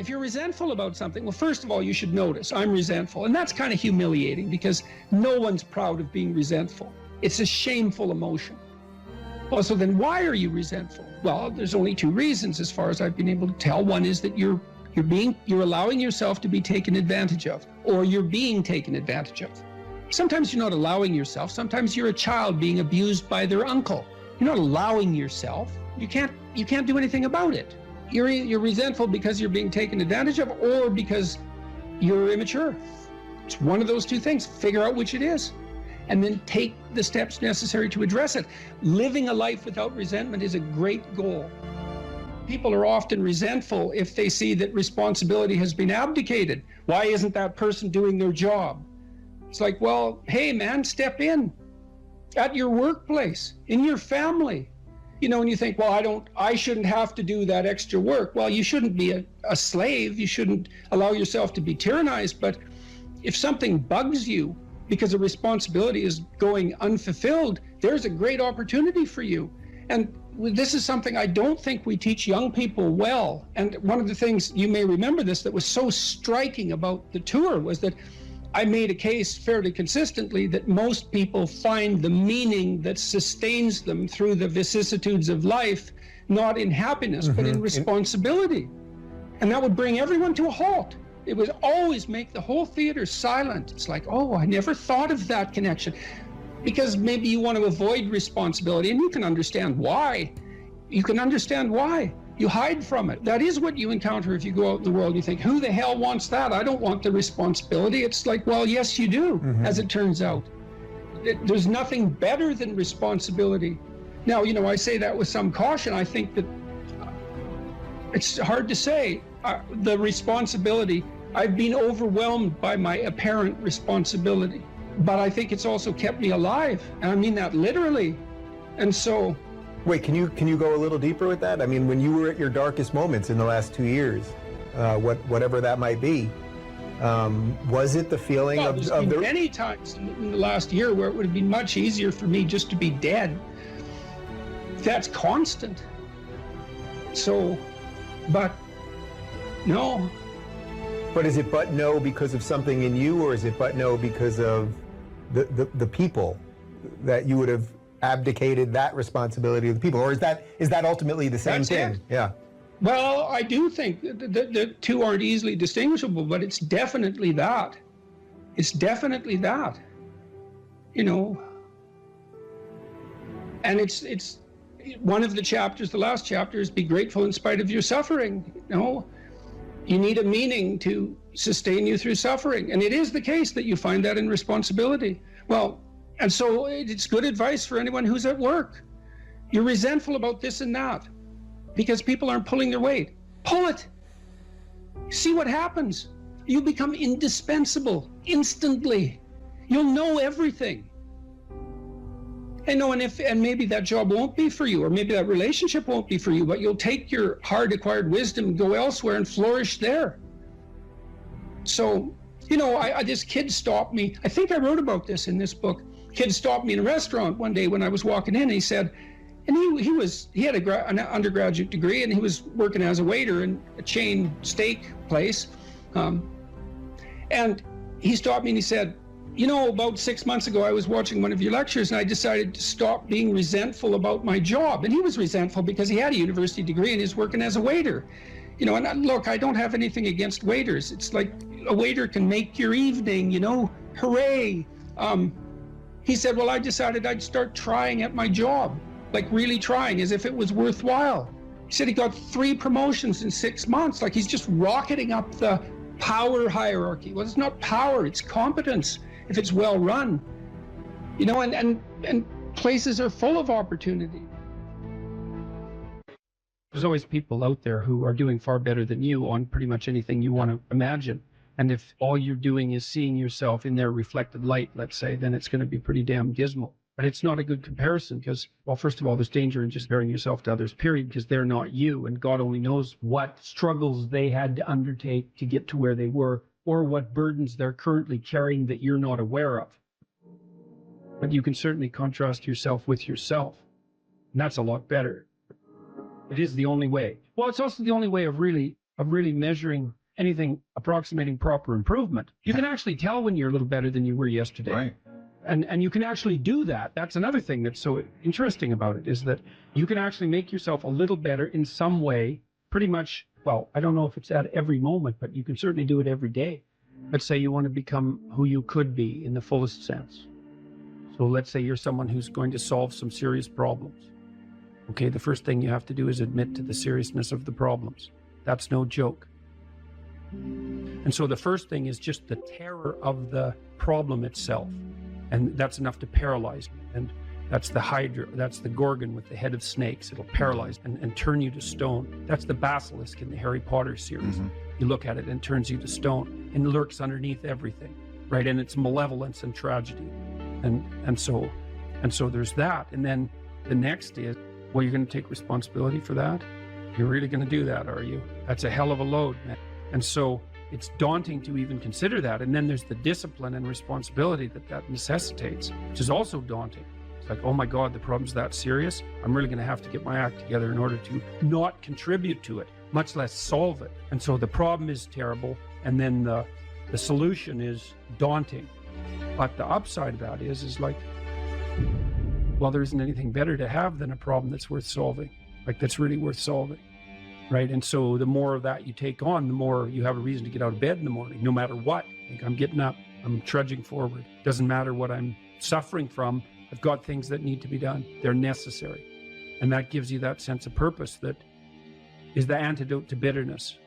If you're resentful about something, well, first of all, you should notice, I'm resentful. And that's kind of humiliating because no one's proud of being resentful. It's a shameful emotion. Well, so then why are you resentful? Well, there's only two reasons as far as I've been able to tell. One is that you're allowing yourself to be taken advantage of, or you're being taken advantage of. Sometimes you're not allowing yourself. Sometimes you're a child being abused by their uncle. You're not allowing yourself. You can't do anything about it. You're resentful because you're being taken advantage of or because you're immature. It's one of those two things. Figure out which it is and then take the steps necessary to address it. Living a life without resentment is a great goal. People are often resentful if they see that responsibility has been abdicated. Why isn't that person doing their job? It's like, well, hey man, step in at your workplace, in your family. You know, and you think, well, I shouldn't have to do that extra work. Well, you shouldn't be a slave. You shouldn't allow yourself to be tyrannized. But if something bugs you because a responsibility is going unfulfilled, there's a great opportunity for you. And this is something I don't think we teach young people well. And one of the things, you may remember this, that was so striking about the tour was that I made a case fairly consistently that most people find the meaning that sustains them through the vicissitudes of life, not in happiness, but in responsibility. And that would bring everyone to a halt. It would always make the whole theater silent. It's like, oh, I never thought of that connection. Because maybe you want to avoid responsibility, and you can understand why. You can understand why. You hide from it. That is what you encounter if you go out in the world. You think, who the hell wants that? I don't want the responsibility. It's like, well, yes, you do, as it turns out. There's nothing better than responsibility. Now, you know, I say that with some caution. I think that it's hard to say. The responsibility, I've been overwhelmed by my apparent responsibility, but I think it's also kept me alive. And I mean that literally. And so, wait, can you go a little deeper with that? I mean, when you were at your darkest moments in the last 2 years, whatever that might be, was it the feeling of the... many times in the last year where it would have been much easier for me just to be dead. That's constant. So, but no. But is it but no because of something in you, or is it but no because of the people that you would have abdicated that responsibility of the people, or is that ultimately the same thing? It. Yeah. Well, I do think the two aren't easily distinguishable, but it's definitely that. It's definitely that. You know. And it's one of the chapters. The last chapter is be grateful in spite of your suffering. You know, you need a meaning to sustain you through suffering, and it is the case that you find that in responsibility. Well. And so it's good advice for anyone who's at work. You're resentful about this and that because people aren't pulling their weight. Pull it. See what happens. You become indispensable instantly. You'll know everything. And maybe that job won't be for you, or maybe that relationship won't be for you, but you'll take your hard acquired wisdom and go elsewhere and flourish there. So, you know, this kid stopped me. I think I wrote about this in this book. Kid stopped me in a restaurant one day when I was walking in, and he said, and he had an undergraduate degree, and he was working as a waiter in a chain steak place. And he stopped me and he said, you know, about 6 months ago, I was watching one of your lectures and I decided to stop being resentful about my job. And he was resentful because he had a university degree and he was working as a waiter. You know, and look, I don't have anything against waiters. It's like a waiter can make your evening, you know, hooray. He said, well, I decided I'd start trying at my job, like really trying as if it was worthwhile. He said he got 3 promotions in 6 months, like he's just rocketing up the power hierarchy. Well, it's not power, it's competence if it's well run. You know, and places are full of opportunity. There's always people out there who are doing far better than you on pretty much anything you want to imagine. And if all you're doing is seeing yourself in their reflected light, let's say, then it's going to be pretty damn dismal. But it's not a good comparison because, well, first of all, there's danger in just comparing yourself to others, period, because they're not you. And God only knows what struggles they had to undertake to get to where they were, or what burdens they're currently carrying that you're not aware of. But you can certainly contrast yourself with yourself. And that's a lot better. It is the only way. Well, it's also the only way of really of really measuring anything approximating proper improvement, you can actually tell when you're a little better than you were yesterday. Right. And you can actually do that. That's another thing that's so interesting about it, is that you can actually make yourself a little better in some way, pretty much. Well, I don't know if it's at every moment, but you can certainly do it every day. Let's say you want to become who you could be in the fullest sense. So let's say you're someone who's going to solve some serious problems. Okay, the first thing you have to do is admit to the seriousness of the problems. That's no joke. And so the first thing is just the terror of the problem itself. And that's enough to paralyze you. And that's the Hydra, that's the Gorgon with the head of snakes. It'll paralyze and turn you to stone. That's the basilisk in the Harry Potter series. You look at it and it turns you to stone and lurks underneath everything, right? And it's malevolence and tragedy. And so there's that. And then the next is, well, you're going to take responsibility for that? You're really going to do that, are you? That's a hell of a load, man. And so it's daunting to even consider that. And then there's the discipline and responsibility that necessitates, which is also daunting. It's like, oh my God, the problem's that serious. I'm really going to have to get my act together in order to not contribute to it, much less solve it. And so the problem is terrible. And then the solution is daunting. But the upside of that is like, well, there isn't anything better to have than a problem that's worth solving, like that's really worth solving. Right. And so the more of that you take on, the more you have a reason to get out of bed in the morning, no matter what. Like, I'm getting up, I'm trudging forward. Doesn't matter what I'm suffering from. I've got things that need to be done. They're necessary. And that gives you that sense of purpose that is the antidote to bitterness.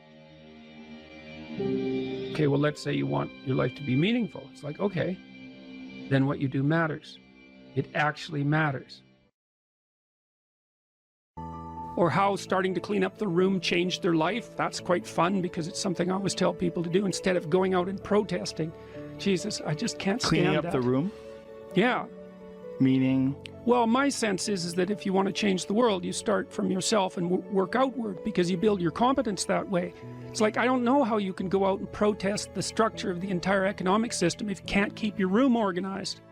Okay, well, let's say you want your life to be meaningful. It's like, okay, then what you do matters. It actually matters. Or how starting to clean up the room changed their life. That's quite fun because it's something I always tell people to do instead of going out and protesting. Jesus, I just can't stand Cleaning up that. the room? Yeah. Meaning? Well, my sense is that if you want to change the world, you start from yourself and work outward because you build your competence that way. It's like, I don't know how you can go out and protest the structure of the entire economic system if you can't keep your room organized.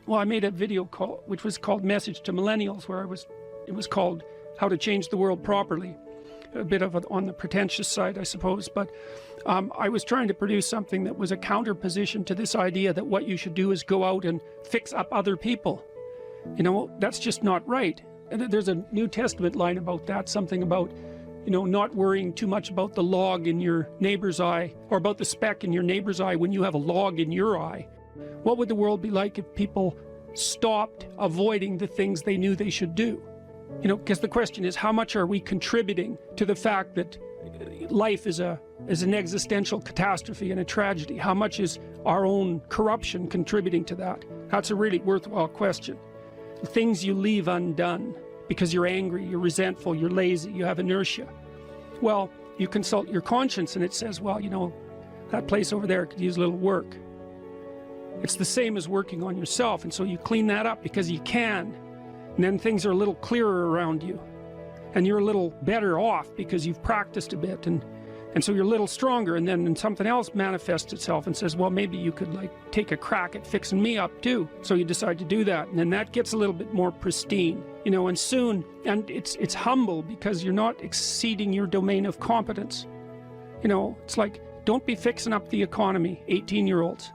Well, I made a video call, which was called Message to Millennials, where it was called How to Change the World Properly. A bit of it on the pretentious side, I suppose, but I was trying to produce something that was a counterposition to this idea that what you should do is go out and fix up other people. You know, that's just not right. And there's a New Testament line about that, something about, you know, not worrying too much about the log in your neighbor's eye, or about the speck in your neighbor's eye when you have a log in your eye. What would the world be like if people stopped avoiding the things they knew they should do? You know, because the question is, how much are we contributing to the fact that life is an existential catastrophe and a tragedy? How much is our own corruption contributing to that? That's a really worthwhile question. The things you leave undone because you're angry, you're resentful, you're lazy, you have inertia. Well, you consult your conscience and it says, well, you know, that place over there could use a little work. It's the same as working on yourself, and so you clean that up because you can. And then things are a little clearer around you. And you're a little better off because you've practiced a bit. And so you're a little stronger, and then something else manifests itself and says, well, maybe you could like take a crack at fixing me up too. So you decide to do that. And then that gets a little bit more pristine, you know, and soon, and it's humble because you're not exceeding your domain of competence. You know, it's like, don't be fixing up the economy, 18-year-olds.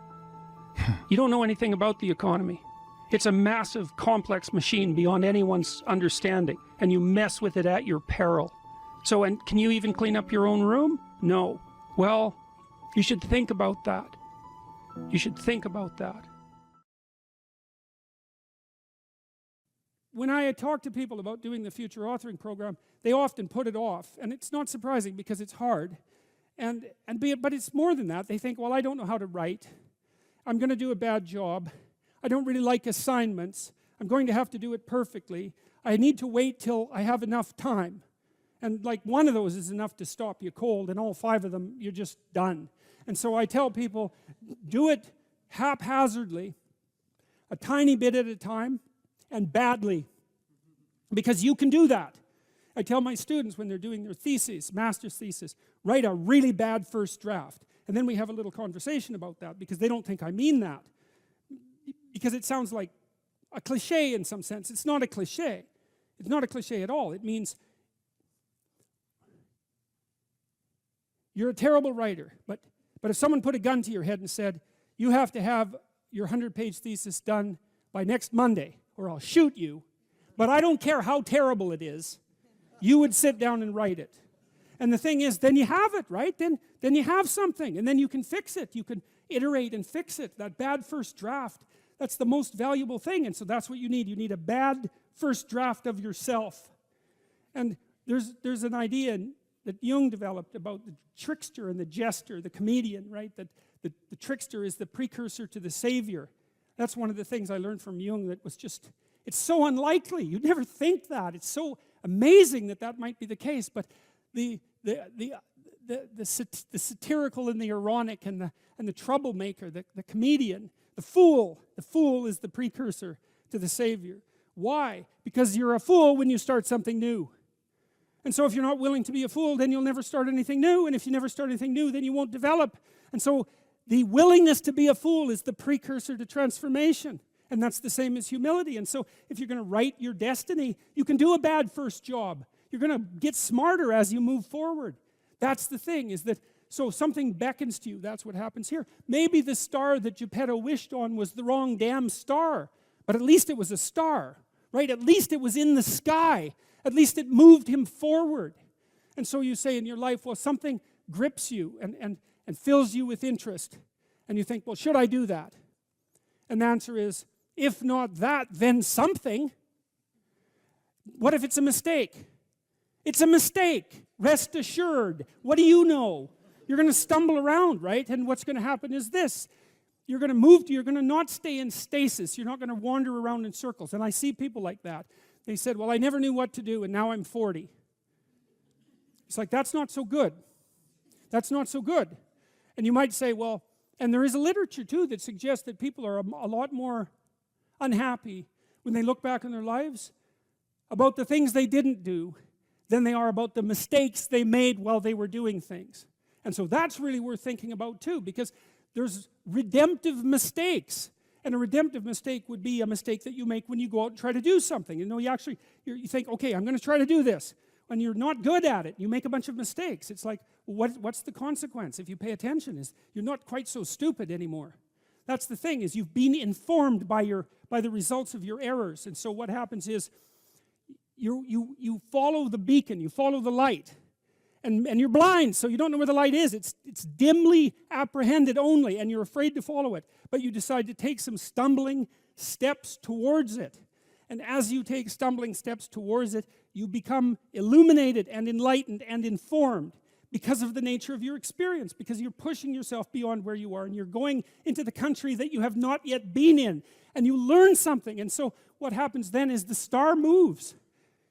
You don't know anything about the economy. It's a massive, complex machine beyond anyone's understanding, and you mess with it at your peril. So, and can you even clean up your own room? No. Well, you should think about that. You should think about that. When I talk to people about doing the future authoring program, they often put it off, and it's not surprising because it's hard. But it's more than that. They think, well, I don't know how to write. I'm going to do a bad job. I don't really like assignments. I'm going to have to do it perfectly. I need to wait till I have enough time. And like one of those is enough to stop you cold, and all 5 of them, you're just done. And so I tell people, do it haphazardly, a tiny bit at a time, and badly. Because you can do that. I tell my students when they're doing their thesis, master's thesis, write a really bad first draft. And then we have a little conversation about that because they don't think I mean that. Because it sounds like a cliche in some sense. It's not a cliche. It's not a cliche at all. It means you're a terrible writer, but if someone put a gun to your head and said, you have to have your 100-page thesis done by next Monday, or I'll shoot you, but I don't care how terrible it is, you would sit down and write it. And the thing is, then you have it, right? Then you have something, and then you can fix it. You can iterate and fix it. That bad first draft, that's the most valuable thing, and so that's what you need. You need a bad first draft of yourself. And there's an idea that Jung developed about the trickster and the jester, the comedian, right? That the trickster is the precursor to the savior. That's one of the things I learned from Jung that was just, it's so unlikely. You'd never think that. It's so amazing that that might be the case. But the satirical and the ironic and the troublemaker, the comedian, the fool is the precursor to the savior. Why? Because you're a fool when you start something new. And so if you're not willing to be a fool, then you'll never start anything new. And if you never start anything new, then you won't develop. And so the willingness to be a fool is the precursor to transformation. And that's the same as humility. And so if you're going to write your destiny, you can do a bad first job. You're going to get smarter as you move forward. That's the thing, is that, so something beckons to you. That's what happens here. Maybe the star that Geppetto wished on was the wrong damn star. But at least it was a star, right? At least it was in the sky. At least it moved him forward. And so you say in your life, well, something grips you and fills you with interest. And you think, well, should I do that? And the answer is, if not that, then something. What if it's a mistake? It's a mistake. Rest assured. What do you know? You're going to stumble around, right? And what's going to happen is this. You're going to move, you're going to not stay in stasis. You're not going to wander around in circles. And I see people like that. They said, well, I never knew what to do, and now I'm 40. It's like, that's not so good. That's not so good. And you might say, well, and there is a literature, too, that suggests that people are a lot more unhappy when they look back on their lives about the things they didn't do than they are about the mistakes they made while they were doing things. And so that's really worth thinking about, too, because there's redemptive mistakes. And a redemptive mistake would be a mistake that you make when you go out and try to do something. You know, you think, okay, I'm going to try to do this. When you're not good at it, you make a bunch of mistakes. It's like, well, what's the consequence? If you pay attention, is you're not quite so stupid anymore. That's the thing, is you've been informed by the results of your errors. And so what happens is you follow the beacon, you follow the light. And you're blind, so you don't know where the light is. It's dimly apprehended only, and you're afraid to follow it. But you decide to take some stumbling steps towards it. And as you take stumbling steps towards it, you become illuminated and enlightened and informed because of the nature of your experience, because you're pushing yourself beyond where you are, and you're going into the country that you have not yet been in, and you learn something. And so what happens then is the star moves.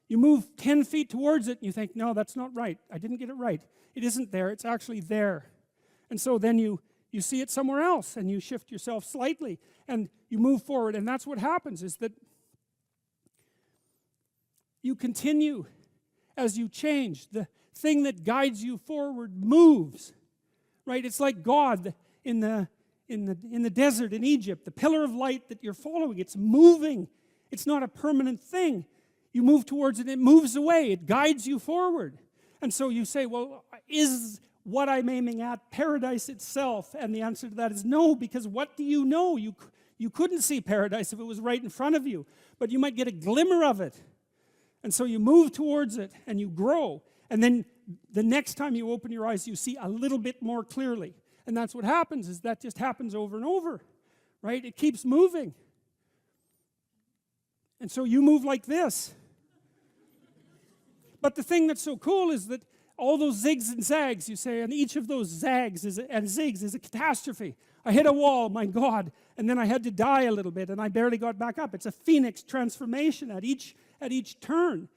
You move 10 feet towards it, and you think, no, that's not right. I didn't get it right. It isn't there. It's actually there. And so then you see it somewhere else, and you shift yourself slightly, and you move forward. And that's what happens, is that you continue as you change. The thing that guides you forward moves, right? It's like God in the desert in Egypt, the pillar of light that you're following. It's moving. It's not a permanent thing. You move towards it, it moves away, it guides you forward. And so you say, well, is what I'm aiming at paradise itself? And the answer to that is no, because what do you know? You couldn't see paradise if it was right in front of you, but you might get a glimmer of it. And so you move towards it, and you grow. And then the next time you open your eyes, you see a little bit more clearly. And that's what happens, is that just happens over and over, right? It keeps moving. And so you move like this. But the thing that's so cool is that all those zigs and zags, you say, and each of those zags and zigs is a catastrophe. I hit a wall, my God, and then I had to die a little bit, and I barely got back up. It's a phoenix transformation at each turn,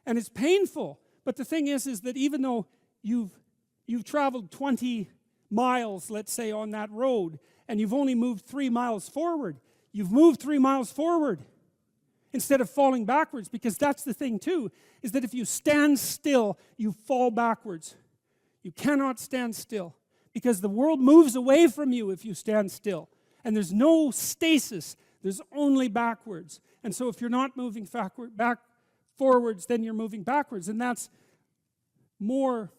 and it's painful. But the thing is that even though you've traveled 20 miles, let's say, on that road, and you've only moved 3 miles forward, you've moved 3 miles forward instead of falling backwards, because that's the thing too, is that if you stand still, you fall backwards. You cannot stand still, because the world moves away from you if you stand still. And there's no stasis, there's only backwards. And so if you're not moving forwards, then you're moving backwards. And that's more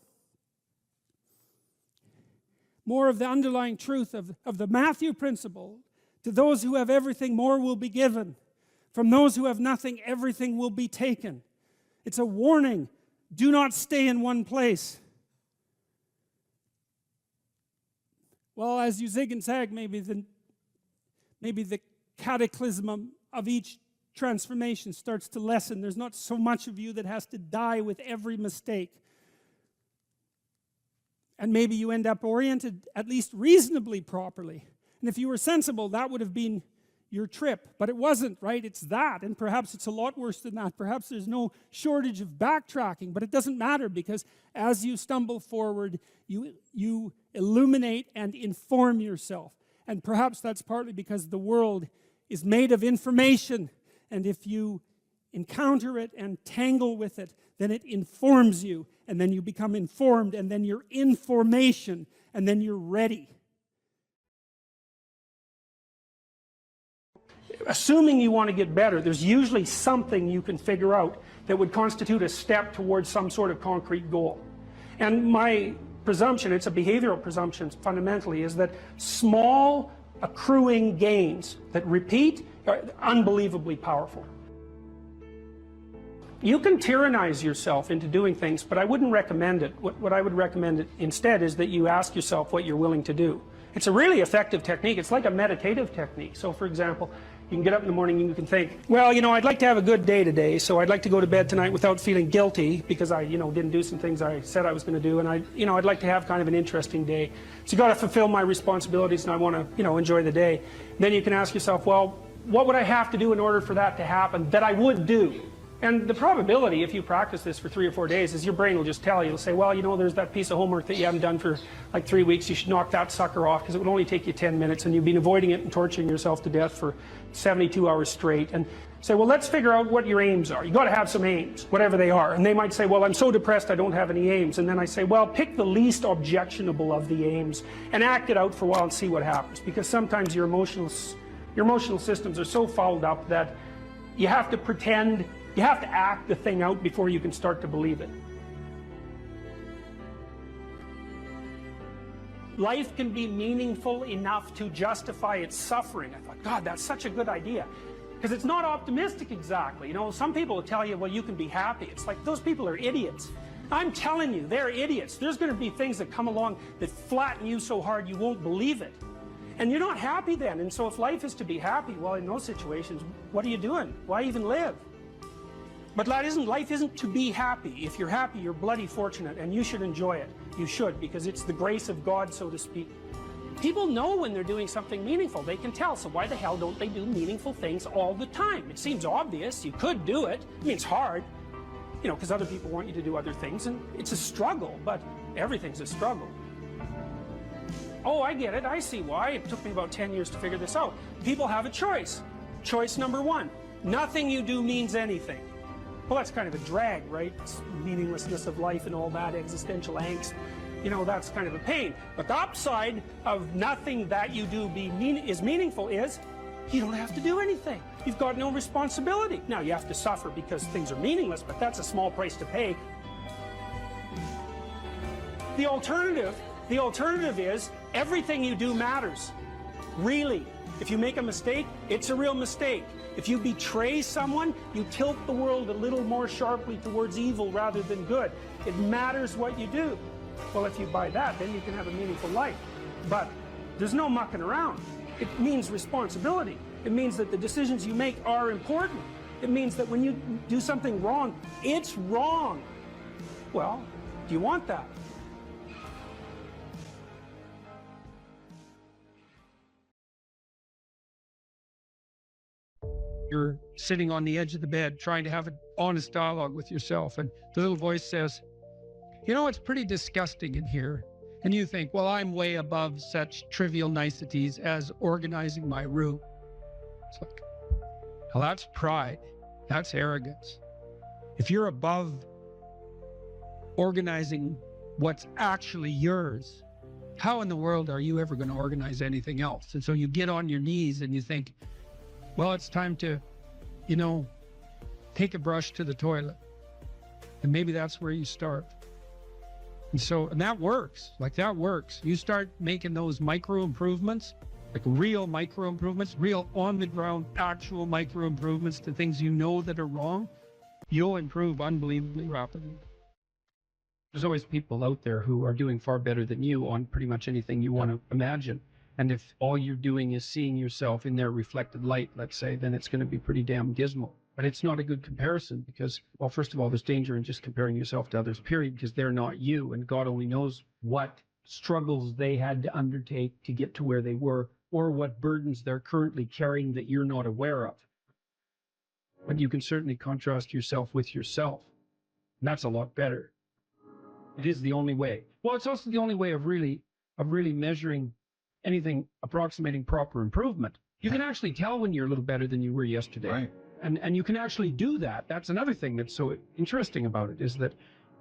more of the underlying truth of the Matthew principle. To those who have everything, more will be given. From those who have nothing, everything will be taken. It's a warning. Do not stay in one place. Well, as you zig and zag, maybe the cataclysm of each transformation starts to lessen. There's not so much of you that has to die with every mistake. And maybe you end up oriented at least reasonably properly. And if you were sensible, that would have been your trip. But it wasn't, right? It's that. And perhaps it's a lot worse than that. Perhaps there's no shortage of backtracking. But it doesn't matter, because as you stumble forward, you illuminate and inform yourself. And perhaps that's partly because the world is made of information. And if you encounter it and tangle with it, then it informs you. And then you become informed. And then you're information. And then you're ready. Assuming you want to get better, there's usually something you can figure out that would constitute a step towards some sort of concrete goal. And my presumption, it's a behavioral presumption fundamentally, is that small accruing gains that repeat are unbelievably powerful. You can tyrannize yourself into doing things, but I wouldn't recommend it. What I would recommend instead is that you ask yourself what you're willing to do. It's a really effective technique. It's like a meditative technique. So for example, you can get up in the morning and you can think, well, I'd like to have a good day today, so I'd like to go to bed tonight without feeling guilty because I, didn't do some things I said I was going to do, and I'd like to have kind of an interesting day. So you got to fulfill my responsibilities, and I want to, enjoy the day. Then you can ask yourself, well, what would I have to do in order for that to happen that I would do? And the probability, if you practice this for 3 or 4 days, is your brain will just tell you. It'll say, well, there's that piece of homework that you haven't done for like 3 weeks. You should knock that sucker off because it would only take you 10 minutes and you've been avoiding it and torturing yourself to death for 72 hours straight. And say, well, let's figure out what your aims are. You got to have some aims, whatever they are. And they might say, well, I'm so depressed I don't have any aims. And then I say, well, pick the least objectionable of the aims and act it out for a while and see what happens. Because sometimes your emotional systems are so fouled up that you have to pretend. You have to act the thing out before you can start to believe it. Life can be meaningful enough to justify its suffering. I thought, God, that's such a good idea. Because it's not optimistic exactly. Some people will tell you, well, you can be happy. It's like, those people are idiots. I'm telling you, they're idiots. There's going to be things that come along that flatten you so hard you won't believe it. And you're not happy then. And so if life is to be happy, well, in those situations, what are you doing? Why even live? But life isn't to be happy. If you're happy, you're bloody fortunate, and you should enjoy it. You should, because it's the grace of God, so to speak. People know when they're doing something meaningful. They can tell, so why the hell don't they do meaningful things all the time? It seems obvious. You could do it. I mean, it's hard, because other people want you to do other things, and it's a struggle, but everything's a struggle. Oh, I get it. I see why. It took me about 10 years to figure this out. People have a choice. Choice number 1. Nothing you do means anything. Well, that's kind of a drag, right? It's meaninglessness of life and all that existential angst. That's kind of a pain. But the upside of nothing that you do is meaningful is you don't have to do anything. You've got no responsibility. Now, you have to suffer because things are meaningless, but that's a small price to pay. The alternative is everything you do matters. Really. If you make a mistake, it's a real mistake. If you betray someone, you tilt the world a little more sharply towards evil rather than good. It matters what you do. Well, if you buy that, then you can have a meaningful life. But there's no mucking around. It means responsibility. It means that the decisions you make are important. It means that when you do something wrong, it's wrong. Well, do you want that? You're sitting on the edge of the bed trying to have an honest dialogue with yourself, and the little voice says, it's pretty disgusting in here. And you think, well, I'm way above such trivial niceties as organizing my room. It's like, well, that's pride. That's arrogance. If you're above organizing what's actually yours, how in the world are you ever going to organize anything else? And so you get on your knees and you think, well, it's time to, take a brush to the toilet. And maybe that's where you start. And that works. Like, that works. You start making those micro improvements, like real micro improvements, real on the ground, actual micro improvements to things you know that are wrong, you'll improve unbelievably rapidly. There's always people out there who are doing far better than you on pretty much anything you want to imagine. And if all you're doing is seeing yourself in their reflected light, let's say, then it's going to be pretty damn dismal. But it's not a good comparison because, well, first of all, there's danger in just comparing yourself to others, period, because they're not you. And God only knows what struggles they had to undertake to get to where they were, or what burdens they're currently carrying that you're not aware of. But you can certainly contrast yourself with yourself. And that's a lot better. It is the only way. Well, it's also the only way of really measuring anything approximating proper improvement. You can actually tell when you're a little better than you were yesterday. Right. And you can actually do that. That's another thing that's so interesting about it, is that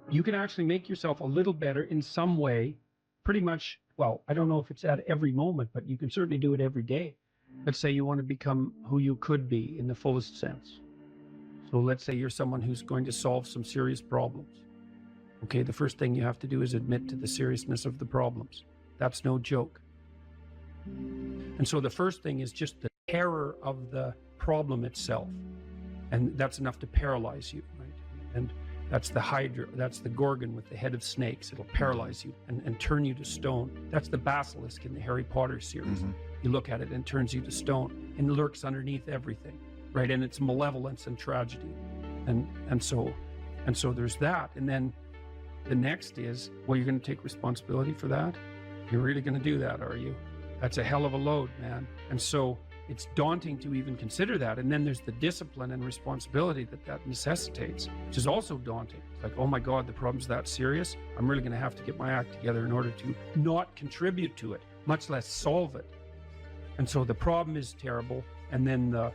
you can actually make yourself a little better in some way, pretty much. Well, I don't know if it's at every moment, but you can certainly do it every day. Let's say you want to become who you could be in the fullest sense. So let's say you're someone who's going to solve some serious problems. Okay, the first thing you have to do is admit to the seriousness of the problems. That's no joke. And so the first thing is just the terror of the problem itself. And that's enough to paralyze you, right? And that's the Hydra, that's the Gorgon with the head of snakes. It'll paralyze you and turn you to stone. That's the basilisk in the Harry Potter series. Mm-hmm. You look at it and it turns you to stone and lurks underneath everything, right? And it's malevolence and tragedy. And so there's that. And then the next is, well, you're going to take responsibility for that? You're really going to do that, are you? That's a hell of a load, man. And so it's daunting to even consider that. And then there's the discipline and responsibility that necessitates, which is also daunting. It's like, oh my God, the problem's that serious. I'm really going to have to get my act together in order to not contribute to it, much less solve it. And so the problem is terrible. And then the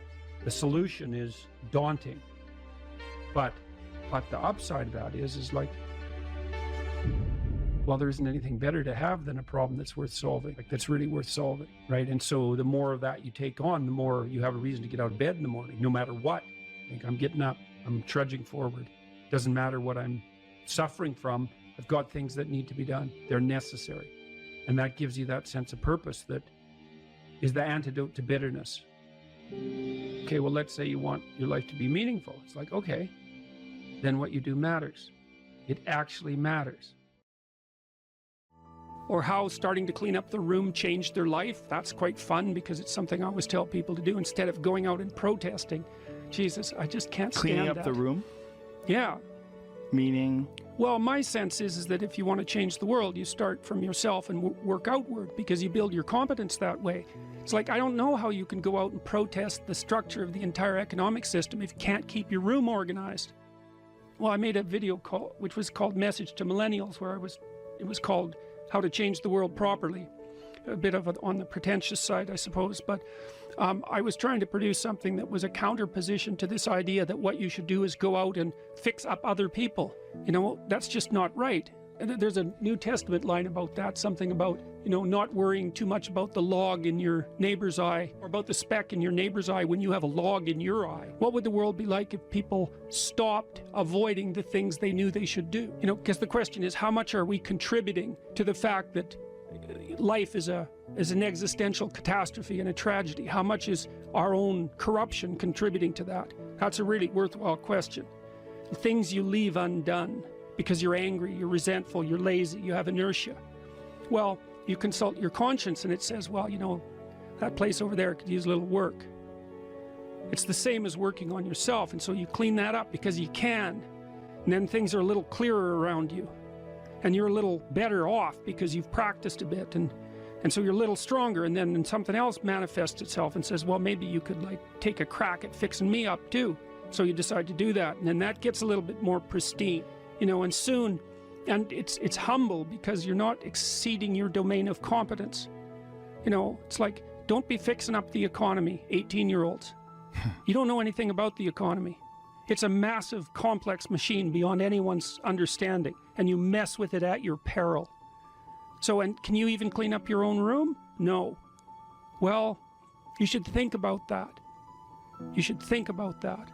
solution is daunting. But the upside of that is like, well, there isn't anything better to have than a problem that's worth solving, like that's really worth solving, right? And so the more of that you take on, the more you have a reason to get out of bed in the morning, no matter what. Like, I'm getting up, I'm trudging forward. Doesn't matter what I'm suffering from. I've got things that need to be done. They're necessary. And that gives you that sense of purpose that is the antidote to bitterness. Okay, well, let's say you want your life to be meaningful. It's like, okay, then what you do matters. It actually matters. Or how starting to clean up the room changed their life. That's quite fun because it's something I always tell people to do instead of going out and protesting. Jesus, I just can't stand Cleaning up that. the room? Yeah. Meaning? Well, my sense is that if you want to change the world, you start from yourself and work outward because you build your competence that way. It's like, I don't know how you can go out and protest the structure of the entire economic system if you can't keep your room organized. Well, I made a video which was called Message to Millennials, where it was called How to Change the World Properly. A bit of on the pretentious side, I suppose, but I was trying to produce something that was a counterposition to this idea that what you should do is go out and fix up other people. You know, that's just not right. And there's a New Testament line about that, something about, you know, not worrying too much about the log in your neighbor's eye or about the speck in your neighbor's eye when you have a log in your eye. What would the world be like if people stopped avoiding the things they knew they should do? You know, because the question is, how much are we contributing to the fact that life is an existential catastrophe and a tragedy? How much is our own corruption contributing to that? That's a really worthwhile question. The things you leave undone because you're angry, you're resentful, you're lazy, you have inertia. Well, you consult your conscience and it says, well, you know, that place over there could use a little work. It's the same as working on yourself, and so you clean that up because you can. And then things are a little clearer around you. And you're a little better off because you've practiced a bit, and so you're a little stronger, and then something else manifests itself and says, well, maybe you could like take a crack at fixing me up too. So you decide to do that, and then that gets a little bit more pristine, you know, and soon, and it's humble because you're not exceeding your domain of competence. You know, it's like, don't be fixing up the economy, 18-year-olds. You don't know anything about the economy. It's a massive, complex machine beyond anyone's understanding, and you mess with it at your peril. So, and can you even clean up your own room? No. Well, you should think about that. You should think about that.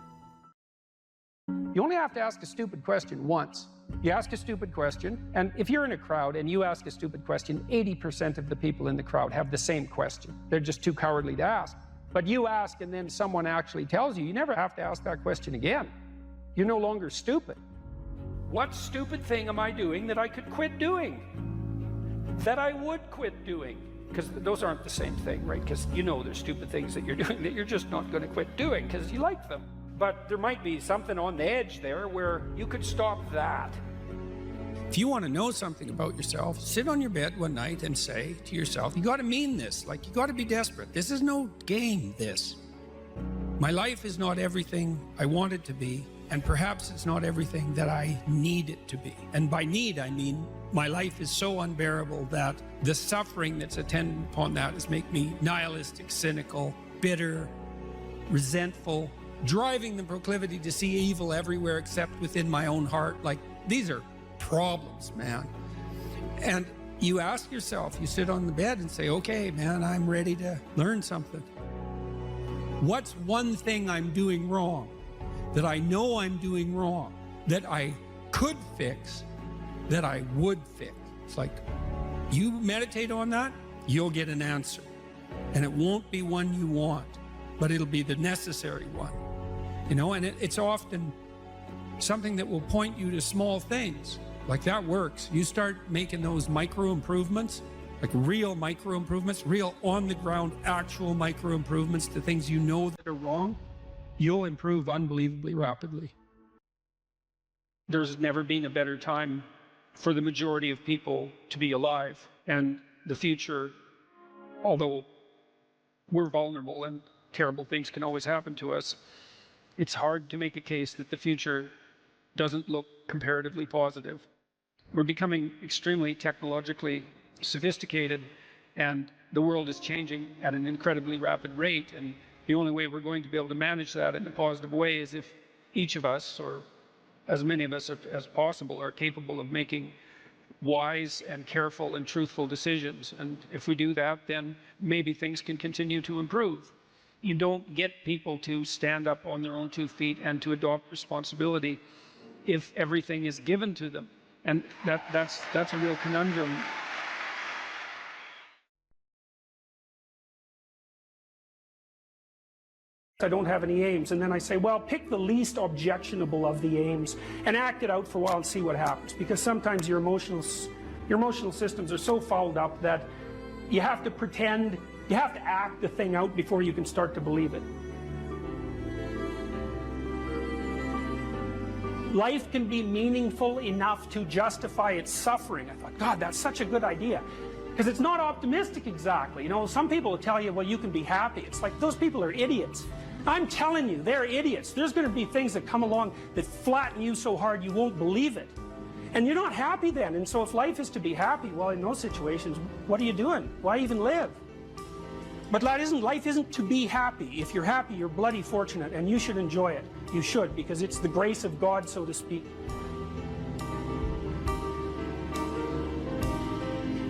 You only have to ask a stupid question once. You ask a stupid question, and if you're in a crowd and you ask a stupid question, 80% of the people in the crowd have the same question. They're just too cowardly to ask. But you ask and then someone actually tells you, you never have to ask that question again. You're no longer stupid. What stupid thing am I doing that I could quit doing? That I would quit doing? Because those aren't the same thing, right? Because you know there's stupid things that you're doing that you're just not going to quit doing because you like them. But there might be something on the edge there where you could stop that. If you want to know something about yourself, sit on your bed one night and say to yourself, you got to mean this, like you got to be desperate. This is no game, this. My life is not everything I want it to be, and perhaps it's not everything that I need it to be. And by need, I mean my life is so unbearable that the suffering that's attendant upon that is make me nihilistic, cynical, bitter, resentful, driving the proclivity to see evil everywhere except within my own heart. Like, these are problems, man. And you ask yourself, you sit on the bed and say, okay, man, I'm ready to learn something. What's one thing I'm doing wrong that I know I'm doing wrong, that I could fix, that I would fix? It's like, you meditate on that, you'll get an answer. And it won't be one you want, but it'll be the necessary one. You know, and it's often something that will point you to small things. Like, that works. You start making those micro improvements, like real micro improvements, real on the ground, actual micro improvements to things you know that are wrong, you'll improve unbelievably rapidly. There's never been a better time for the majority of people to be alive. And the future, although we're vulnerable and terrible things can always happen to us, it's hard to make a case that the future doesn't look comparatively positive. We're becoming extremely technologically sophisticated, and the world is changing at an incredibly rapid rate. And the only way we're going to be able to manage that in a positive way is if each of us, or as many of us as possible, are capable of making wise and careful and truthful decisions. And if we do that, then maybe things can continue to improve. You don't get people to stand up on their own 2 feet and to adopt responsibility if everything is given to them. And that's a real conundrum. I don't have any aims, and then I say, well, pick the least objectionable of the aims and act it out for a while and see what happens. Because sometimes your emotional systems are so fouled up that you have to pretend, you have to act the thing out before you can start to believe it. Life can be meaningful enough to justify its suffering. I thought, God, that's such a good idea. Because it's not optimistic exactly. You know, some people will tell you, well, you can be happy. It's like, those people are idiots. I'm telling you, they're idiots. There's going to be things that come along that flatten you so hard you won't believe it. And you're not happy then. And so if life is to be happy, well, in those situations, what are you doing? Why even live? But life isn't to be happy. If you're happy, you're bloody fortunate, and you should enjoy it. You should, because it's the grace of God, so to speak.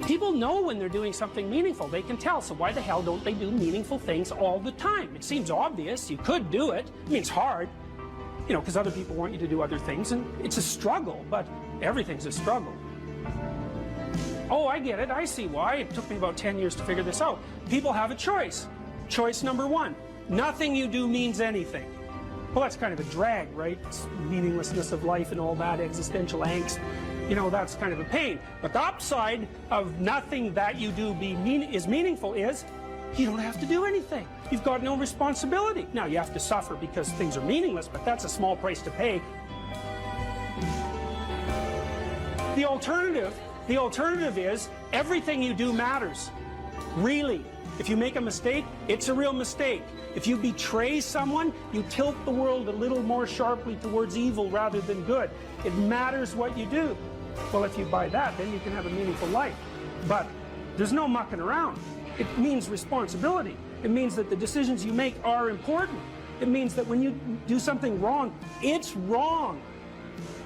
People know when they're doing something meaningful. They can tell. So why the hell don't they do meaningful things all the time? It seems obvious. You could do it. I mean, it's hard, you know, because other people want you to do other things, and it's a struggle, but everything's a struggle. Oh, I get it. I see why. It took me about 10 years to figure this out. People have a choice. Choice number one, nothing you do means anything. Well, that's kind of a drag, right? It's meaninglessness of life and all that, existential angst. You know, that's kind of a pain. But the upside of nothing that you do is meaningful is you don't have to do anything. You've got no responsibility. Now, you have to suffer because things are meaningless, but that's a small price to pay. The alternative is everything you do matters. Really. If you make a mistake, it's a real mistake. If you betray someone, you tilt the world a little more sharply towards evil rather than good. It matters what you do. Well, if you buy that, then you can have a meaningful life. But there's no mucking around. It means responsibility. It means that the decisions you make are important. It means that when you do something wrong, it's wrong.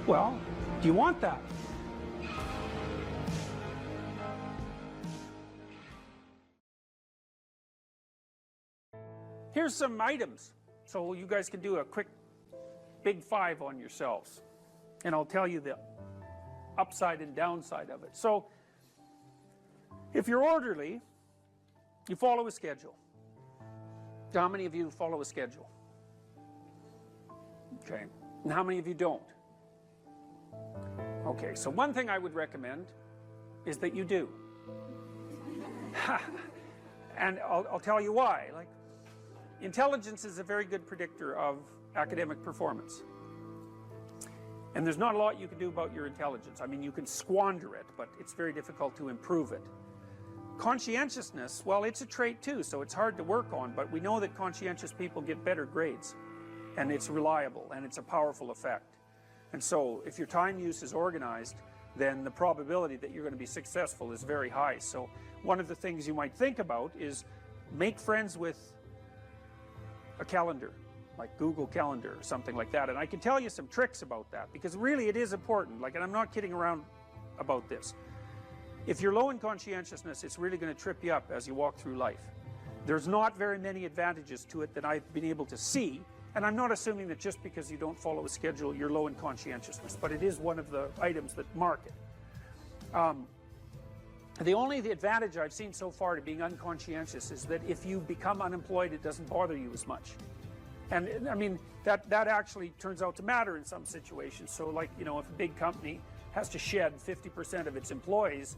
Well, do you want that? Here's some items, so you guys can do a quick big 5 on yourselves. And I'll tell you the upside and downside of it. So, if you're orderly, you follow a schedule. How many of you follow a schedule? Okay. And how many of you don't? Okay, so one thing I would recommend is that you do. And I'll tell you why. Like, intelligence is a very good predictor of academic performance. And there's not a lot you can do about your intelligence. I mean, you can squander it, but it's very difficult to improve it. Conscientiousness, well, it's a trait too, so it's hard to work on, but we know that conscientious people get better grades. And it's reliable, and it's a powerful effect. And so, if your time use is organized, then the probability that you're going to be successful is very high. So, one of the things you might think about is make friends with a calendar, like Google Calendar or something like that. And I can tell you some tricks about that, because really it is important. Like, and I'm not kidding around about this. If you're low in conscientiousness, it's really going to trip you up as you walk through life. There's not very many advantages to it that I've been able to see. And I'm not assuming that just because you don't follow a schedule, you're low in conscientiousness, but it is one of the items that mark it. The advantage I've seen so far to being unconscientious is that if you become unemployed, it doesn't bother you as much. And I mean, that actually turns out to matter in some situations. So like, you know, if a big company has to shed 50% of its employees,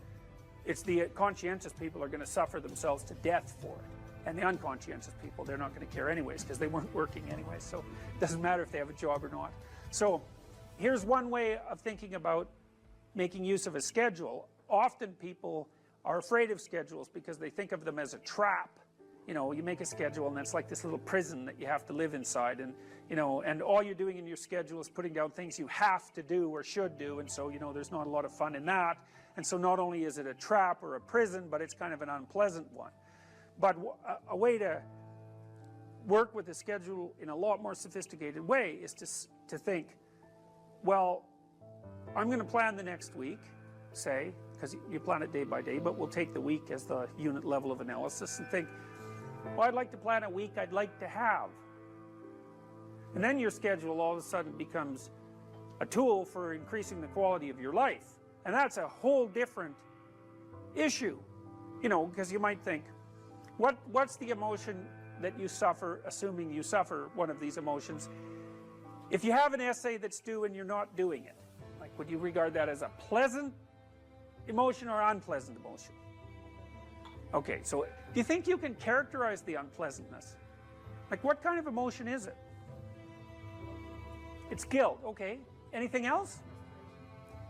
it's the conscientious people are going to suffer themselves to death for it. And the unconscientious people, they're not going to care anyways, because they weren't working anyways, so it doesn't matter if they have a job or not. So here's one way of thinking about making use of a schedule. Often people are afraid of schedules because they think of them as a trap. You know, you make a schedule and that's like this little prison that you have to live inside, and you know, and all you're doing in your schedule is putting down things you have to do or should do, and so, you know, there's not a lot of fun in that. And so not only is it a trap or a prison, but it's kind of an unpleasant one. But a way to work with the schedule in a lot more sophisticated way is to think, well, I'm going to plan the next week, say, because you plan it day by day, but we'll take the week as the unit level of analysis and think, well, I'd like to plan a week I'd like to have. And then your schedule all of a sudden becomes a tool for increasing the quality of your life. And that's a whole different issue, you know, because you might think, what's the emotion that you suffer, assuming you suffer one of these emotions? If you have an essay that's due and you're not doing it, like, would you regard that as a pleasant emotion or unpleasant emotion? Okay, so do you think you can characterize the unpleasantness? Like, what kind of emotion is it? It's guilt, okay. Anything else?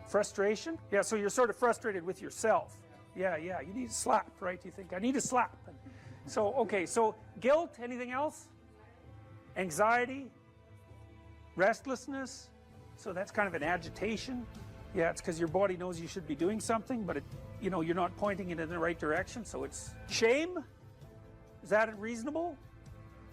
Frustration? Yeah, so you're sort of frustrated with yourself. Yeah, you need a slap, right? You think, I need a slap. So, okay, so guilt, anything else? Anxiety? Restlessness? So that's kind of an agitation. Yeah, it's because your body knows you should be doing something, but you know, you're not pointing it in the right direction, so it's shame? Is that reasonable?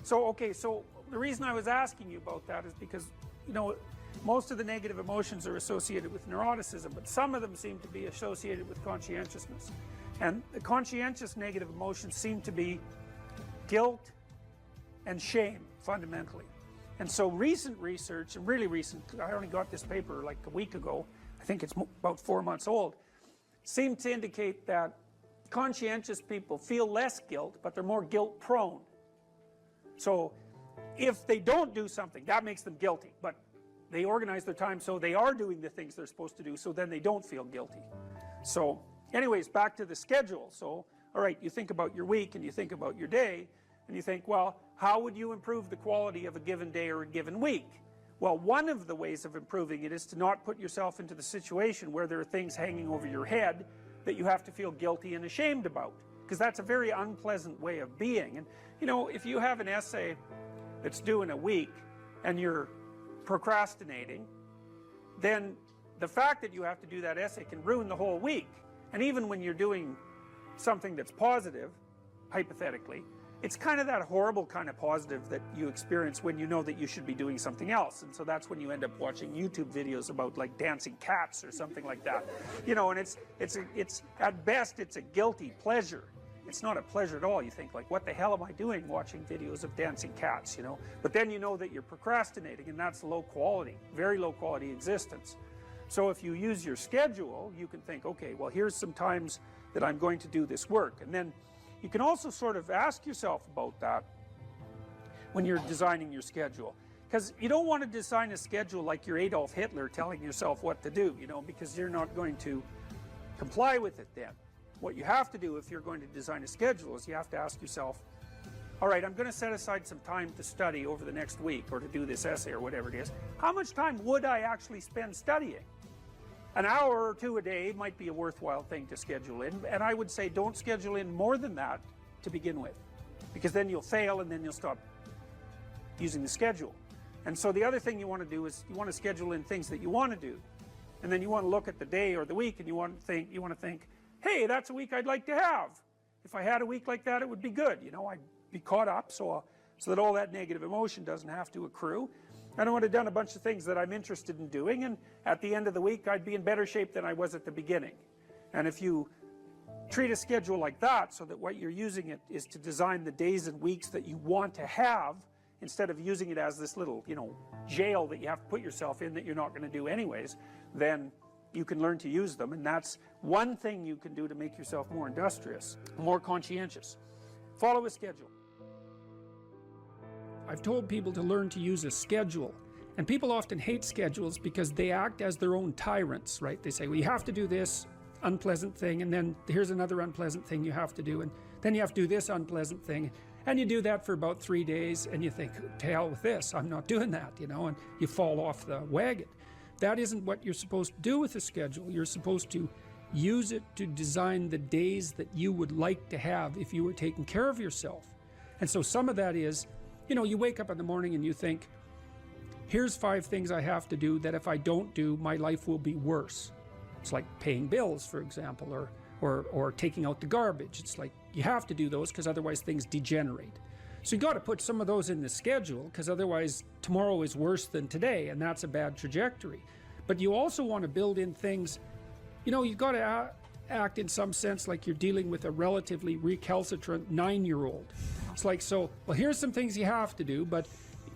So, okay, so the reason I was asking you about that is because, you know, most of the negative emotions are associated with neuroticism, but some of them seem to be associated with conscientiousness. And the conscientious negative emotions seem to be guilt and shame, fundamentally. And so recent research, and really recent, I only got this paper like a week ago, I think it's about 4 months old, seem to indicate that conscientious people feel less guilt, but they're more guilt prone. So if they don't do something, that makes them guilty, but they organize their time so they are doing the things they're supposed to do, so then they don't feel guilty. So anyways, back to the schedule. So, all right, you think about your week and you think about your day, and you think, well, how would you improve the quality of a given day or a given week? Well, one of the ways of improving it is to not put yourself into the situation where there are things hanging over your head that you have to feel guilty and ashamed about, because that's a very unpleasant way of being. And, you know, if you have an essay that's due in a week and you're procrastinating, then the fact that you have to do that essay can ruin the whole week. And even when you're doing something that's positive, hypothetically, it's kind of that horrible kind of positive that you experience when you know that you should be doing something else. And so that's when you end up watching YouTube videos about like dancing cats or something like that. You know, and it's at best it's a guilty pleasure. it's not a pleasure at all. You think, like, what the hell am I doing watching videos of dancing cats, you know? But then you know that you're procrastinating, and that's low quality, very low quality existence. So if you use your schedule, you can think, okay, well, here's some times that I'm going to do this work. And then you can also sort of ask yourself about that when you're designing your schedule. Because you don't want to design a schedule like you're Adolf Hitler telling yourself what to do, you know, because you're not going to comply with it then. What you have to do if you're going to design a schedule is you have to ask yourself, all right, I'm going to set aside some time to study over the next week or to do this essay or whatever it is. How much time would I actually spend studying? An hour or two a day might be a worthwhile thing to schedule in, and I would say don't schedule in more than that to begin with, because then you'll fail and then you'll stop using the schedule. And so the other thing you want to do is you want to schedule in things that you want to do, and then you want to look at the day or the week and you want to think, hey, that's a week I'd like to have. If I had a week like that, it would be good, you know, I'd be caught up so that all that negative emotion doesn't have to accrue. And I would have done a bunch of things that I'm interested in doing, and at the end of the week I'd be in better shape than I was at the beginning. And if you treat a schedule like that, so that what you're using it is to design the days and weeks that you want to have, instead of using it as this little, you know, jail that you have to put yourself in that you're not going to do anyways, then you can learn to use them. And that's one thing you can do to make yourself more industrious, more conscientious. Follow a schedule. I've told people to learn to use a schedule, and people often hate schedules because they act as their own tyrants, right? They say, well, you have to do this unpleasant thing, and then here's another unpleasant thing you have to do, and then you have to do this unpleasant thing, and you do that for about 3 days, and you think, to hell with this, I'm not doing that, you know, and you fall off the wagon. That isn't what you're supposed to do with a schedule. You're supposed to use it to design the days that you would like to have if you were taking care of yourself. And so some of that is, you know, you wake up in the morning and you think, here's 5 things I have to do that if I don't do, my life will be worse. It's like paying bills, for example, or taking out the garbage. It's like you have to do those because otherwise things degenerate. So you got to put some of those in the schedule, because otherwise tomorrow is worse than today, and that's a bad trajectory. But you also want to build in things, you know, you've got to act in some sense like you're dealing with a relatively recalcitrant 9-year-old. It's like, so, well, here's some things you have to do, but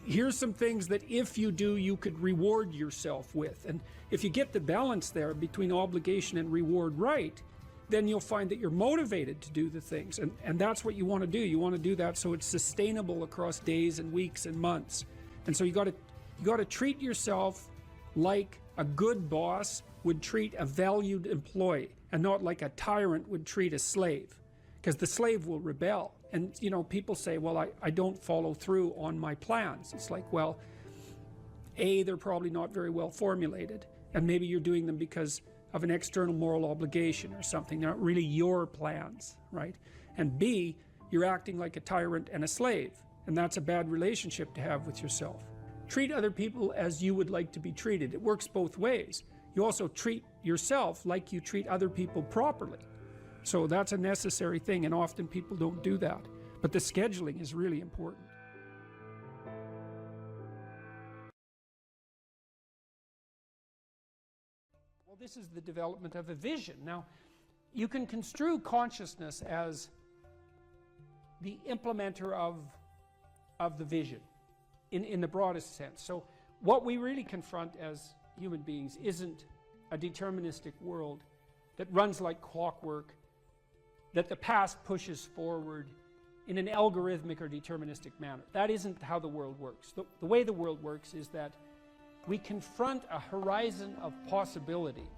here's some things that if you do, you could reward yourself with. And if you get the balance there between obligation and reward right, then you'll find that you're motivated to do the things. And that's what you want to do. You want to do that so it's sustainable across days and weeks and months. And so you got to treat yourself like a good boss would treat a valued employee, and not like a tyrant would treat a slave, because the slave will rebel. And, you know, people say, well, I don't follow through on my plans. It's like, well, A, they're probably not very well formulated, and maybe you're doing them because of an external moral obligation or something. They're not really your plans, right? And B, you're acting like a tyrant and a slave, and that's a bad relationship to have with yourself. Treat other people as you would like to be treated. It works both ways. You also treat yourself like you treat other people properly. So that's a necessary thing, and often people don't do that. But the scheduling is really important. Well, this is the development of a vision. Now, you can construe consciousness as the implementer of the vision in the broadest sense. So what we really confront as human beings isn't a deterministic world that runs like clockwork, that the past pushes forward in an algorithmic or deterministic manner. That isn't how the world works. The way the world works is that we confront a horizon of possibility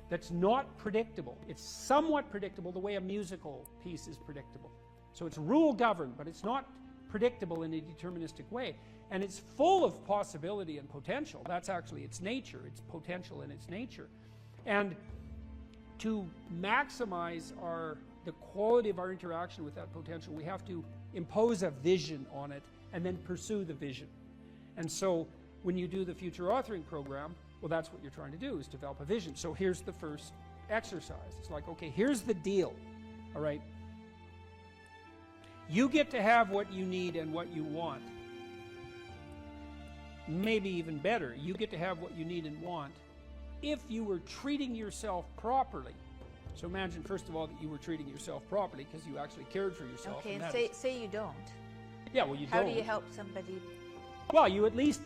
that's not predictable. It's somewhat predictable the way a musical piece is predictable. So it's rule governed, but it's not predictable in a deterministic way. And it's full of possibility and potential. That's actually its nature. It's potential in its nature. And to maximize the quality of our interaction with that potential, we have to impose a vision on it and then pursue the vision. And so when you do the future authoring program, well, that's what you're trying to do, is develop a vision. So here's the first exercise. It's like, okay, here's the deal, all right? You get to have what you need and what you want. Maybe even better, you get to have what you need and want if you were treating yourself properly So imagine, first of all, that you were treating yourself properly because you actually cared for yourself. Okay, and and say you don't. yeah, well, you How don't. do you help somebody? Well, you at least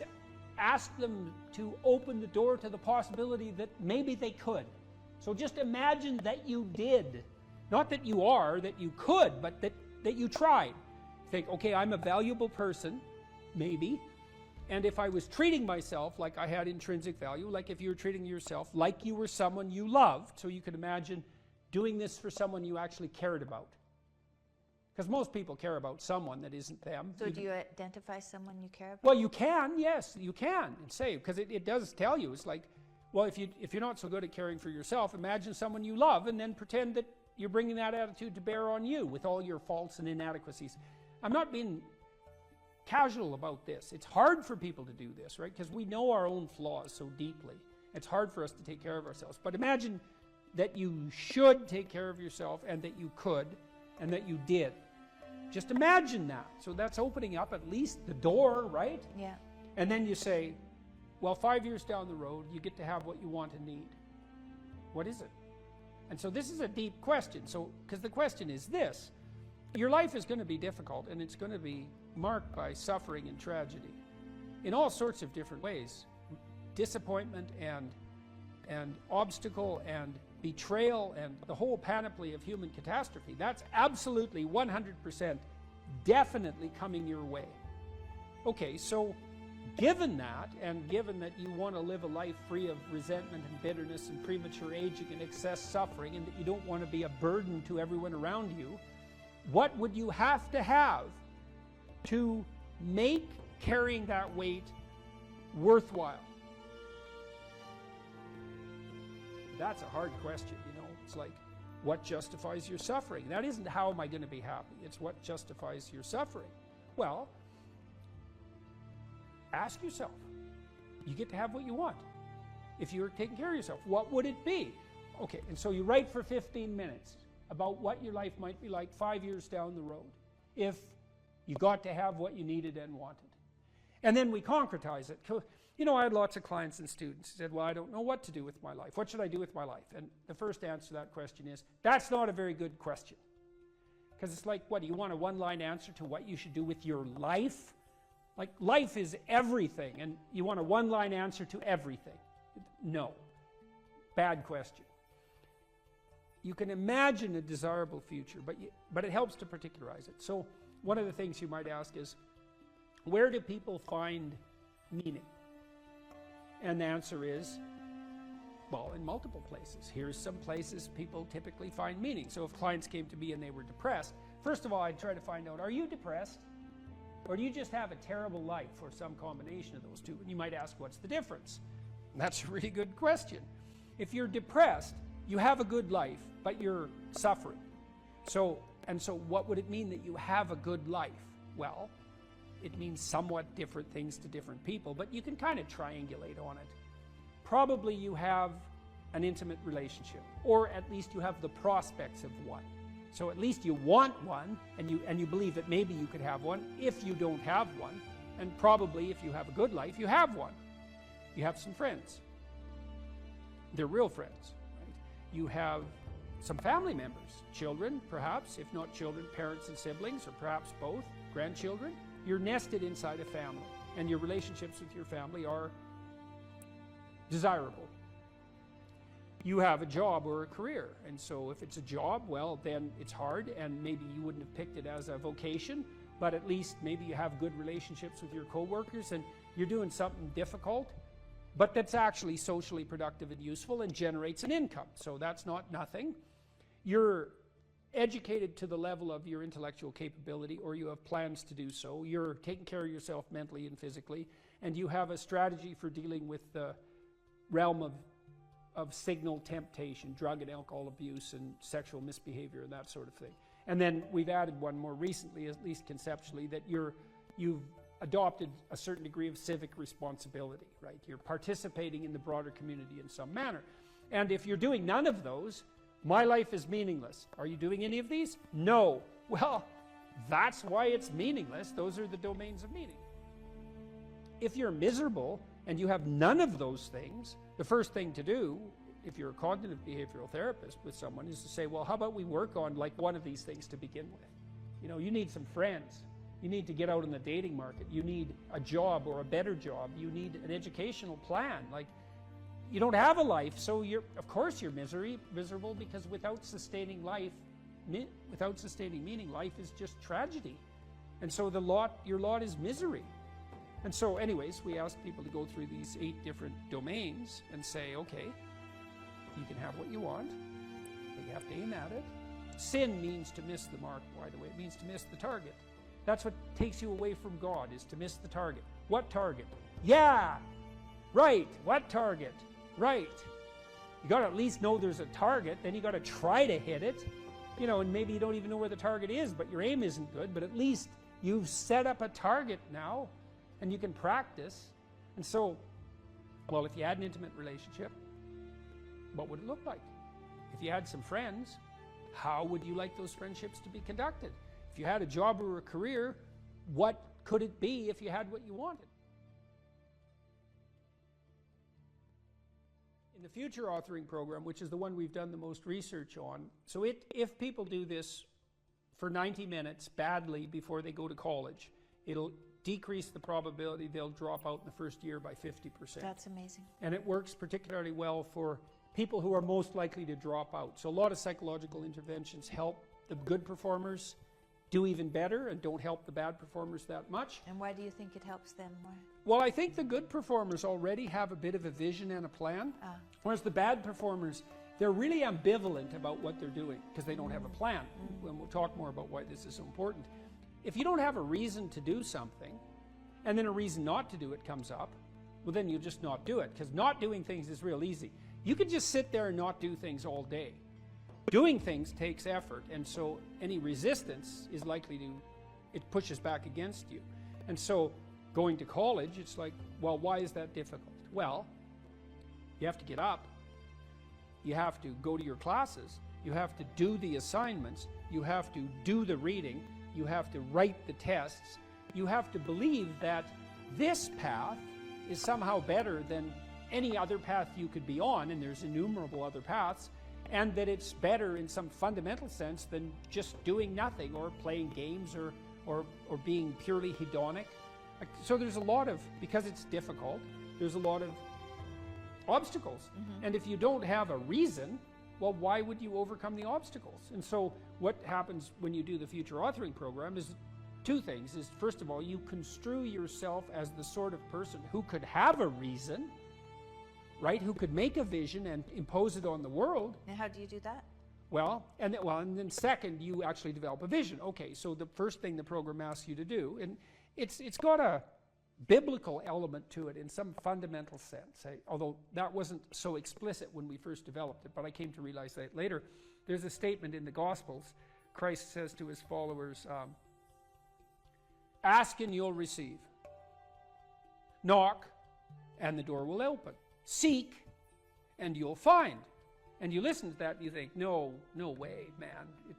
ask them to open the door to the possibility that maybe they could. So just imagine that you did. Not that you are, that you could, but that you tried. Think, okay, I'm a valuable person, maybe. And if I was treating myself like I had intrinsic value, like if you were treating yourself like you were someone you loved, so you could imagine doing this for someone you actually cared about. Because most people care about someone that isn't them. So do you identify someone you care about? Well, you can, yes, you can, and say, because it does tell you. It's like, well, if you're not so good at caring for yourself, imagine someone you love and then pretend that you're bringing that attitude to bear on you with all your faults and inadequacies. I'm not being casual about this. It's hard for people to do this, right? Because we know our own flaws so deeply. It's hard for us to take care of ourselves. But imagine that you should take care of yourself and that you could and that you did. Just imagine that. So that's opening up at least the door, right? Yeah. And then you say, well, 5 years down the road, you get to have what you want and need. What is it? And so this is a deep question. So, because the question is this: your life is going to be difficult, and it's going to be marked by suffering and tragedy in all sorts of different ways. Disappointment and obstacle and betrayal and the whole panoply of human catastrophe. That's absolutely 100% definitely coming your way. Okay, so given that, and given that you want to live a life free of resentment and bitterness and premature aging and excess suffering, and that you don't want to be a burden to everyone around you, what would you have to make carrying that weight worthwhile? That's a hard question, you know. It's like, what justifies your suffering? That isn't how am I going to be happy. It's what justifies your suffering. Well, ask yourself. You get to have what you want. If you're taking care of yourself, what would it be? Okay, and so you write for 15 minutes about what your life might be like 5 years down the road if you got to have what you needed and wanted. And then we concretize it. You know, I had lots of clients and students who said, well, I don't know what to do with my life. What should I do with my life? And the first answer to that question is, that's not a very good question. Because it's like, what, do you want a one-line answer to what you should do with your life? Like, life is everything, and you want a one-line answer to everything. No. Bad question. You can imagine a desirable future, but it helps to particularize it. So one of the things you might ask is, where do people find meaning? And the answer is, well, in multiple places. Here's some places people typically find meaning. So if clients came to me and they were depressed, first of all, I'd try to find out, are you depressed? Or do you just have a terrible life, or some combination of those two? And you might ask, what's the difference? And that's a really good question. If you're depressed, you have a good life, but you're suffering. So what would it mean that you have a good life? Well, it means somewhat different things to different people, but you can kind of triangulate on it. Probably you have an intimate relationship, or at least you have the prospects of one. So at least you want one, and you believe that maybe you could have one if you don't have one, and probably if you have a good life, you have one. You have some friends. They're real friends, right? You have some family members, children perhaps, if not children, parents and siblings, or perhaps both, grandchildren. You're nested inside a family, and your relationships with your family are desirable. You have a job or a career, and so if it's a job, well, then it's hard, and maybe you wouldn't have picked it as a vocation, but at least maybe you have good relationships with your coworkers, and you're doing something difficult, but that's actually socially productive and useful and generates an income, so that's not nothing. You're educated to the level of your intellectual capability, or you have plans to do so. You're taking care of yourself mentally and physically, and you have a strategy for dealing with the realm of signal temptation, drug and alcohol abuse and sexual misbehavior and that sort of thing. And then we've added one more recently, at least conceptually, that you've adopted a certain degree of civic responsibility, right? You're participating in the broader community in some manner. And if you're doing none of those, my life is meaningless. Are you doing any of these? No. Well, that's why it's meaningless. Those are the domains of meaning. If you're miserable and you have none of those things, the first thing to do if you're a cognitive behavioral therapist with someone, is to say, well, how about we work on like one of these things to begin with? You know, you need some friends. You need to get out in the dating market. You need a job or a better job. You need an educational plan. Like, you don't have a life, so of course you're miserable, because without sustaining life, without sustaining meaning, life is just tragedy. And so your lot is misery. And so anyways, we ask people to go through these 8 different domains and say, okay, you can have what you want, but you have to aim at it. Sin means to miss the mark, by the way. It means to miss the target. That's what takes you away from God, is to miss the target. What target? Yeah, right. What target? Right. You got to at least know there's a target, then you got to try to hit it. You know, and maybe you don't even know where the target is, but your aim isn't good, but at least you've set up a target now, and you can practice. And so, well, if you had an intimate relationship, what would it look like? If you had some friends, how would you like those friendships to be conducted? If you had a job or a career, what could it be if you had what you wanted? In the future authoring program, which is the one we've done the most research on, so if people do this for 90 minutes badly before they go to college, it'll decrease the probability they'll drop out in the first year by 50%. That's amazing. And it works particularly well for people who are most likely to drop out. So a lot of psychological interventions help the good performers do even better and don't help the bad performers that much. And why do you think it helps them more? Well, I think the good performers already have a bit of a vision and a plan, whereas the bad performers, they're really ambivalent about what they're doing because they don't have a plan. And we'll talk more about why this is so important. If you don't have a reason to do something, and then a reason not to do it comes up, well, then you'll just not do it, because not doing things is real easy. You can just sit there and not do things all day. Doing things takes effort, and so any resistance is likely to, it pushes back against you. And so going to college, it's like, well, why is that difficult? Well, you have to get up, you have to go to your classes, you have to do the assignments, you have to do the reading, you have to write the tests, you have to believe that this path is somehow better than any other path you could be on, and there's innumerable other paths, and that it's better in some fundamental sense than just doing nothing or playing games or being purely hedonic. So there's a lot of, because it's difficult, there's a lot of obstacles. And if you don't have a reason, well, why would you overcome the obstacles? And so what happens when you do the future authoring program is 2 things. Is first of all, you construe yourself as the sort of person who could have a reason, right? Who could make a vision and impose it on the world. And how do you do that? Well, and then second, you actually develop a vision. Okay, so the first thing the program asks you to do, and it's got a biblical element to it in some fundamental sense, although that wasn't so explicit when we first developed it, but I came to realize that later. There's a statement in the Gospels. Christ says to his followers, ask and you'll receive. Knock and the door will open. Seek and you'll find. And you listen to that and you think, no way, man,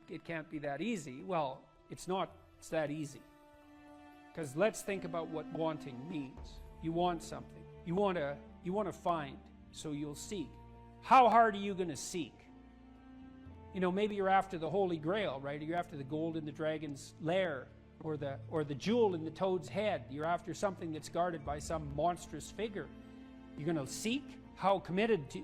it can't be that easy. Well, it's that easy. Because let's think about what wanting means. You want something. You want to find, so you'll seek. How hard are you going to seek? You know, maybe you're after the Holy Grail, right? You're after the gold in the dragon's lair, or the jewel in the toad's head. You're after something that's guarded by some monstrous figure. You're going to seek? How committed to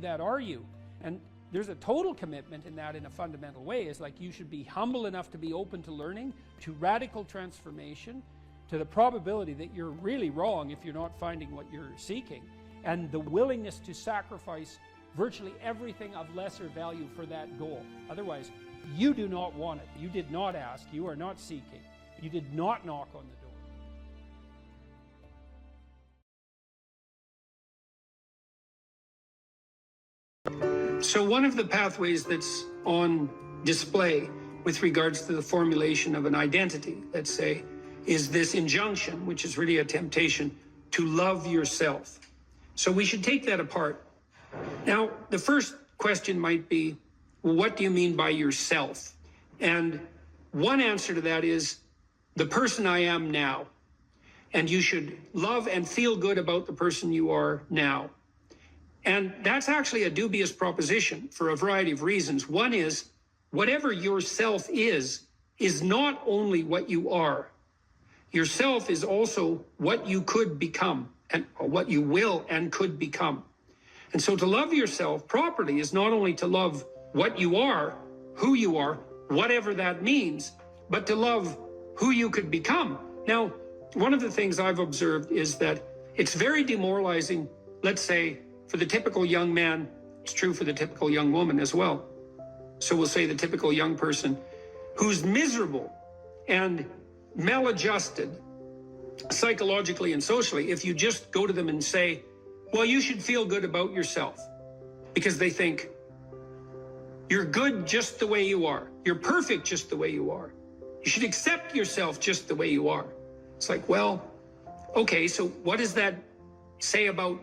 that are you? And there's a total commitment in that in a fundamental way. It's like you should be humble enough to be open to learning, to radical transformation, to the probability that you're really wrong if you're not finding what you're seeking, and the willingness to sacrifice virtually everything of lesser value for that goal. Otherwise, you do not want it. You did not ask. You are not seeking. You did not knock on the door. So one of the pathways that's on display with regards to the formulation of an identity, let's say, is this injunction, which is really a temptation to love yourself. So we should take that apart. Now, the first question might be, well, what do you mean by yourself? And one answer to that is the person I am now. And you should love and feel good about the person you are now. And that's actually a dubious proposition for a variety of reasons. One is, whatever yourself is not only what you are. Yourself is also what you could become, and what you will and could become. And so to love yourself properly is not only to love what you are, who you are, whatever that means, but to love who you could become. Now, one of the things I've observed is that it's very demoralizing, let's say, for the typical young man. It's true for the typical young woman as well. So we'll say the typical young person who's miserable and maladjusted psychologically and socially, if you just go to them and say, well, you should feel good about yourself, because they think you're good just the way you are. You're perfect just the way you are. You should accept yourself just the way you are. It's like, well, okay, so what does that say about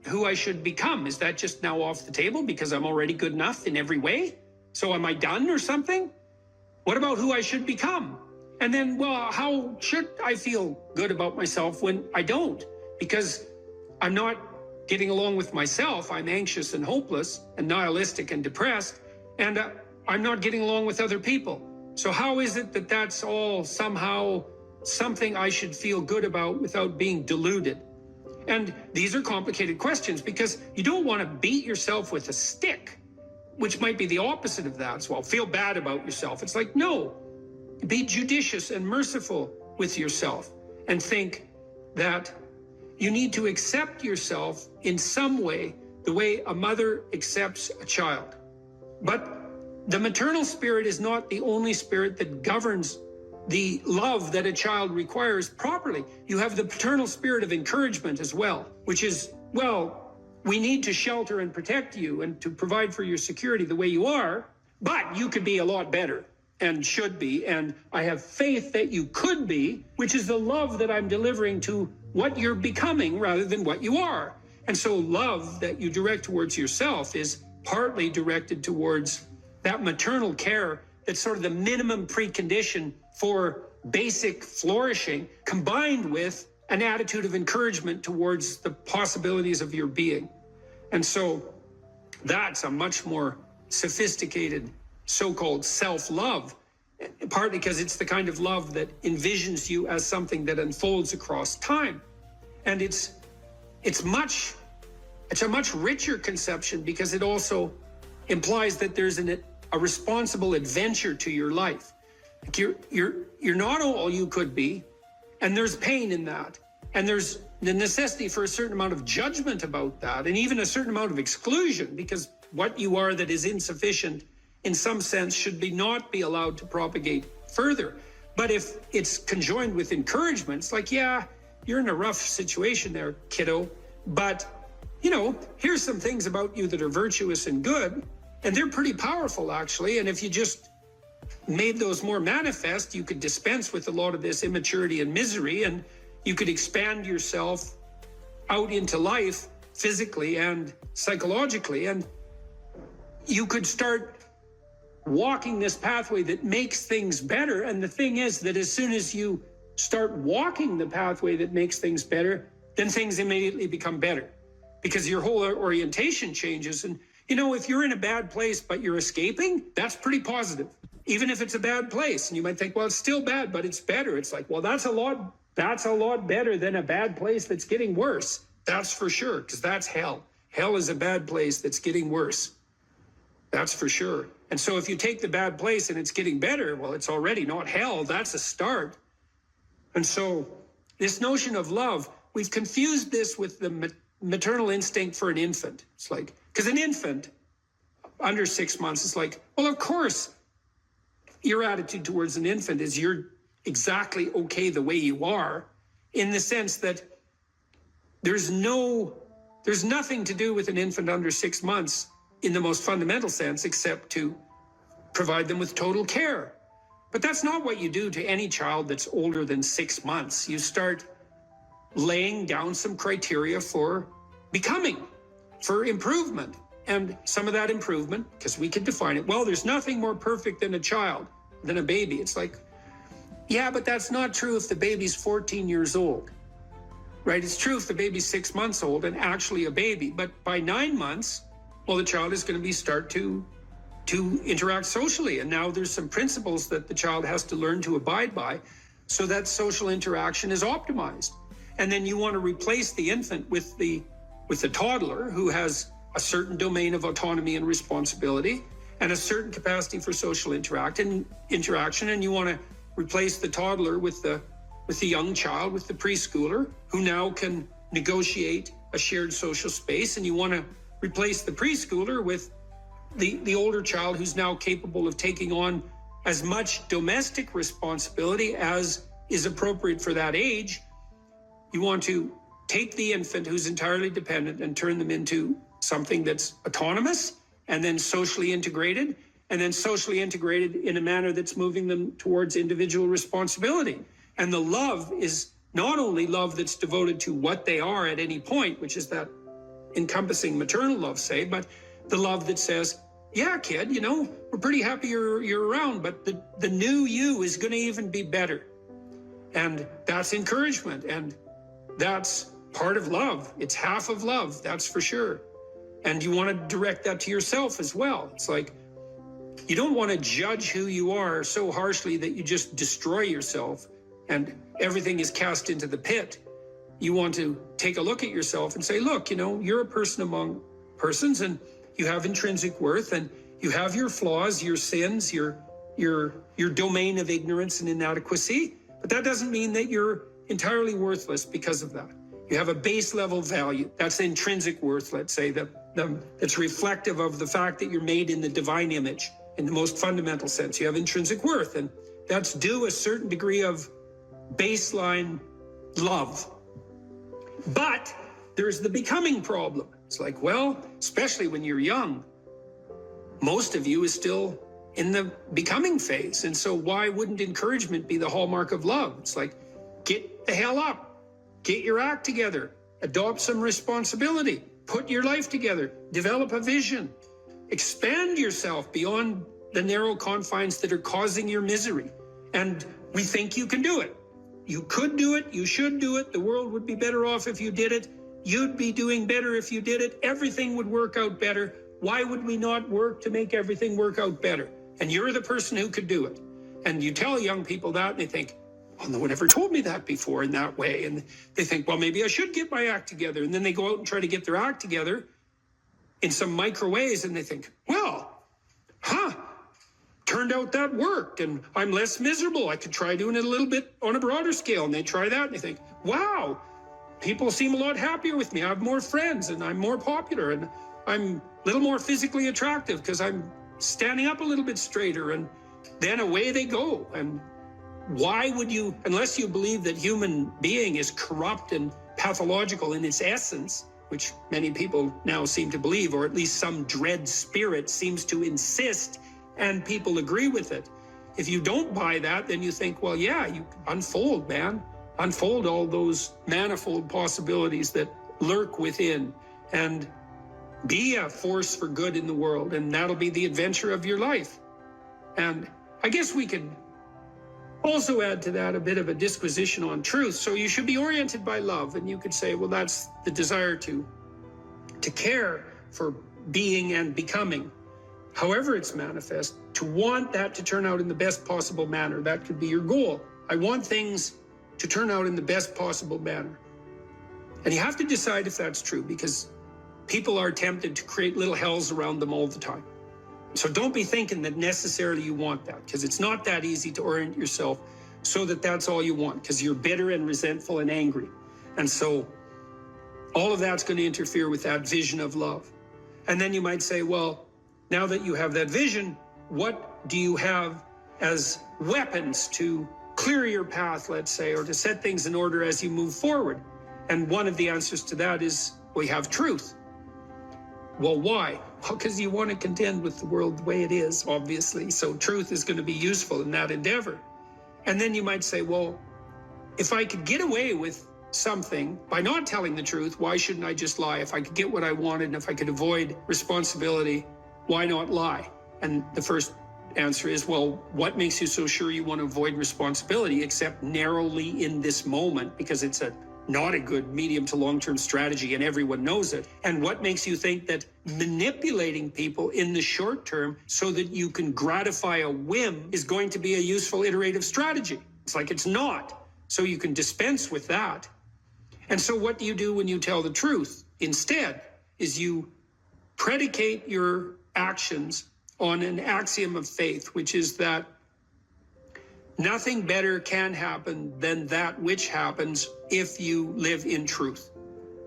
who I should become? Is that just now off the table because I'm already good enough in every way? So am I done or something? What about who I should become? And then, well, how should I feel good about myself when I don't? Because I'm not getting along with myself. I'm anxious and hopeless and nihilistic and depressed, and I'm not getting along with other people. So how is it that that's all somehow something I should feel good about without being deluded? And these are complicated questions, because you don't want to beat yourself with a stick, which might be the opposite of that. So I'll feel bad about yourself. It's like, no, be judicious and merciful with yourself and think that you need to accept yourself in some way, the way a mother accepts a child. But the maternal spirit is not the only spirit that governs the love that a child requires properly. You have the paternal spirit of encouragement as well, which is, well, we need to shelter and protect you and to provide for your security the way you are, but you could be a lot better and should be, and I have faith that you could be, which is the love that I'm delivering to what you're becoming rather than what you are. And so love that you direct towards yourself is partly directed towards that maternal care that's sort of the minimum precondition for basic flourishing, combined with an attitude of encouragement towards the possibilities of your being. And so that's a much more sophisticated so-called self-love, partly because it's the kind of love that envisions you as something that unfolds across time. And it's a much richer conception, because it also implies that there's a responsible adventure to your life. Like you're not all you could be, and there's pain in that, and there's the necessity for a certain amount of judgment about that, and even a certain amount of exclusion, because what you are that is insufficient in some sense should not be allowed to propagate further. But if it's conjoined with encouragement, it's like, yeah, you're in a rough situation there, kiddo, but you know, here's some things about you that are virtuous and good, and they're pretty powerful actually, and if you just made those more manifest, you could dispense with a lot of this immaturity and misery, and you could expand yourself out into life physically and psychologically, and you could start walking this pathway that makes things better. And the thing is that as soon as you start walking the pathway that makes things better, then things immediately become better, because your whole orientation changes. And you know, if you're in a bad place but you're escaping, that's pretty positive, even if it's a bad place. And you might think, well, it's still bad, but it's better. It's like, well, that's a lot better than a bad place that's getting worse. That's for sure, because that's hell. Hell is a bad place that's getting worse. That's for sure. And so if you take the bad place and it's getting better, well, it's already not hell. That's a start. And so this notion of love, we've confused this with the maternal instinct for an infant. It's like, because an infant under 6 months is like, well, of course, your attitude towards an infant is you're exactly okay the way you are, in the sense that there's nothing to do with an infant under 6 months in the most fundamental sense, except to provide them with total care. But that's not what you do to any child that's older than 6 months. You start laying down some criteria for becoming, for improvement. And some of that improvement, because we can define it, well, there's nothing more perfect than a child, than a baby. It's like, yeah, but that's not true if the baby's 14 years old. right? It's true if the baby's 6 months old and actually a baby, but by 9 months, well, the child is going to start to interact socially. And now there's some principles that the child has to learn to abide by so that social interaction is optimized. And then you want to replace the infant with the toddler who has a certain domain of autonomy and responsibility and a certain capacity for social interaction. And you want to replace the toddler with the young child, with the preschooler, who now can negotiate a shared social space. And you want to replace the preschooler with the older child who's now capable of taking on as much domestic responsibility as is appropriate for that age. You want to take the infant who's entirely dependent and turn them into something that's autonomous and then socially integrated in a manner that's moving them towards individual responsibility. And the love is not only love that's devoted to what they are at any point, which is that encompassing maternal love, say, but the love that says, yeah, kid, you know, we're pretty happy you're around, but the new you is going to even be better. And that's encouragement, and that's part of love. It's half of love, that's for sure. And you want to direct that to yourself as well. It's like, you don't want to judge who you are so harshly that you just destroy yourself and everything is cast into the pit. You want to take a look at yourself and say, look, you know, you're a person among persons, and you have intrinsic worth, and you have your flaws, your sins, your domain of ignorance and inadequacy, but that doesn't mean that you're entirely worthless because of that. You have a base level value. That's intrinsic worth, let's say, that's reflective of the fact that you're made in the divine image in the most fundamental sense. You have intrinsic worth, and that's due a certain degree of baseline love. But there's the becoming problem. It's like, well, especially when you're young, most of you is still in the becoming phase. And so why wouldn't encouragement be the hallmark of love? It's like, get the hell up, get your act together, adopt some responsibility, put your life together, develop a vision, expand yourself beyond the narrow confines that are causing your misery. And we think you can do it. You could do it, you should do it, the world would be better off if you did it, you'd be doing better if you did it, everything would work out better. Why would we not work to make everything work out better? And you're the person who could do it. And you tell young people that, and they think, well, no one ever told me that before in that way. And they think, well, maybe I should get my act together. And then they go out and try to get their act together in some micro ways, and they think, well, turned out that worked, and I'm less miserable. I could try doing it a little bit on a broader scale. And they try that, and they think, wow, people seem a lot happier with me. I have more friends, and I'm more popular, and I'm a little more physically attractive because I'm standing up a little bit straighter. And then away they go. And why would you, unless you believe that human being is corrupt and pathological in its essence, which many people now seem to believe, or at least some dread spirit seems to insist, and people agree with it. If you don't buy that, then you think, well, yeah, you unfold, man. Unfold all those manifold possibilities that lurk within and be a force for good in the world, and that'll be the adventure of your life. And I guess we could also add to that a bit of a disquisition on truth. So you should be oriented by love, and you could say, well, that's the desire to care for being and becoming, however it's manifest, to want that to turn out in the best possible manner. That could be your goal. I want things to turn out in the best possible manner. And you have to decide if that's true, because people are tempted to create little hells around them all the time. So don't be thinking that necessarily you want that, because it's not that easy to orient yourself so that that's all you want, because you're bitter and resentful and angry. And so all of that's going to interfere with that vision of love. And then you might say, well, now that you have that vision, what do you have as weapons to clear your path, let's say, or to set things in order as you move forward? And one of the answers to that is, we have truth. Well, why? Well, because you want to contend with the world the way it is, obviously. So truth is going to be useful in that endeavor. And then you might say, well, if I could get away with something by not telling the truth, why shouldn't I just lie? If I could get what I wanted and if I could avoid responsibility, why not lie? And the first answer is, well, what makes you so sure you want to avoid responsibility except narrowly in this moment, because it's a not a good medium to long-term strategy, and everyone knows it. And what makes you think that manipulating people in the short term so that you can gratify a whim is going to be a useful iterative strategy? It's like it's not. So you can dispense with that. And so what do you do when you tell the truth? Instead, is you predicate your actions on an axiom of faith, which is that nothing better can happen than that which happens if you live in truth.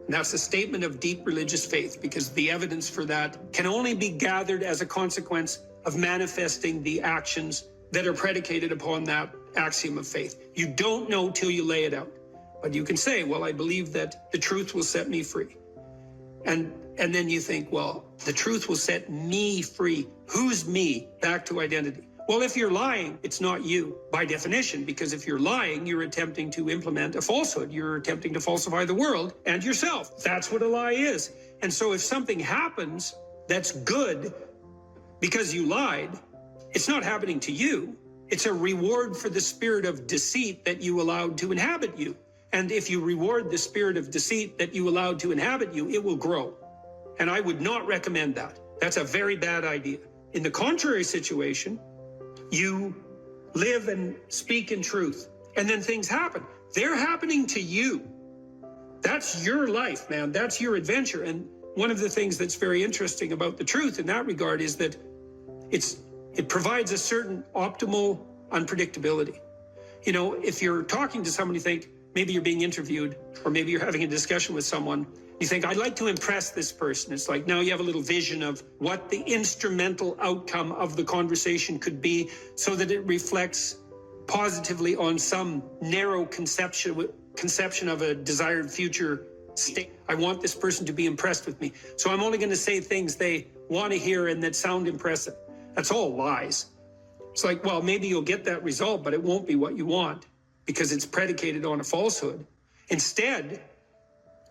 And that's a statement of deep religious faith, because the evidence for that can only be gathered as a consequence of manifesting the actions that are predicated upon that axiom of faith. You don't know till you lay it out. But you can say, well, I believe that the truth will set me free. And then you think, well, the truth will set me free. Who's me? Back to identity. Well, if you're lying, it's not you by definition, because if you're lying, you're attempting to implement a falsehood. You're attempting to falsify the world and yourself. That's what a lie is. And so if something happens that's good because you lied, it's not happening to you. It's a reward for the spirit of deceit that you allowed to inhabit you. And if you reward the spirit of deceit that you allowed to inhabit you, it will grow. And I would not recommend that. That's a very bad idea. In the contrary situation, you live and speak in truth, and then things happen. They're happening to you. That's your life, man. That's your adventure. And one of the things that's very interesting about the truth in that regard is that it provides a certain optimal unpredictability. You know, if you're talking to someone, you think maybe you're being interviewed, or maybe you're having a discussion with someone, you think, I'd like to impress this person. It's like, now you have a little vision of what the instrumental outcome of the conversation could be, so that it reflects positively on some narrow conception of a desired future state. I want this person to be impressed with me, so I'm only going to say things they want to hear and that sound impressive. That's all lies. It's like, well, maybe you'll get that result, but it won't be what you want, because it's predicated on a falsehood. Instead,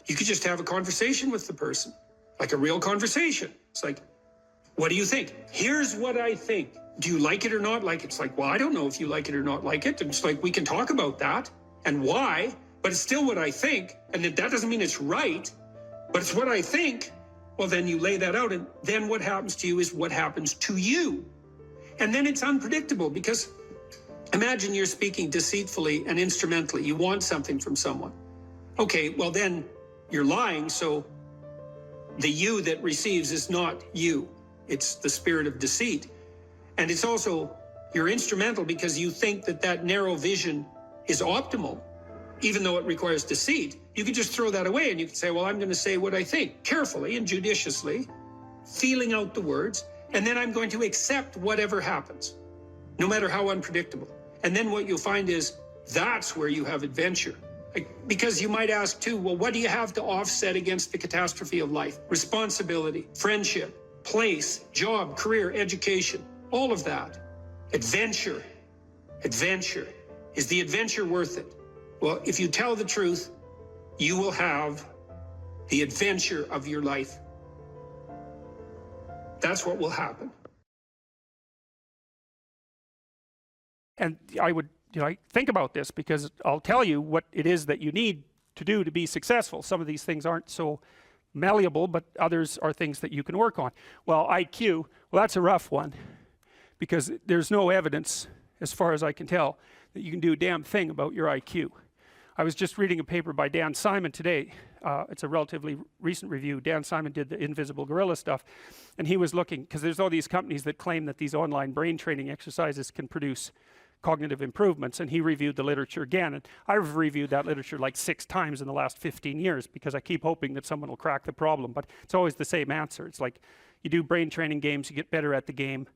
you could just have a conversation with the person, like a real conversation. It's like, what do you think? Here's what I think. Do you like it or not like it? It's like, well, I don't know if you like it or not like it. It's like, we can talk about that and why, but it's still what I think. And that doesn't mean it's right, but it's what I think. Well, then you lay that out, and then what happens to you is what happens to you. And then it's unpredictable, because imagine you're speaking deceitfully and instrumentally. You want something from someone. Okay, well then you're lying, so the you that receives is not you. It's the spirit of deceit. And it's also, you're instrumental because you think that that narrow vision is optimal, even though it requires deceit. You could just throw that away, and you could say, well, I'm going to say what I think, carefully and judiciously, feeling out the words, and then I'm going to accept whatever happens, no matter how unpredictable. And then what you'll find is that's where you have adventure. Because you might ask too, well, what do you have to offset against the catastrophe of life? Responsibility, friendship, place, job, career, education, all of that. Adventure. Adventure. Is the adventure worth it? Well, if you tell the truth, you will have the adventure of your life. That's what will happen. And I would think about this, because I'll tell you what it is that you need to do to be successful. Some of these things aren't so malleable, but others are things that you can work on. Well, IQ, well, that's a rough one, because there's no evidence, as far as I can tell, that you can do a damn thing about your IQ. I was just reading a paper by Dan Simon today. It's a relatively recent review. Dan Simon did the invisible gorilla stuff, and he was looking, because there's all these companies that claim that these online brain training exercises can produce cognitive improvements, and he reviewed the literature again, and I've reviewed that literature like 6 times in the last 15 years, because I keep hoping that someone will crack the problem, but it's always the same answer. It's like, you do brain training games, you get better at the game,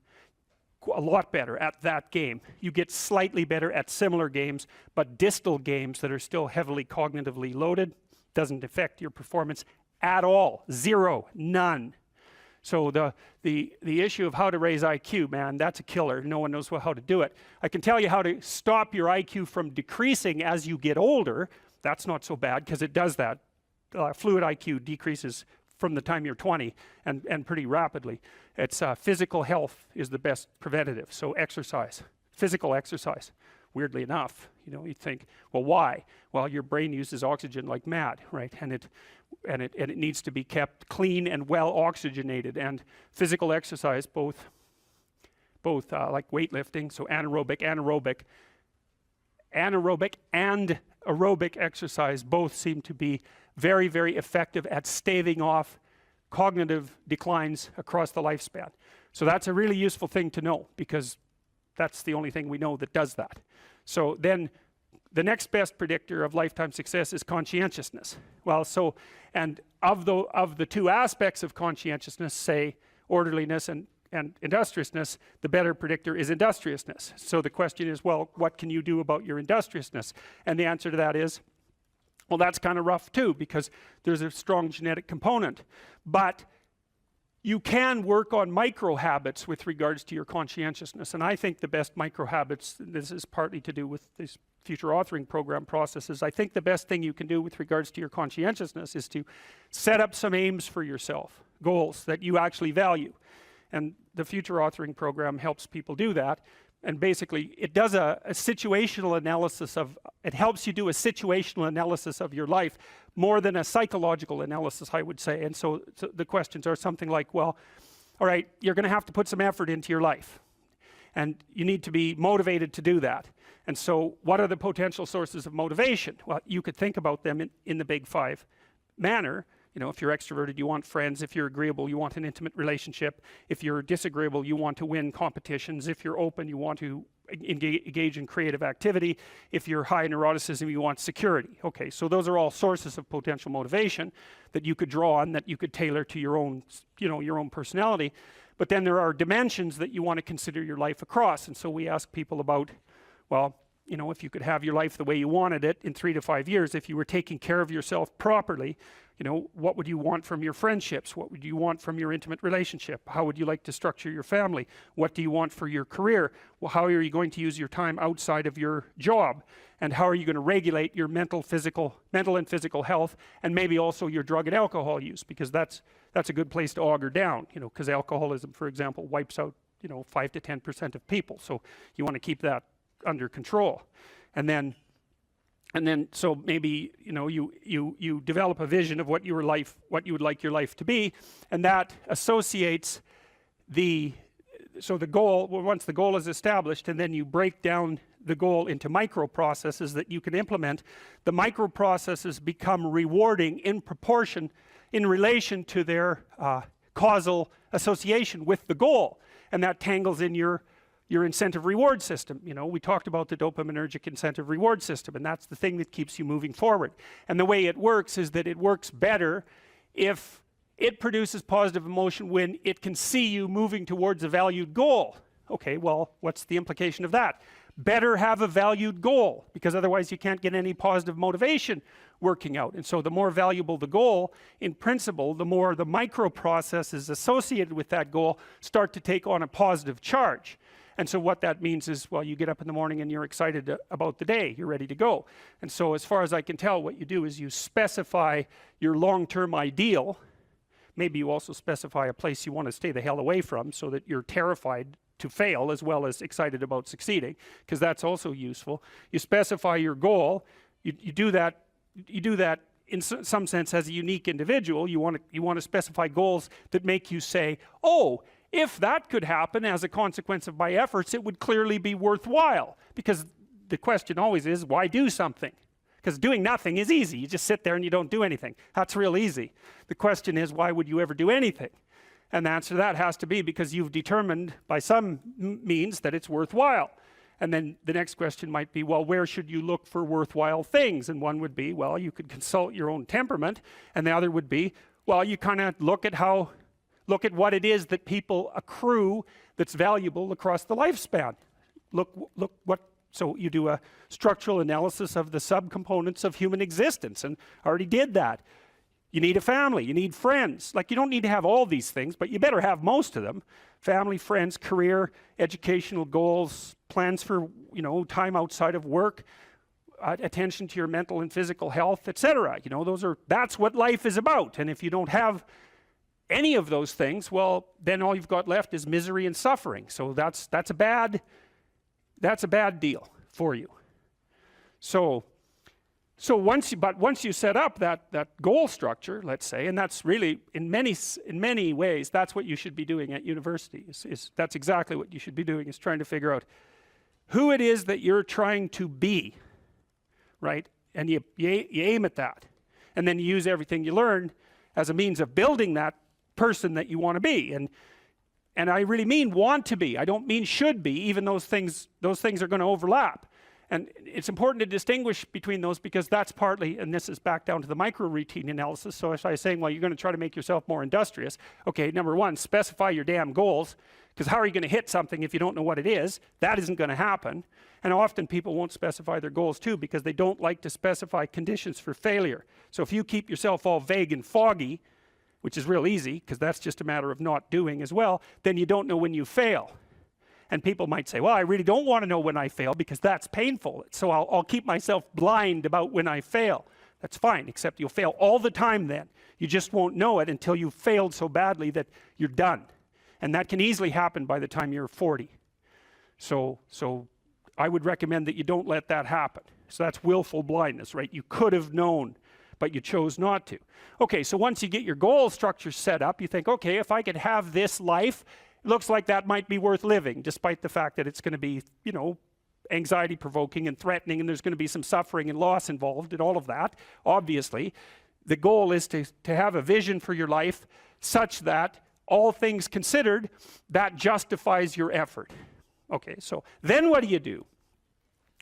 a lot better at that game. You get slightly better at similar games, but distal games that are still heavily cognitively loaded doesn't affect your performance at all. Zero, none. So the issue of how to raise IQ, man, that's a killer. No one knows how to do it. I can tell you how to stop your IQ from decreasing as you get older. That's not so bad, because it does that. Fluid IQ decreases from the time you're 20, and pretty rapidly. It's physical health is the best preventative. So exercise, physical exercise. weirdly enough. You know, you think, well, why? Well, your brain uses oxygen like mad, right? And it needs to be kept clean and well oxygenated. And physical exercise, both like weightlifting, so anaerobic and aerobic exercise both seem to be very, very effective at staving off cognitive declines across the lifespan. So that's a really useful thing to know, because that's the only thing we know that does that. So then the next best predictor of lifetime success is conscientiousness. Well, so, and of the two aspects of conscientiousness, say orderliness and industriousness, the better predictor is industriousness. So the question is, well, what can you do about your industriousness? And the answer to that is, well, that's kind of rough too, because there's a strong genetic component. But you can work on micro habits with regards to your conscientiousness. And I think the best micro habits, this is partly to do with this future authoring program processes, I think the best thing you can do with regards to your conscientiousness is to set up some aims for yourself, goals that you actually value. And the future authoring program helps people do that. And basically, it does a situational analysis of, it helps you do a situational analysis of your life more than a psychological analysis, I would say. And so the questions are something like, well, all right, you're going to have to put some effort into your life. And you need to be motivated to do that. And so what are the potential sources of motivation? Well, you could think about them in the big five manner. You know, if you're extroverted, you want friends. If you're agreeable, you want an intimate relationship. If you're disagreeable, you want to win competitions. If you're open, you want to engage in creative activity. If you're high in neuroticism, you want security. Okay, so those are all sources of potential motivation that you could draw on, that you could tailor to your own, you know, your own personality. But then there are dimensions that you want to consider your life across. And so we ask people about, well, you know, if you could have your life the way you wanted it in 3 to 5 years, if you were taking care of yourself properly, you know, what would you want from your friendships? What would you want from your intimate relationship? How would you like to structure your family? What do you want for your career? Well, how are you going to use your time outside of your job? And how are you going to regulate your mental and physical health, and maybe also your drug and alcohol use? Because that's a good place to auger down, you know, because alcoholism, for example, wipes out, you know, 5 to 10% of people. So you want to keep that under control. And then so maybe, you know, you develop a vision of what you would like your life to be, and that associates the goal. Well, once the goal is established, and then you break down the goal into micro processes that you can implement, the micro processes become rewarding in proportion, in relation to their causal association with the goal, and that tangles in your incentive reward system. You know, we talked about the dopaminergic incentive reward system, and that's the thing that keeps you moving forward. And the way it works is that it works better if it produces positive emotion when it can see you moving towards a valued goal. Okay, well, what's the implication of that? Better have a valued goal, because otherwise you can't get any positive motivation working out. And so the more valuable the goal, in principle, the more the micro processes associated with that goal start to take on a positive charge. And so what that means is, well, you get up in the morning and you're excited about the day, you're ready to go. And so as far as I can tell, what you do is you specify your long-term ideal. Maybe you also specify a place you want to stay the hell away from, so that you're terrified to fail as well as excited about succeeding, because that's also useful. You specify your goal. You do that in some sense as a unique individual. You want to specify goals that make you say, oh, if that could happen as a consequence of my efforts, it would clearly be worthwhile. Because the question always is, why do something? Because doing nothing is easy. You just sit there and you don't do anything. That's real easy. The question is, why would you ever do anything? And the answer to that has to be because you've determined by some means that it's worthwhile. And then the next question might be, well, where should you look for worthwhile things? And one would be, well, you could consult your own temperament. And the other would be, well, you kind of look at what it is that people accrue that's valuable across the lifespan. So you do a structural analysis of the subcomponents of human existence, and I already did that. You need a family, you need friends. Like, you don't need to have all these things, but you better have most of them. Family, friends, career, educational goals, plans for, you know, time outside of work, attention to your mental and physical health, etc. You know, that's what life is about. And if you don't have any of those things, well, then all you've got left is misery and suffering. So that's a bad deal for you. So once you set up that goal structure, let's say, and that's really in many ways that's what you should be doing at university. That's exactly what you should be doing, is trying to figure out who it is that you're trying to be, right? And you aim at that, and then you use everything you learn as a means of building that person that you want to be. And I really mean want to be. I don't mean should be, even those things are going to overlap. And it's important to distinguish between those, because that's partly, and this is back down to the micro routine analysis. So if I was saying, well, you're going to try to make yourself more industrious. Okay, number one, specify your damn goals, because how are you going to hit something if you don't know what it is? That isn't going to happen. And often people won't specify their goals too, because they don't like to specify conditions for failure. So if you keep yourself all vague and foggy, which is real easy, because that's just a matter of not doing as well, then you don't know when you fail. And people might say, well, I really don't want to know when I fail because that's painful. So I'll keep myself blind about when I fail. That's fine, except you'll fail all the time then. You just won't know it until you've failed so badly that you're done. And that can easily happen by the time you're 40. So I would recommend that you don't let that happen. So that's willful blindness, right? You could have known, but you chose not to. Okay, so once you get your goal structure set up, you think, okay, if I could have this life, it looks like that might be worth living, despite the fact that it's going to be, you know, anxiety provoking and threatening, and there's going to be some suffering and loss involved in all of that. Obviously, the goal is to have a vision for your life such that, all things considered, that justifies your effort. Okay, so then what do?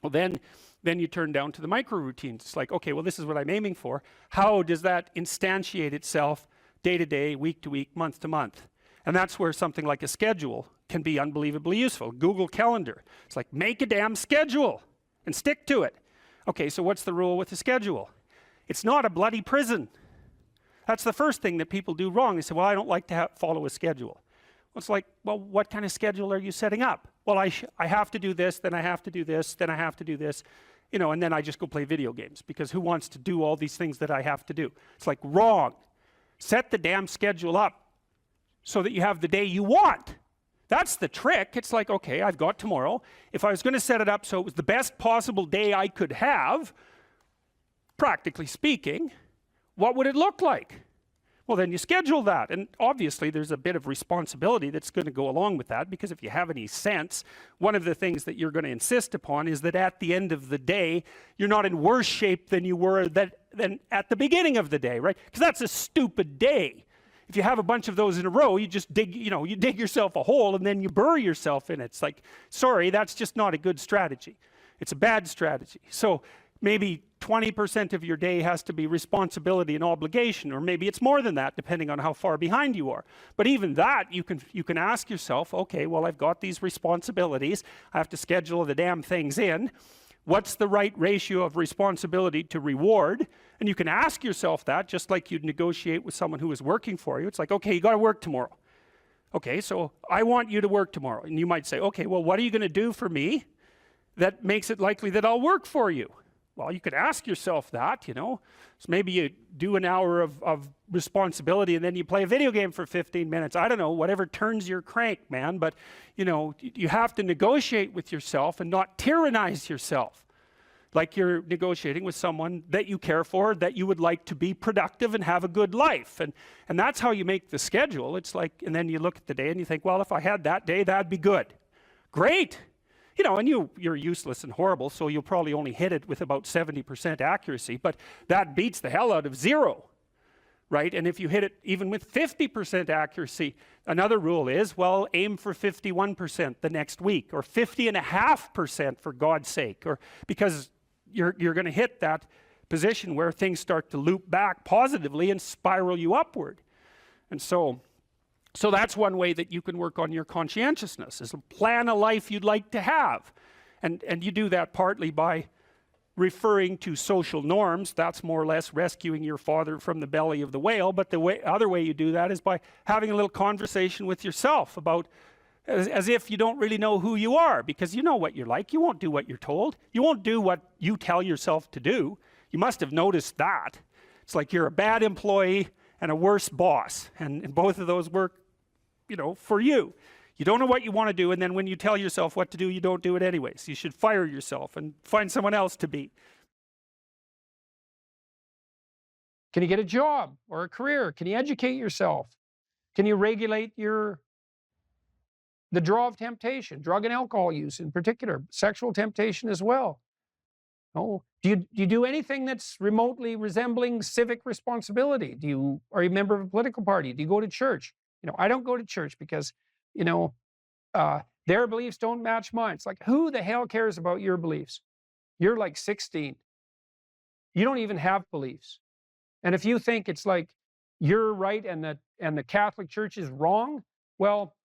Well, then you turn down to the micro routines. It's like, okay, well, this is what I'm aiming for. How does that instantiate itself day to day, week to week, month to month? And that's where something like a schedule can be unbelievably useful. Google Calendar. It's like, make a damn schedule and stick to it. Okay, so what's the rule with the schedule? It's not a bloody prison. That's the first thing that people do wrong. They say, well, I don't like to follow a schedule. Well, it's like, well, what kind of schedule are you setting up? Well, I have to do this, then I have to do this, then I have to do this, you know, and then I just go play video games, because who wants to do all these things that I have to do? It's like, wrong. Set the damn schedule up so that you have the day you want. That's the trick. It's like, okay, I've got tomorrow. If I was going to set it up so it was the best possible day I could have, practically speaking, what would it look like? Well, then you schedule that. And obviously there's a bit of responsibility that's going to go along with that, because if you have any sense, one of the things that you're going to insist upon is that at the end of the day, you're not in worse shape than you were than at the beginning of the day, right? Because that's a stupid day. If you have a bunch of those in a row, you just dig yourself a hole and then you bury yourself in it. It's like, sorry, that's just not a good strategy. It's a bad strategy. So maybe 20% of your day has to be responsibility and obligation, or maybe it's more than that, depending on how far behind you are. But even that, you can ask yourself, okay, well, I've got these responsibilities. I have to schedule the damn things in. What's the right ratio of responsibility to reward? And you can ask yourself that, just like you'd negotiate with someone who is working for you. It's like, okay, you got to work tomorrow. Okay, so I want you to work tomorrow. And you might say, okay, well, what are you going to do for me that makes it likely that I'll work for you? Well, you could ask yourself that, you know. So maybe you do an hour of responsibility and then you play a video game for 15 minutes. I don't know, whatever turns your crank, man. But, you know, you have to negotiate with yourself and not tyrannize yourself. Like you're negotiating with someone that you care for, that you would like to be productive and have a good life. And that's how you make the schedule. It's like, and then you look at the day and you think, well, if I had that day, that'd be good. Great. You know, and you're useless and horrible, so you'll probably only hit it with about 70% accuracy, but that beats the hell out of 0, right? And if you hit it even with 50% accuracy, another rule is, well, aim for 51% the next week, or 50.5% for God's sake, or because you're going to hit that position where things start to loop back positively and spiral you upward. And so that's one way that you can work on your conscientiousness, is plan a life you'd like to have. And you do that partly by referring to social norms. That's more or less rescuing your father from the belly of the whale. But the other way you do that is by having a little conversation with yourself about, as if you don't really know who you are, because you know what you're like. You won't do what you're told. You won't do what you tell yourself to do. You must have noticed that. It's like you're a bad employee and a worse boss. And both of those work, you know, for you. You don't know what you want to do, and then when you tell yourself what to do, you don't do it anyways. You should fire yourself and find someone else to be. Can you get a job or a career? Can you educate yourself? Can you regulate the draw of temptation, drug and alcohol use in particular, sexual temptation as well? Oh, do you do anything that's remotely resembling civic responsibility? Are you a member of a political party? Do you go to church? I don't go to church because, their beliefs don't match mine. It's like, who the hell cares about your beliefs? You're like 16. You don't even have beliefs. And if you think it's like you're right and the Catholic Church is wrong, well,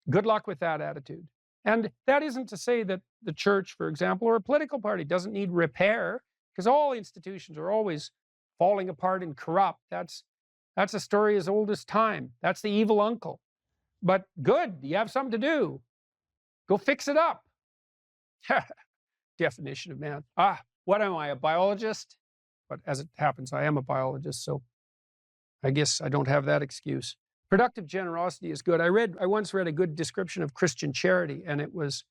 good luck with that attitude. And that isn't to say that the church, for example, or a political party doesn't need repair, because all institutions are always falling apart and corrupt. That's a story as old as time. That's the evil uncle. But good, you have something to do. Go fix it up. Definition of man. What am I, a biologist? But as it happens, I am a biologist, so I guess I don't have that excuse. Productive generosity is good. I once read a good description of Christian charity, and it was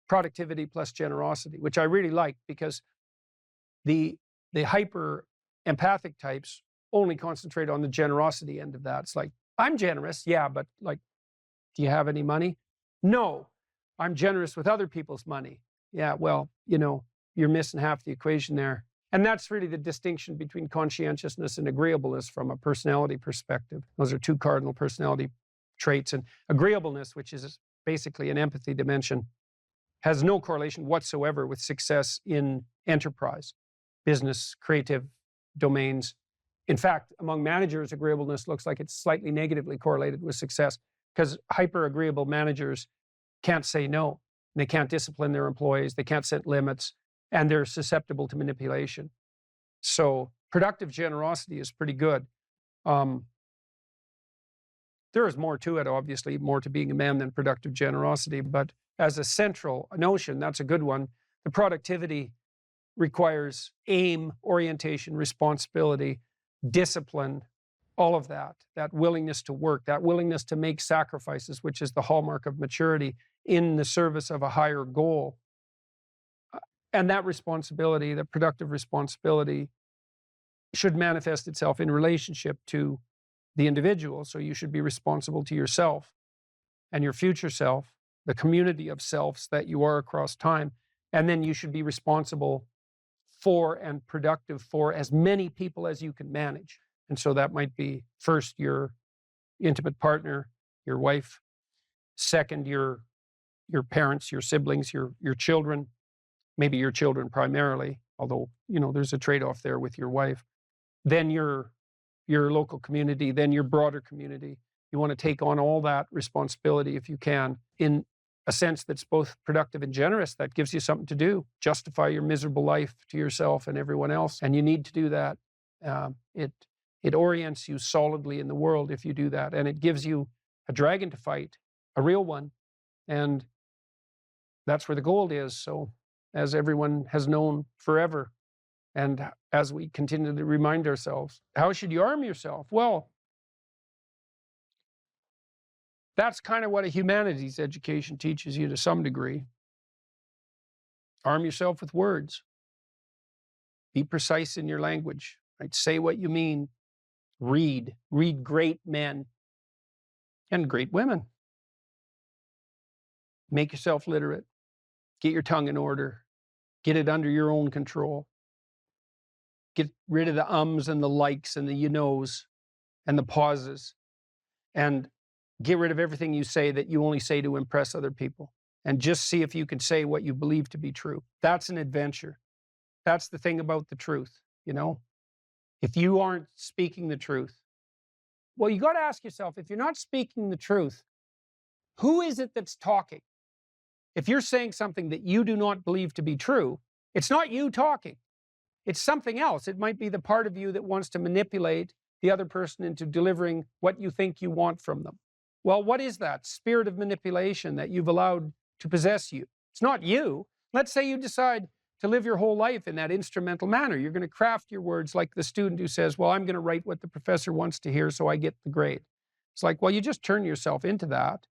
productivity plus generosity, which I really liked, because the hyper empathic types only concentrate on the generosity end of that. It's like, I'm generous, yeah, but like, do you have any money? No, I'm generous with other people's money. Yeah, well, you're missing half the equation there. And that's really the distinction between conscientiousness and agreeableness from a personality perspective. Those are two cardinal personality traits. And agreeableness, which is basically an empathy dimension, has no correlation whatsoever with success in enterprise, business, creative domains. In fact, among managers, agreeableness looks like it's slightly negatively correlated with success, because hyper-agreeable managers can't say no. They can't discipline their employees. They can't set limits. And they're susceptible to manipulation. So productive generosity is pretty good. There is more to it, obviously, more to being a man than productive generosity. But as a central notion, that's a good one. The productivity requires aim, orientation, responsibility, discipline, all of that willingness to work, that willingness to make sacrifices, which is the hallmark of maturity in the service of a higher goal. And that responsibility, that productive responsibility, should manifest itself in relationship to the individual. So you should be responsible to yourself and your future self, the community of selves that you are across time. And then you should be responsible for and productive for as many people as you can manage. And so that might be first your intimate partner, your wife, second your parents, your siblings, your children, maybe your children primarily, although, there's a trade-off there with your wife. Then your local community, then your broader community. You want to take on all that responsibility if you can, in a sense that's both productive and generous. That gives you something to do, justify your miserable life to yourself and everyone else. And you need to do that. It orients you solidly in the world if you do that. And it gives you a dragon to fight, a real one. And that's where the gold is. So, as everyone has known forever, and as we continue to remind ourselves, how should you arm yourself? Well, that's kind of what a humanities education teaches you to some degree. Arm yourself with words. Be precise in your language. Right? Say what you mean. Read great men and great women. Make yourself literate. Get your tongue in order. Get it under your own control. Get rid of the ums and the likes and the you knows and the pauses. And get rid of everything you say that you only say to impress other people. And just see if you can say what you believe to be true. That's an adventure. That's the thing about the truth, If you aren't speaking the truth, well, you got to ask yourself, if you're not speaking the truth, who is it that's talking? If you're saying something that you do not believe to be true, it's not you talking. It's something else. It might be the part of you that wants to manipulate the other person into delivering what you think you want from them. Well, what is that spirit of manipulation that you've allowed to possess you? It's not you. Let's say you decide to live your whole life in that instrumental manner. You're going to craft your words like the student who says, well, I'm going to write what the professor wants to hear so I get the grade. It's like, well, you just turn yourself into that.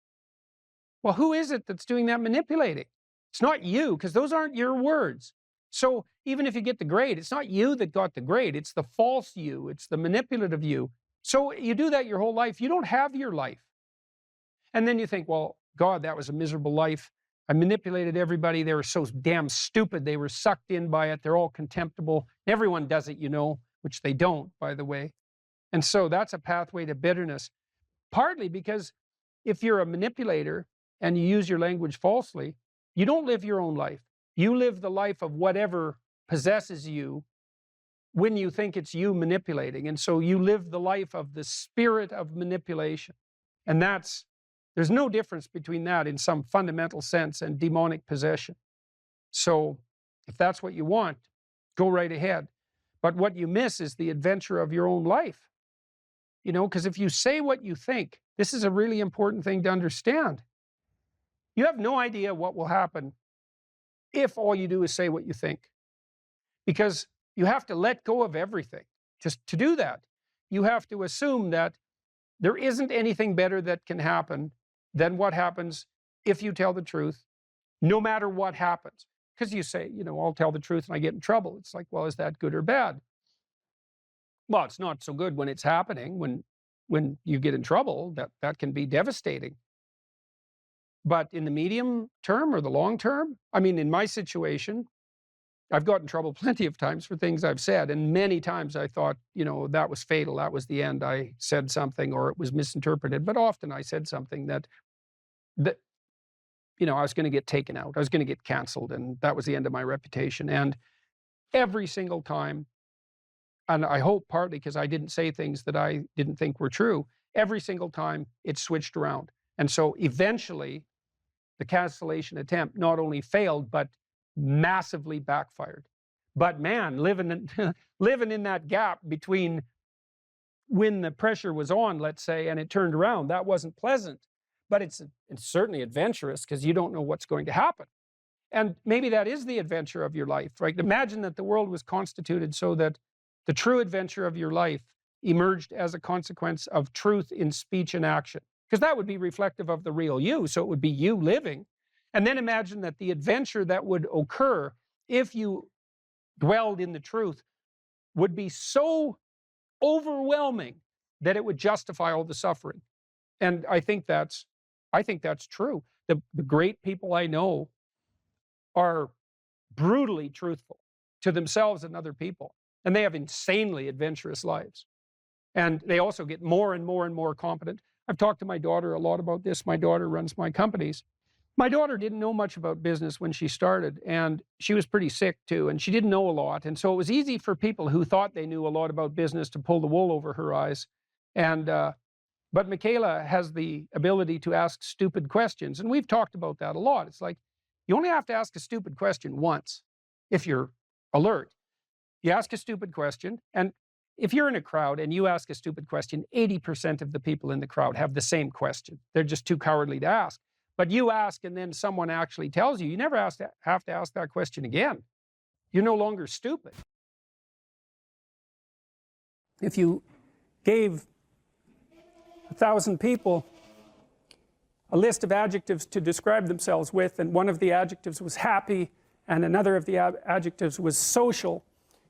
Well, who is it that's doing that manipulating? It's not you, because those aren't your words. So even if you get the grade, it's not you that got the grade. It's the false you. It's the manipulative you. So you do that your whole life. You don't have your life. And then you think, well, God, that was a miserable life. I manipulated everybody. They were so damn stupid. They were sucked in by it. They're all contemptible. Everyone does it, you know, which they don't, by the way. And so that's a pathway to bitterness. Partly because if you're a manipulator and you use your language falsely, you don't live your own life. You live the life of whatever possesses you when you think it's you manipulating. And so you live the life of the spirit of manipulation. And there's no difference between that in some fundamental sense and demonic possession. So if that's what you want, go right ahead. But what you miss is the adventure of your own life. You know, because if you say what you think, this is a really important thing to understand. You have no idea what will happen if all you do is say what you think. Because you have to let go of everything. Just to do that, you have to assume that there isn't anything better that can happen than what happens if you tell the truth, no matter what happens. Because you say, you know, I'll tell the truth and I get in trouble. It's like, well, is that good or bad? Well, it's not so good when it's happening. When you get in trouble, that can be devastating. But in the medium term or the long term, I mean, in my situation, I've gotten in trouble plenty of times for things I've said. And many times I thought, you know, that was fatal. That was the end. I said something or it was misinterpreted. But often I said something that you know, I was going to get taken out. I was going to get canceled. And that was the end of my reputation. And every single time, and I hope partly because I didn't say things that I didn't think were true, every single time it switched around. And so eventually the cancellation attempt not only failed, but massively backfired. But man, living in that gap between when the pressure was on, let's say, and it turned around, that wasn't pleasant. But it's certainly adventurous because you don't know what's going to happen. And maybe that is the adventure of your life, right? Imagine that the world was constituted so that the true adventure of your life emerged as a consequence of truth in speech and action. Because that would be reflective of the real you, so it would be you living. And then imagine that the adventure that would occur if you dwelled in the truth would be so overwhelming that it would justify all the suffering. And I think that's true. The great people I know are brutally truthful to themselves and other people. And they have insanely adventurous lives. And they also get more and more and more competent. I've talked to my daughter a lot about this. My daughter runs my companies. My daughter didn't know much about business when she started, and she was pretty sick too, and she didn't know a lot. And so it was easy for people who thought they knew a lot about business to pull the wool over her eyes. And but Michaela has the ability to ask stupid questions, and we've talked about that a lot. It's like, you only have to ask a stupid question once if you're alert. You ask a stupid question, and if you're in a crowd and you ask a stupid question, 80% of the people in the crowd have the same question. They're just too cowardly to ask. But you ask and then someone actually tells you, you never have to ask that question again. You're no longer stupid. If you gave 1,000 people a list of adjectives to describe themselves with, and one of the adjectives was happy and another of the adjectives was social,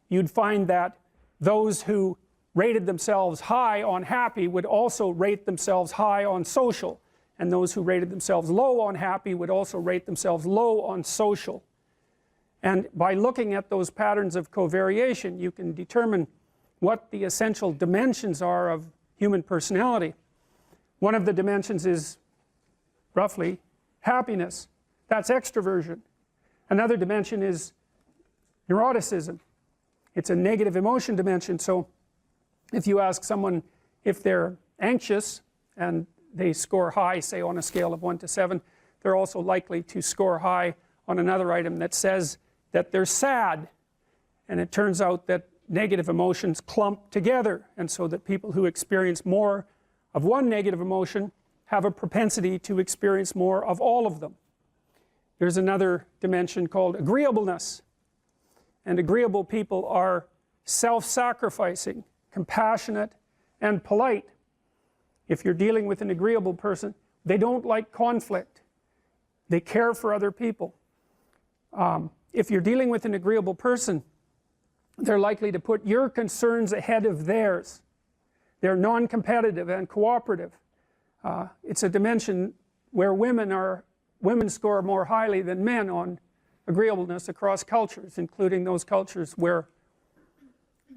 you'd find that those who rated themselves high on happy would also rate themselves high on social, and those who rated themselves low on happy would also rate themselves low on social. And by looking at those patterns of covariation, you can determine what the essential dimensions are of human personality. One of the dimensions is roughly happiness. That's extroversion. Another dimension is neuroticism. It's a negative emotion dimension. So if you ask someone if they're anxious and they score high, say on a scale of 1 to 7, they're also likely to score high on another item that says that they're sad. And it turns out that negative emotions clump together, and so that people who experience more of one negative emotion have a propensity to experience more of all of them. There's another dimension called agreeableness. And agreeable people are self-sacrificing, compassionate, and polite. If you're dealing with an agreeable person, they don't like conflict. They care for other people. If you're dealing with an agreeable person, they're likely to put your concerns ahead of theirs. They're non-competitive and cooperative. It's a dimension where women score more highly than men on agreeableness across cultures, including those cultures where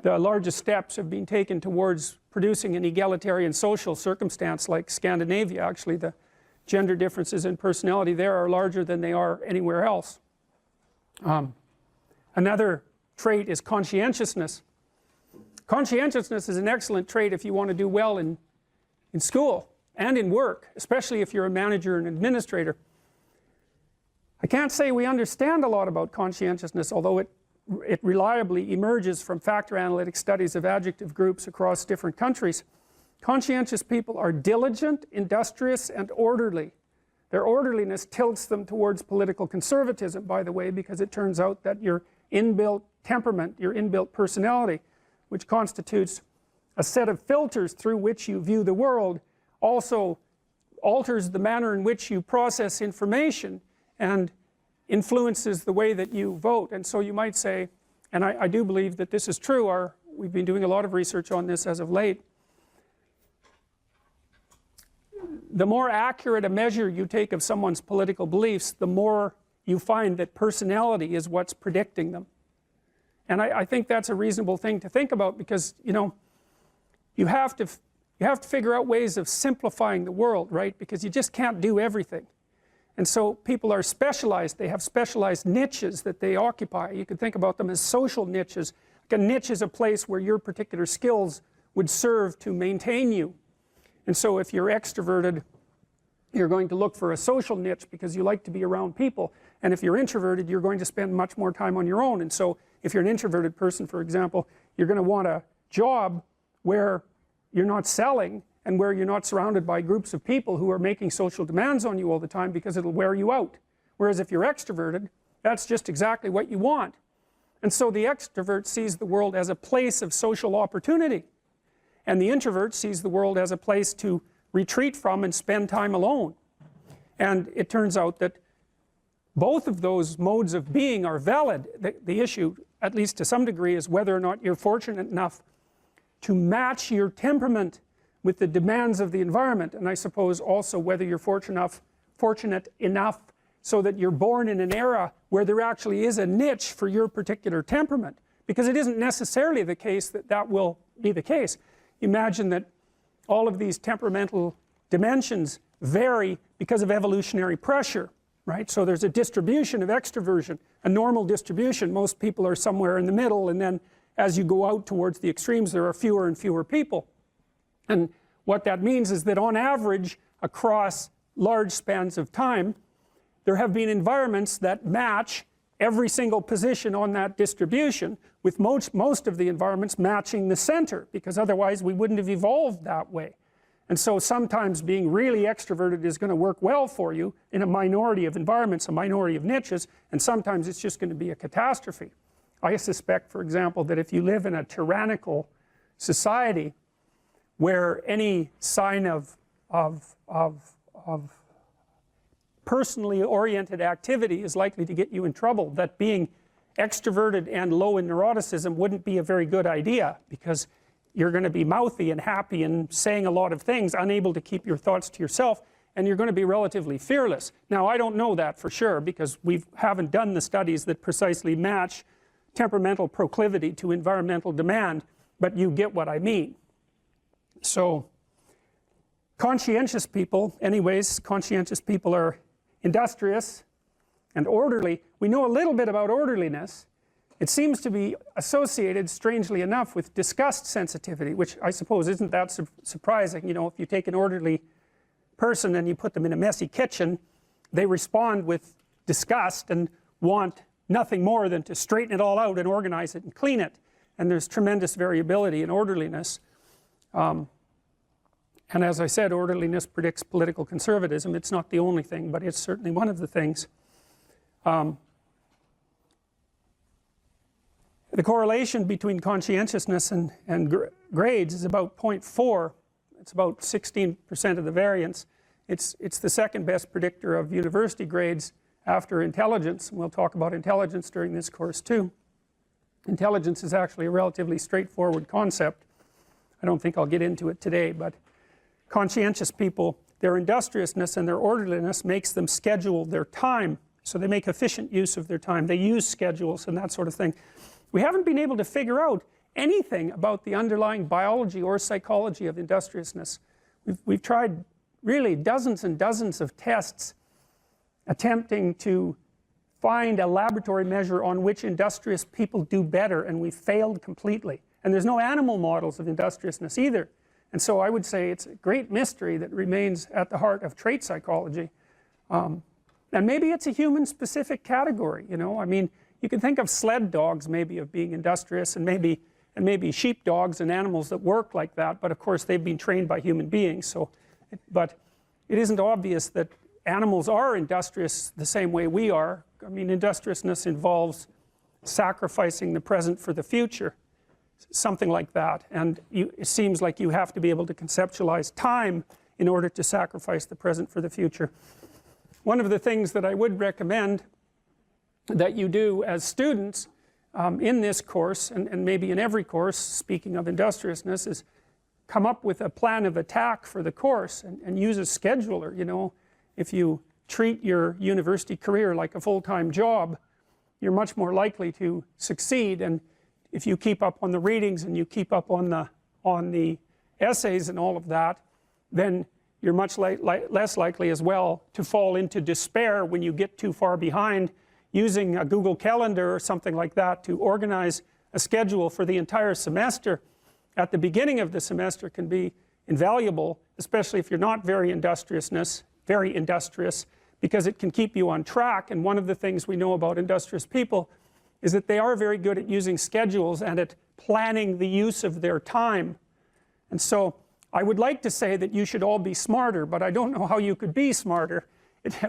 the largest steps have been taken towards producing an egalitarian social circumstance, like Scandinavia. Actually, the gender differences in personality there are larger than they are anywhere else. Another trait is conscientiousness. Conscientiousness is an excellent trait if you want to do well in school and in work, especially if you're a manager and administrator. I can't say we understand a lot about conscientiousness, although it reliably emerges from factor analytic studies of adjective groups across different countries. Conscientious people are diligent, industrious, and orderly. Their orderliness tilts them towards political conservatism, by the way, because it turns out that your inbuilt temperament, your inbuilt personality, which constitutes a set of filters through which you view the world, also alters the manner in which you process information and influences the way that you vote. And so you might say, and I do believe that this is true, we've been doing a lot of research on this as of late, the more accurate a measure you take of someone's political beliefs, the more you find that personality is what's predicting them. And I think that's a reasonable thing to think about, because you have to figure out ways of simplifying the world, right? Because you just can't do everything. And so people are specialized. They have specialized niches that they occupy. You could think about them as social niches. Like a niche is a place where your particular skills would serve to maintain you. And so if you're extroverted, you're going to look for a social niche because you like to be around people. And if you're introverted, you're going to spend much more time on your own. And so if you're an introverted person, for example, you're going to want a job where you're not selling and where you're not surrounded by groups of people who are making social demands on you all the time, because it'll wear you out. Whereas if you're extroverted, that's just exactly what you want. And so the extrovert sees the world as a place of social opportunity, and the introvert sees the world as a place to retreat from and spend time alone. And it turns out that both of those modes of being are valid. The issue, at least to some degree, is whether or not you're fortunate enough to match your temperament with the demands of the environment, and I suppose also whether you're fortunate enough so that you're born in an era where there actually is a niche for your particular temperament, because it isn't necessarily the case that that will be the case. Imagine that all of these temperamental dimensions vary because of evolutionary pressure, right? So there's a distribution of extroversion, a normal distribution. Most people are somewhere in the middle, and then as you go out towards the extremes, there are fewer and fewer people. And what that means is that on average, across large spans of time, there have been environments that match every single position on that distribution, with most of the environments matching the center, because otherwise we wouldn't have evolved that way. And so sometimes being really extroverted is going to work well for you in a minority of environments, a minority of niches, and sometimes it's just going to be a catastrophe. I suspect, for example, that if you live in a tyrannical society where any sign of personally oriented activity is likely to get you in trouble, that being extroverted and low in neuroticism wouldn't be a very good idea, because you're going to be mouthy and happy and saying a lot of things, unable to keep your thoughts to yourself, and you're going to be relatively fearless. Now, I don't know that for sure, because we haven't done the studies that precisely match temperamental proclivity to environmental demand, but you get what I mean. So conscientious people, anyways, conscientious people are industrious and orderly. We know a little bit about orderliness. It seems to be associated, strangely enough, with disgust sensitivity, which I suppose isn't that surprising. You know, if you take an orderly person and you put them in a messy kitchen, they respond with disgust and want nothing more than to straighten it all out and organize it and clean it. And there's tremendous variability in orderliness. And as I said, orderliness predicts political conservatism. It's not the only thing, but it's certainly one of the things. The correlation between conscientiousness and grades is about 0.4. It's about 16% of the variance. It's the second best predictor of university grades after intelligence, and we'll talk about intelligence during this course too. Intelligence is actually a relatively straightforward concept. I don't think I'll get into it today, but conscientious people, their industriousness and their orderliness makes them schedule their time, so they make efficient use of their time. They use schedules and that sort of thing. We haven't been able to figure out anything about the underlying biology or psychology of industriousness. We've tried really dozens and dozens of tests attempting to find a laboratory measure on which industrious people do better, and we failed completely. And there's no animal models of industriousness either. And so I would say it's a great mystery that remains at the heart of trait psychology. And maybe it's a human specific category, you know. I mean, you can think of sled dogs maybe of being industrious, and maybe sheep dogs and animals that work like that, but of course they've been trained by human beings. So, but it isn't obvious that animals are industrious the same way we are. I mean, industriousness involves sacrificing the present for the future, something like that. And it seems like you have to be able to conceptualize time in order to sacrifice the present for the future. One of the things that I would recommend that you do as students in this course, and maybe in every course, speaking of industriousness, is come up with a plan of attack for the course and use a scheduler. You know, if you treat your university career like a full-time job, you're much more likely to succeed. And if you keep up on the readings and you keep up on the essays and all of that, then you're much less likely as well to fall into despair when you get too far behind. Using a Google Calendar or something like that to organize a schedule for the entire semester at the beginning of the semester can be invaluable, especially if you're not very industrious, because it can keep you on track. And one of the things we know about industrious people is that they are very good at using schedules and at planning the use of their time. And so I would like to say that you should all be smarter, but I don't know how you could be smarter.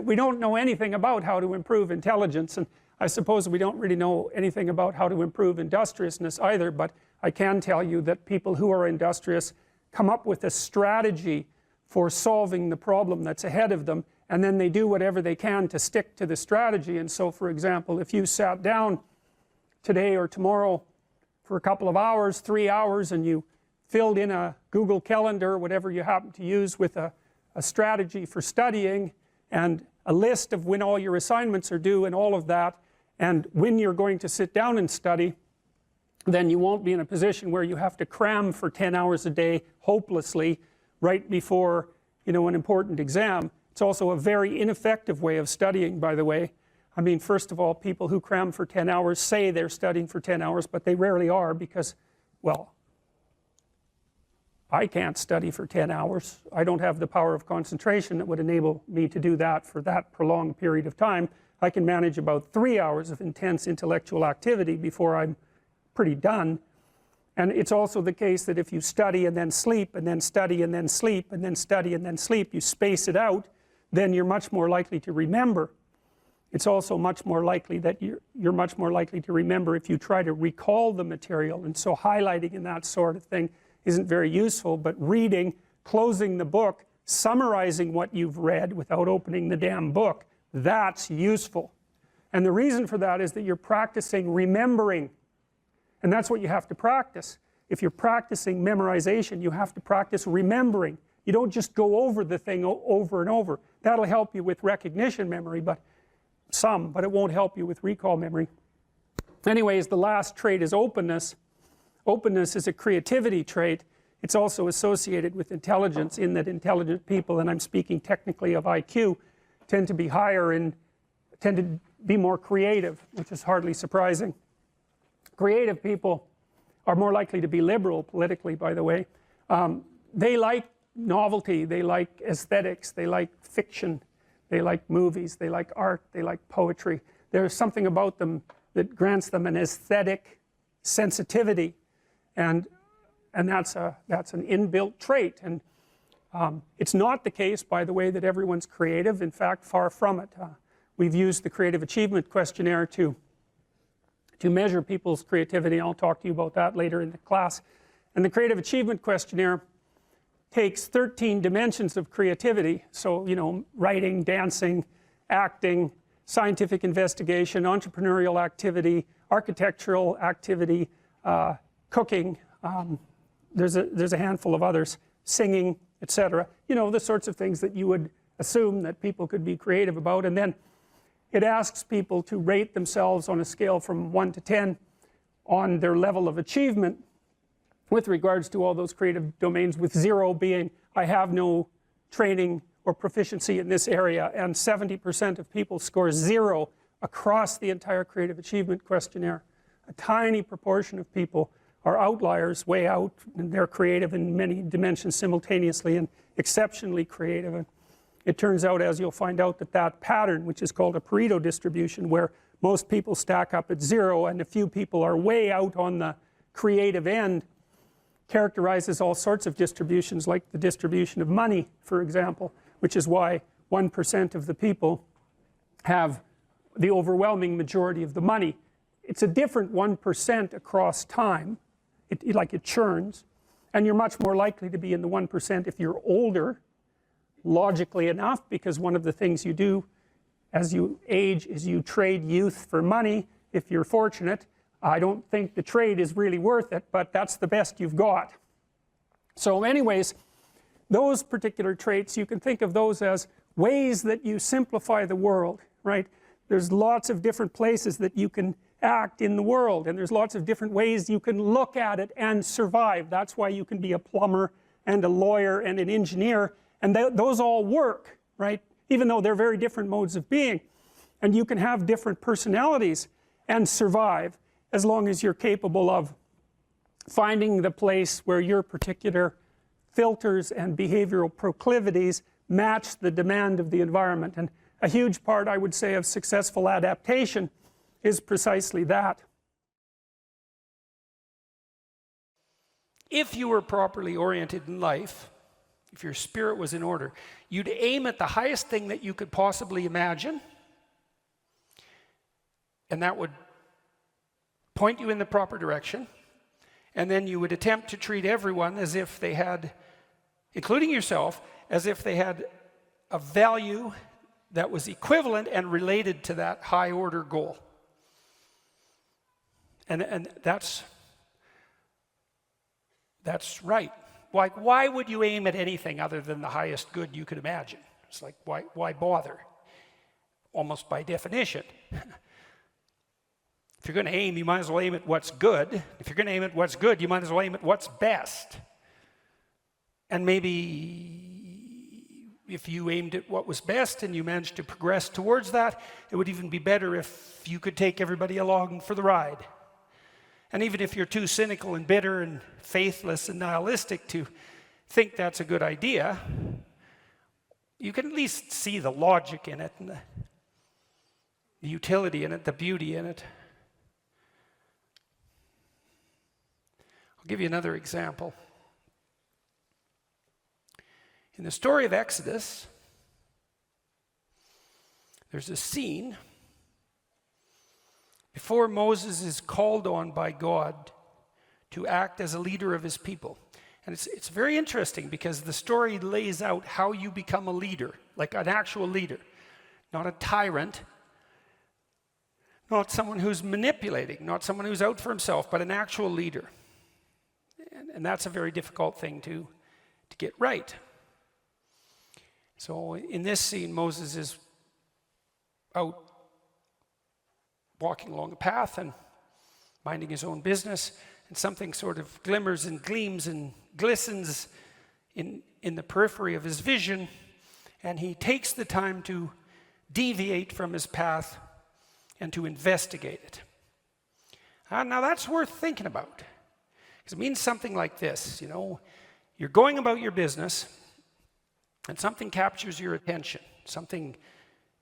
We don't know anything about how to improve intelligence, and I suppose we don't really know anything about how to improve industriousness either, but I can tell you that people who are industrious come up with a strategy for solving the problem that's ahead of them, and then they do whatever they can to stick to the strategy. And so, for example, if you sat down today or tomorrow for a couple of hours, 3 hours, and you filled in a Google Calendar, whatever you happen to use, with a strategy for studying, and a list of when all your assignments are due and all of that, and when you're going to sit down and study, then you won't be in a position where you have to cram for 10 hours a day hopelessly right before, you know, an important exam. It's also a very ineffective way of studying, by the way. I mean, first of all, people who cram for 10 hours say they're studying for 10 hours, but they rarely are because, well, I can't study for 10 hours. I don't have the power of concentration that would enable me to do that for that prolonged period of time. I can manage about 3 hours of intense intellectual activity before I'm pretty done. And it's also the case that if you study and then sleep and then study and then sleep and then study and then sleep, you space it out, then you're much more likely to remember. It's also much more likely that you're much more likely to remember if you try to recall the material. And so highlighting and that sort of thing isn't very useful, but reading, closing the book, summarizing what you've read without opening the damn book, that's useful. And the reason for that is that you're practicing remembering. And that's what you have to practice. If you're practicing memorization, you have to practice remembering. You don't just go over the thing over and over. That'll help you with recognition memory, but it won't help you with recall memory. Anyways, the last trait is openness. Openness is a creativity trait. It's also associated with intelligence, in that intelligent people, and I'm speaking technically of IQ, tend to be higher and tend to be more creative, which is hardly surprising. Creative people are more likely to be liberal politically, by the way. They like novelty, they like aesthetics, they like fiction, they like movies, they like art, they like poetry. There's something about them that grants them an aesthetic sensitivity, and that's an inbuilt trait. And it's not the case, by the way, that everyone's creative. In fact, far from it. We've used the Creative Achievement Questionnaire to measure people's creativity. I'll talk to you about that later in the class. And the Creative Achievement Questionnaire takes 13 dimensions of creativity. So, you know, writing, dancing, acting, scientific investigation, entrepreneurial activity, architectural activity, cooking, there's a handful of others, singing, etc. You know, the sorts of things that you would assume that people could be creative about. And then it asks people to rate themselves on a scale from 1 to 10 on their level of achievement with regards to all those creative domains, with 0 being I have no training or proficiency in this area, and 70% of people score 0 across the entire creative achievement questionnaire. A tiny proportion of people are outliers, way out, and they're creative in many dimensions simultaneously and exceptionally creative. And it turns out, as you'll find out, that that pattern, which is called a Pareto distribution, where most people stack up at 0 and a few people are way out on the creative end, characterizes all sorts of distributions, like the distribution of money, for example, which is why 1% of the people have the overwhelming majority of the money. It's a different 1% across time. It churns, and you're much more likely to be in the 1% if you're older, logically enough, because one of the things you do as you age is you trade youth for money if you're fortunate. I don't think the trade is really worth it, but that's the best you've got. So anyways, those particular traits, you can think of those as ways that you simplify the world, right? There's lots of different places that you can act in the world, and there's lots of different ways you can look at it and survive. That's why you can be a plumber and a lawyer and an engineer, and those all work, right? Even though they're very different modes of being. And you can have different personalities and survive, as long as you're capable of finding the place where your particular filters and behavioral proclivities match the demand of the environment. And a huge part, I would say, of successful adaptation is precisely that. If you were properly oriented in life, if your spirit was in order, you'd aim at the highest thing that you could possibly imagine, and that would point you in the proper direction, and then you would attempt to treat everyone as if they had, including yourself, as if they had a value that was equivalent and related to that high order goal. And that's right. Like, why would you aim at anything other than the highest good you could imagine? It's like, why bother? Almost by definition. If you're going to aim, you might as well aim at what's good. If you're going to aim at what's good, you might as well aim at what's best. And maybe if you aimed at what was best and you managed to progress towards that, it would even be better if you could take everybody along for the ride. And even if you're too cynical and bitter and faithless and nihilistic to think that's a good idea, you can at least see the logic in it and the utility in it, the beauty in it. I'll give you another example. In the story of Exodus, there's a scene before Moses is called on by God to act as a leader of his people. And it's very interesting because the story lays out how you become a leader, like an actual leader, not a tyrant, not someone who's manipulating, not someone who's out for himself, but an actual leader. And that's a very difficult thing to get right. So in this scene, Moses is out walking along a path and minding his own business, and something sort of glimmers and gleams and glistens in the periphery of his vision, and he takes the time to deviate from his path and to investigate it. Now that's worth thinking about, because it means something like this. You know, you're going about your business and something captures your attention, something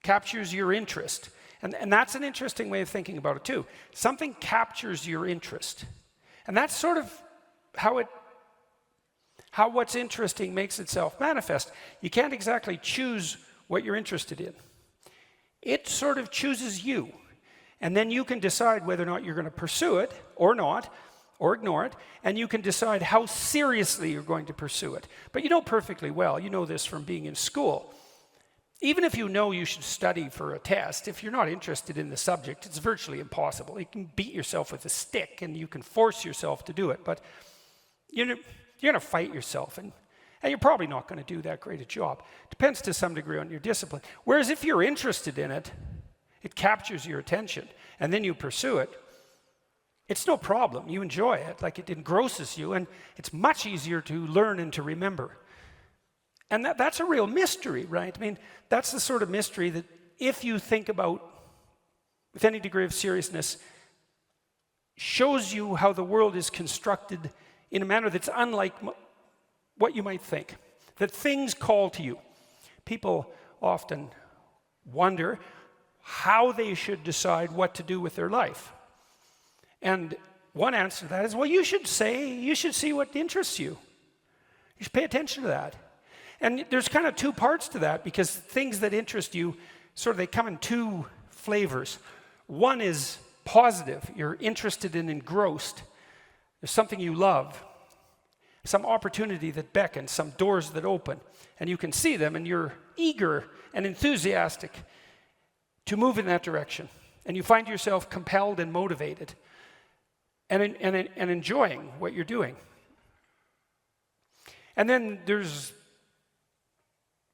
captures your interest. And that's an interesting way of thinking about it too. Something captures your interest. And that's sort of how what's interesting makes itself manifest. You can't exactly choose what you're interested in. It sort of chooses you. And then you can decide whether or not you're going to pursue it or not. or ignore it, and you can decide how seriously you're going to pursue it. But you know perfectly well, you know this from being in school, even if you know you should study for a test, if you're not interested in the subject, it's virtually impossible. You can beat yourself with a stick and you can force yourself to do it, but you're going to fight yourself, and you're probably not going to do that great a job. Depends to some degree on your discipline. Whereas if you're interested in it, it captures your attention, and then you pursue it, it's no problem. You enjoy it, like it engrosses you, and it's much easier to learn and to remember. And that's a real mystery, right? I mean, that's the sort of mystery that if you think about with any degree of seriousness, shows you how the world is constructed in a manner that's unlike what you might think. That things call to you. People often wonder how they should decide what to do with their life. And one answer to that is, well, you should see what interests you. You should pay attention to that. And there's kind of two parts to that, because things that interest you, they come in two flavors. One is positive. You're interested and engrossed. There's something you love, some opportunity that beckons, some doors that open, and you can see them, and you're eager and enthusiastic to move in that direction. And you find yourself compelled and motivated and enjoying what you're doing. And then there's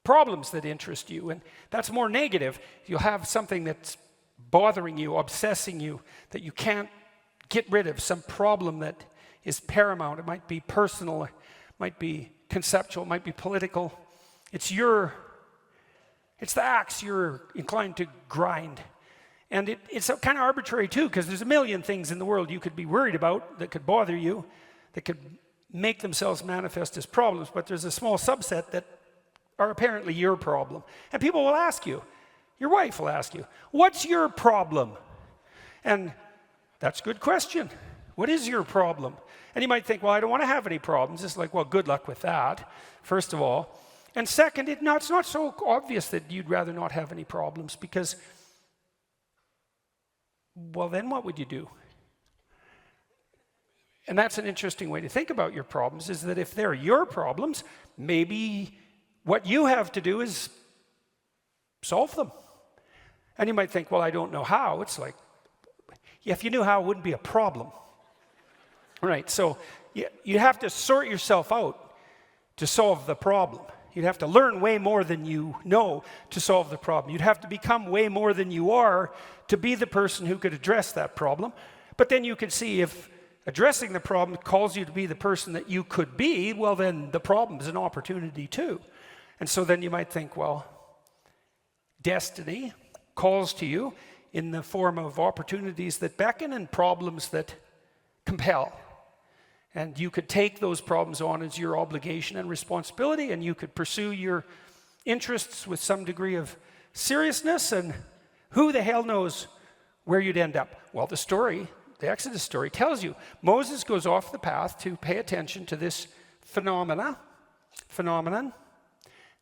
problems that interest you, and that's more negative. You'll have something that's bothering you, obsessing you, that you can't get rid of, some problem that is paramount. It might be personal, it might be conceptual, it might be political. It's the axe you're inclined to grind. And it's kind of arbitrary too, because there's a million things in the world you could be worried about that could bother you, that could make themselves manifest as problems, but there's a small subset that are apparently your problem. And people will ask you, your wife will ask you, what's your problem? And that's a good question. What is your problem? And you might think, well, I don't want to have any problems. It's like, well, good luck with that, first of all. And second, it's not so obvious that you'd rather not have any problems, because, well, then what would you do? And that's an interesting way to think about your problems, is that if they're your problems, maybe what you have to do is solve them. And you might think, well, I don't know how. It's like, yeah, if you knew how, it wouldn't be a problem. Right, so you have to sort yourself out to solve the problem. You'd have to learn way more than you know to solve the problem. You'd have to become way more than you are to be the person who could address that problem. But then you could see if addressing the problem calls you to be the person that you could be, well, then the problem is an opportunity too. And so then you might think, well, destiny calls to you in the form of opportunities that beckon and problems that compel. And you could take those problems on as your obligation and responsibility, and you could pursue your interests with some degree of seriousness, and who the hell knows where you'd end up. Well, the Exodus story tells you. Moses goes off the path to pay attention to this phenomenon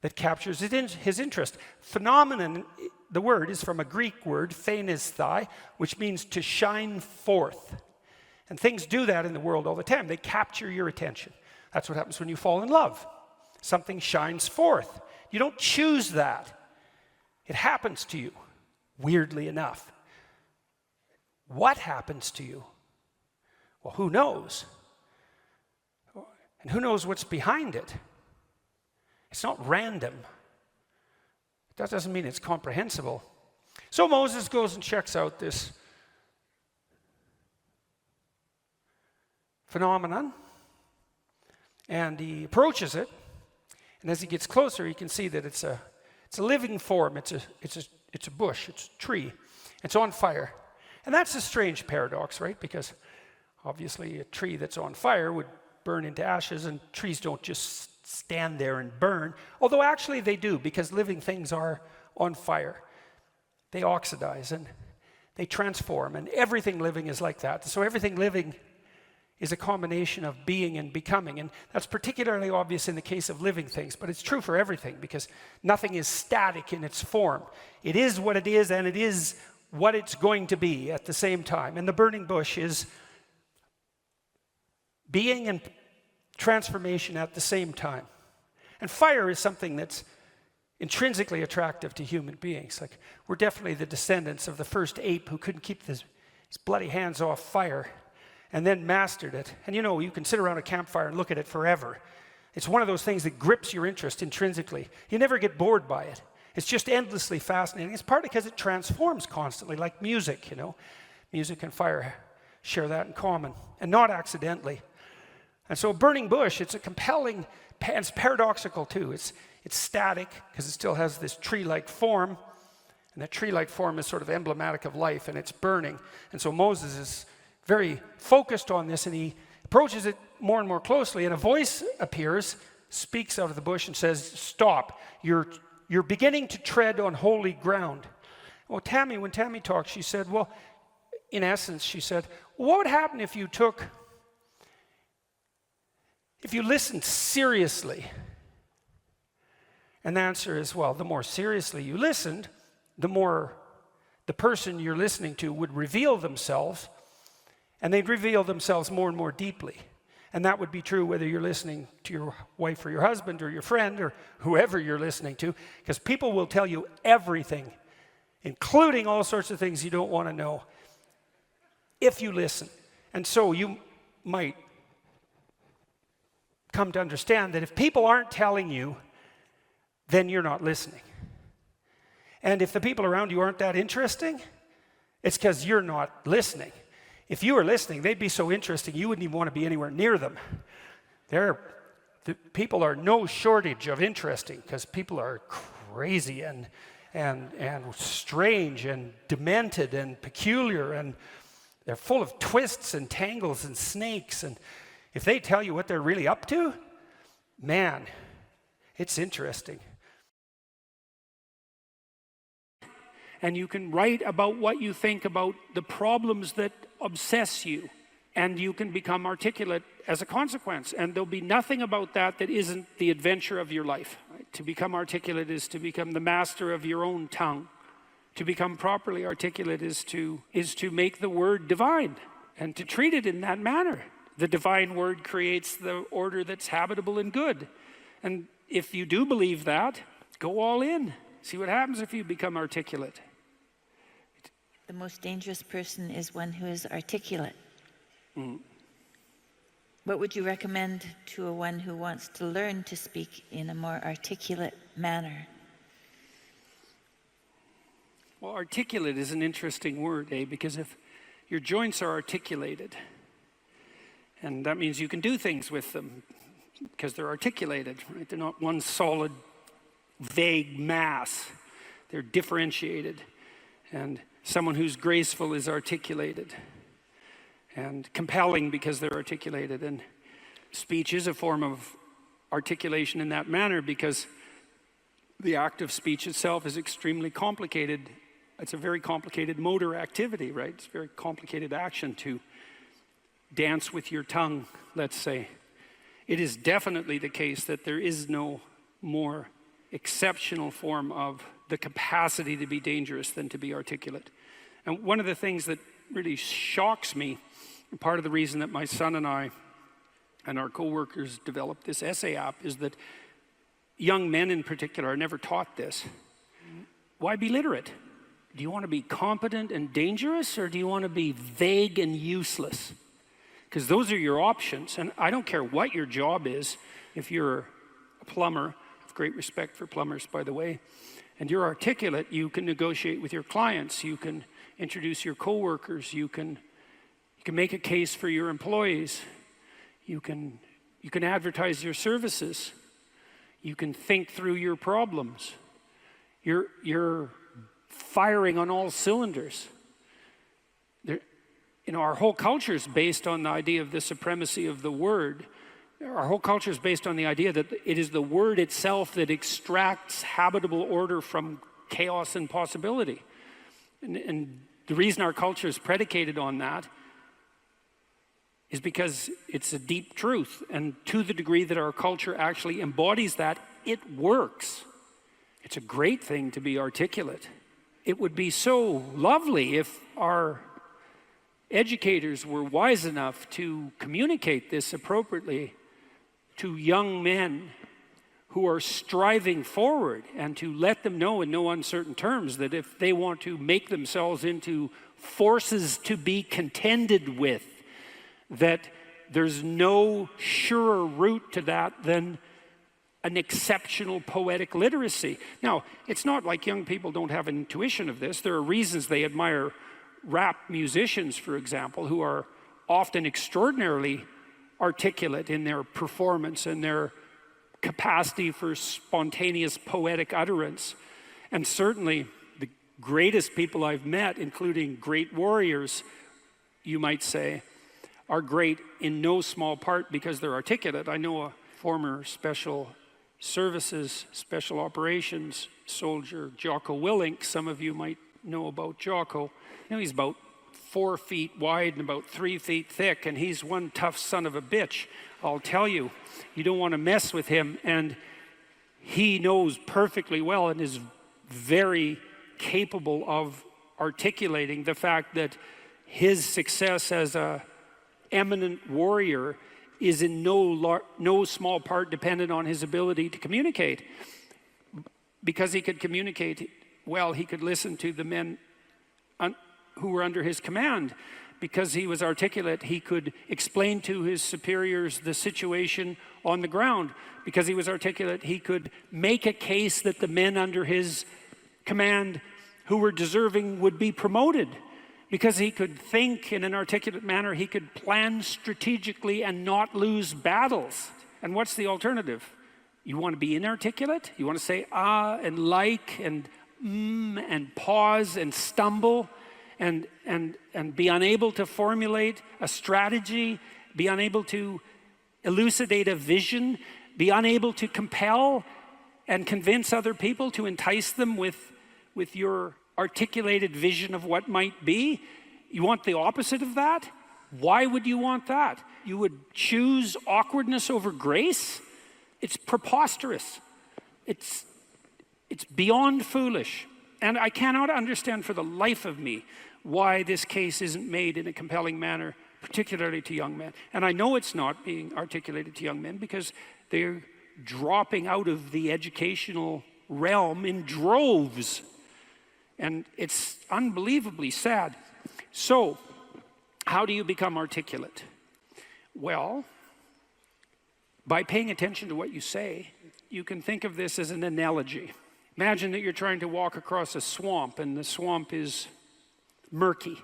that captures his interest. Phenomenon, the word is from a Greek word, phanesthai, which means to shine forth. And things do that in the world all the time. They capture your attention. That's what happens when you fall in love. Something shines forth. You don't choose that. It happens to you, weirdly enough. What happens to you? Well, who knows? And who knows what's behind it? It's not random. That doesn't mean it's comprehensible. So Moses goes and checks out this phenomenon, and he approaches it, and as he gets closer, he can see that it's a living form. It's a bush. It's a tree. It's on fire, and that's a strange paradox, right? Because obviously, a tree that's on fire would burn into ashes, and trees don't just stand there and burn. Although actually they do, because living things are on fire. They oxidize and they transform, and everything living is like that. So everything living is a combination of being and becoming, and that's particularly obvious in the case of living things, but it's true for everything, because nothing is static in its form. It is what it is, and it is what it's going to be at the same time. And the burning bush is being and transformation at the same time. And fire is something that's intrinsically attractive to human beings. Like, we're definitely the descendants of the first ape who couldn't keep his bloody hands off fire and then mastered it. And you know, you can sit around a campfire and look at it forever. It's one of those things that grips your interest intrinsically. You never get bored by it. It's just endlessly fascinating. It's partly because it transforms constantly, like music, you know. Music and fire share that in common, and not accidentally. And so a burning bush, it's a compelling, it's paradoxical too. It's static because it still has this tree-like form, and that tree-like form is sort of emblematic of life, and it's burning. And so Moses is very focused on this, and he approaches it more and more closely, and a voice appears, speaks out of the bush and says, "Stop, you're beginning to tread on holy ground." Well, when Tammy talked, she said, well, in essence, she said, what would happen if you listened seriously? And the answer is, well, the more seriously you listened, the more the person you're listening to would reveal themselves, and they'd reveal themselves more and more deeply. And that would be true whether you're listening to your wife or your husband or your friend or whoever you're listening to, because people will tell you everything, including all sorts of things you don't want to know, if you listen. And so you might come to understand that if people aren't telling you, then you're not listening. And if the people around you aren't that interesting, it's because you're not listening. If you were listening, they'd be so interesting you wouldn't even want to be anywhere near them. The people are no shortage of interesting, because people are crazy and strange and demented and peculiar, and they're full of twists and tangles and snakes. And if they tell you what they're really up to, man, it's interesting. And you can write about what you think about the problems that obsess you, and you can become articulate as a consequence. And there'll be nothing about that that isn't the adventure of your life. Right? To become articulate is to become the master of your own tongue. To become properly articulate is to make the word divine and to treat it in that manner. The divine word creates the order that's habitable and good. And if you do believe that, go all in. See what happens if you become articulate. The most dangerous person is one who is articulate. What would you recommend to one who wants to learn to speak in a more articulate manner? Well, articulate is an interesting word, because if your joints are articulated, and that means you can do things with them because they're articulated, right? They're not one solid, vague mass. They're differentiated. And someone who's graceful is articulated and compelling because they're articulated. And speech is a form of articulation in that manner, because the act of speech itself is extremely complicated. It's a very complicated motor activity, right? It's a very complicated action to dance with your tongue, let's say. It is definitely the case that there is no more exceptional form of the capacity to be dangerous than to be articulate. And one of the things that really shocks me, and part of the reason that my son and I and our co-workers developed this essay app, is that young men in particular are never taught this. Why be literate? Do you want to be competent and dangerous, or do you want to be vague and useless? Because those are your options. And I don't care what your job is. If you're a plumber, I have great respect for plumbers, by the way, and you're articulate, you can negotiate with your clients, you can introduce your coworkers, you can make a case for your employees, you can advertise your services, you can think through your problems. You're firing on all cylinders. Our whole culture is based on the idea of the supremacy of the word. Our whole culture is based on the idea that it is the word itself that extracts habitable order from chaos and possibility. And the reason our culture is predicated on that is because it's a deep truth. And to the degree that our culture actually embodies that, it works. It's a great thing to be articulate. It would be so lovely if our educators were wise enough to communicate this appropriately to young men who are striving forward, and to let them know in no uncertain terms that if they want to make themselves into forces to be contended with, that there's no surer route to that than an exceptional poetic literacy. Now, it's not like young people don't have an intuition of this. There are reasons they admire rap musicians, for example, who are often extraordinarily articulate in their performance and their capacity for spontaneous poetic utterance. And certainly the greatest people I've met, including great warriors, you might say, are great in no small part because they're articulate. I know a former special services, special operations soldier, Jocko Willink. Some of you might know about Jocko. You know, he's about 4 feet wide and about 3 feet thick, and he's one tough son of a bitch. I'll tell you, you don't want to mess with him, and he knows perfectly well and is very capable of articulating the fact that his success as a eminent warrior is in no small part dependent on his ability to communicate. Because he could communicate well, he could listen to the men who were under his command. Because he was articulate, he could explain to his superiors the situation on the ground. Because he was articulate, he could make a case that the men under his command who were deserving would be promoted. Because he could think in an articulate manner, he could plan strategically and not lose battles. And what's the alternative? You want to be inarticulate? You want to say and like and and pause and stumble and be unable to formulate a strategy, be unable to elucidate a vision, be unable to compel and convince other people, to entice them with your articulated vision of what might be? You want the opposite of that? Why would you want that? You would choose awkwardness over grace? It's preposterous. It's beyond foolish. And I cannot understand for the life of me why this case isn't made in a compelling manner, particularly to young men. And I know it's not being articulated to young men because they're dropping out of the educational realm in droves. And it's unbelievably sad. So, how do you become articulate? Well, by paying attention to what you say, you can think of this as an analogy. Imagine that you're trying to walk across a swamp, and the swamp is murky.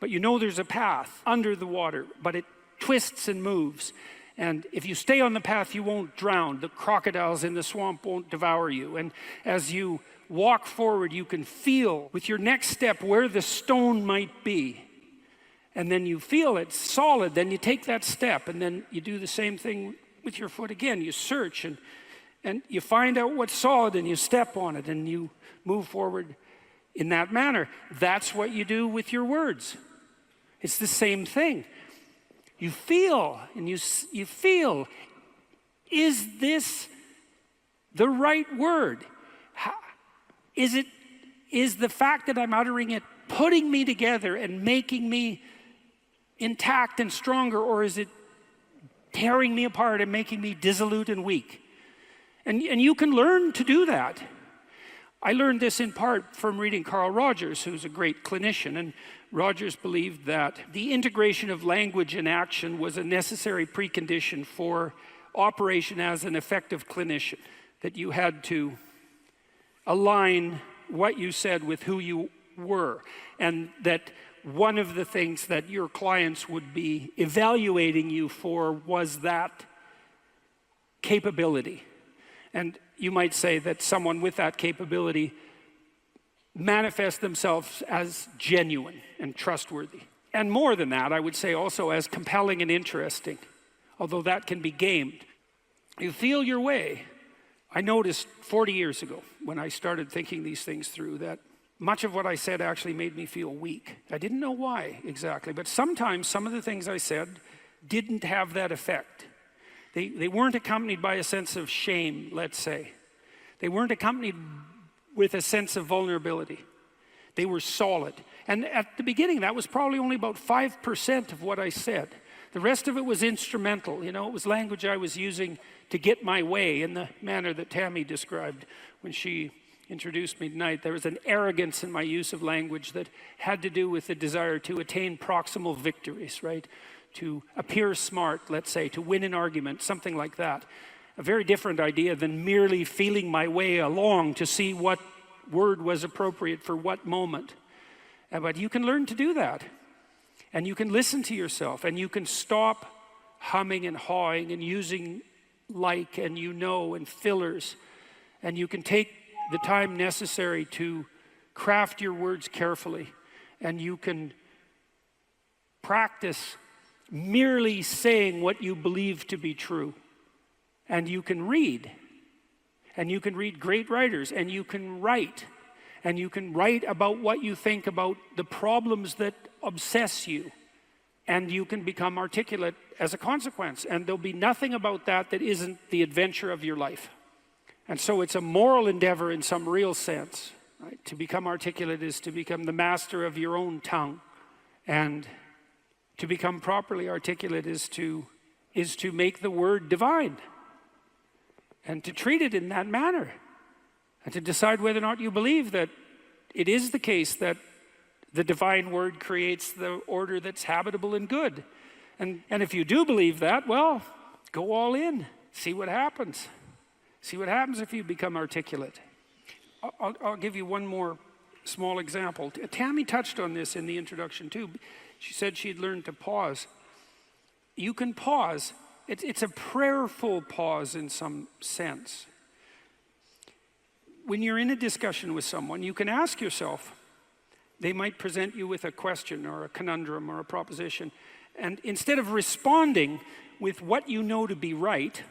But you know there's a path under the water, but it twists and moves. And if you stay on the path, you won't drown. The crocodiles in the swamp won't devour you. And as you walk forward, you can feel with your next step where the stone might be. And then you feel it's solid, then you take that step, and then you do the same thing with your foot again. You search and you find out what's solid, and you step on it, and you move forward in that manner. That's what you do with your words. It's the same thing. You feel, and you feel, is this the right word? Is the fact that I'm uttering it putting me together and making me intact and stronger, or is it tearing me apart and making me dissolute and weak? And you can learn to do that. I learned this in part from reading Carl Rogers, who's a great clinician, and Rogers believed that the integration of language and action was a necessary precondition for operation as an effective clinician, that you had to align what you said with who you were, and that one of the things that your clients would be evaluating you for was that capability. And you might say that someone with that capability manifests themselves as genuine and trustworthy. And more than that, I would say also as compelling and interesting, although that can be gamed. You feel your way. I noticed 40 years ago when I started thinking these things through that much of what I said actually made me feel weak. I didn't know why exactly, but sometimes some of the things I said didn't have that effect. They weren't accompanied by a sense of shame, let's say. They weren't accompanied with a sense of vulnerability. They were solid. And at the beginning, that was probably only about 5% of what I said. The rest of it was instrumental. You know, it was language I was using to get my way in the manner that Tammy described when she introduced me tonight. There was an arrogance in my use of language that had to do with the desire to attain proximal victories, right? To appear smart, let's say, to win an argument, something like that. A very different idea than merely feeling my way along to see what word was appropriate for what moment. But you can learn to do that. And you can listen to yourself, and you can stop humming and hawing and using like and you know and fillers. And you can take the time necessary to craft your words carefully. And you can practice merely saying what you believe to be true. And you can read. And you can read great writers. And you can write. And you can write about what you think about the problems that obsess you. And you can become articulate as a consequence. And there'll be nothing about that that isn't the adventure of your life. And so it's a moral endeavor in some real sense. Right? To become articulate is to become the master of your own tongue. And to become properly articulate is to make the word divine. And to treat it in that manner. And to decide whether or not you believe that it is the case that the divine word creates the order that's habitable and good. And if you do believe that, well, go all in. See what happens. See what happens if you become articulate. I'll give you one more small example. Tammy touched on this in the introduction too. She said she'd learned to pause. You can pause. It's a prayerful pause in some sense. When you're in a discussion with someone, you can ask yourself, they might present you with a question or a conundrum or a proposition, and instead of responding with what you know to be right,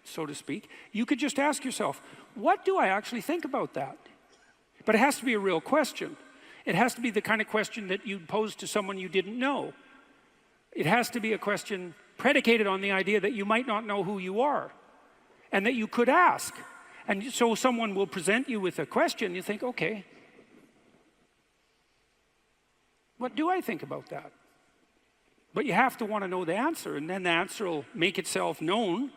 so to speak, you could just ask yourself, what do I actually think about that? But it has to be a real question. It has to be the kind of question that you'd pose to someone you didn't know. It has to be a question predicated on the idea that you might not know who you are, and that you could ask. And so someone will present you with a question, you think, okay, what do I think about that? But you have to want to know the answer, and then the answer will make itself known,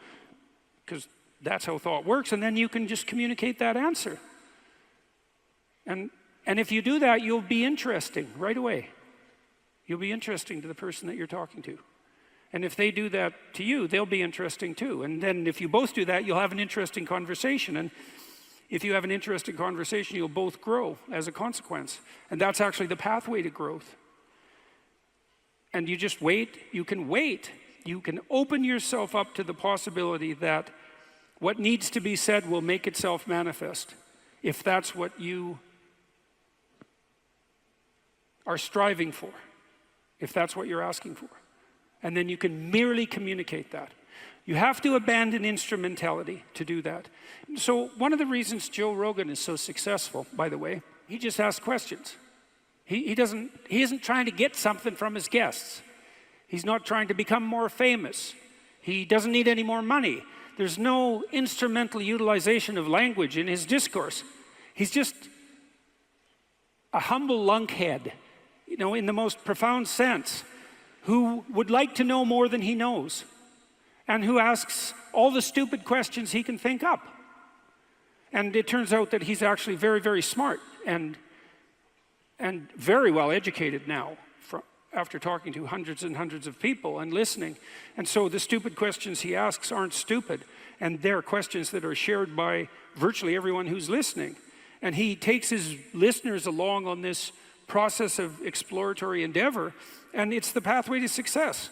because that's how thought works, and then you can just communicate that answer. And if you do that, you'll be interesting right away. You'll be interesting to the person that you're talking to. And if they do that to you, they'll be interesting too. And then if you both do that, you'll have an interesting conversation. And if you have an interesting conversation, you'll both grow as a consequence. And that's actually the pathway to growth. And you just wait. You can wait. You can open yourself up to the possibility that what needs to be said will make itself manifest, if that's what you are striving for, if that's what you're asking for. And then you can merely communicate that. You have to abandon instrumentality to do that. So one of the reasons Joe Rogan is so successful, by the way, he just asks questions. He isn't trying to get something from his guests. He's not trying to become more famous. He doesn't need any more money. There's no instrumental utilization of language in his discourse. He's just a humble lunkhead, you know, in the most profound sense, who would like to know more than he knows, and who asks all the stupid questions he can think up. And it turns out that he's actually very, very smart and very well educated now, after talking to hundreds and hundreds of people and listening. And so the stupid questions he asks aren't stupid, and they're questions that are shared by virtually everyone who's listening. And he takes his listeners along on this process of exploratory endeavor, and it's the pathway to success.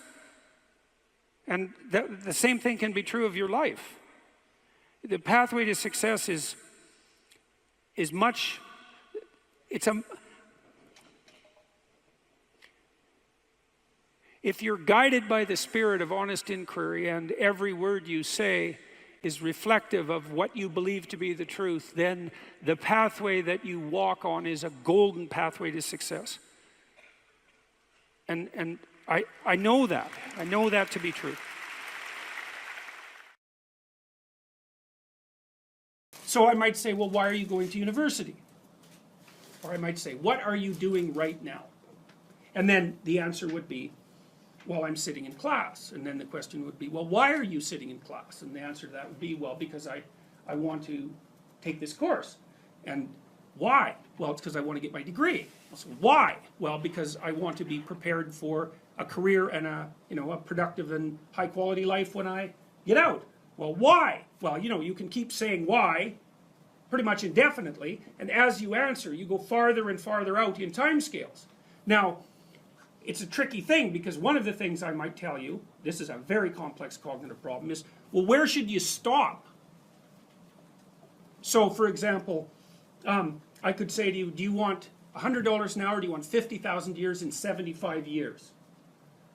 And the same thing can be true of your life. The pathway to success is much, if you're guided by the spirit of honest inquiry and every word you say is reflective of what you believe to be the truth, then the pathway that you walk on is a golden pathway to success. And I know that. I know that to be true. So I might say, well, why are you going to university? Or I might say, what are you doing right now? And then the answer would be, well, I'm sitting in class. And then the question would be, well, why are you sitting in class? And the answer to that would be, well, because I want to take this course. And why? Well, it's because I want to get my degree. So why? Well, because I want to be prepared for a career and a productive and high quality life when I get out. Well, why? Well, you can keep saying why pretty much indefinitely, and as you answer, you go farther and farther out in time scales. Now, it's a tricky thing, because one of the things I might tell you, this is a very complex cognitive problem, is, well, where should you stop? So, for example, I could say to you, do you want $100 now, or do you want 50,000 years in 75 years?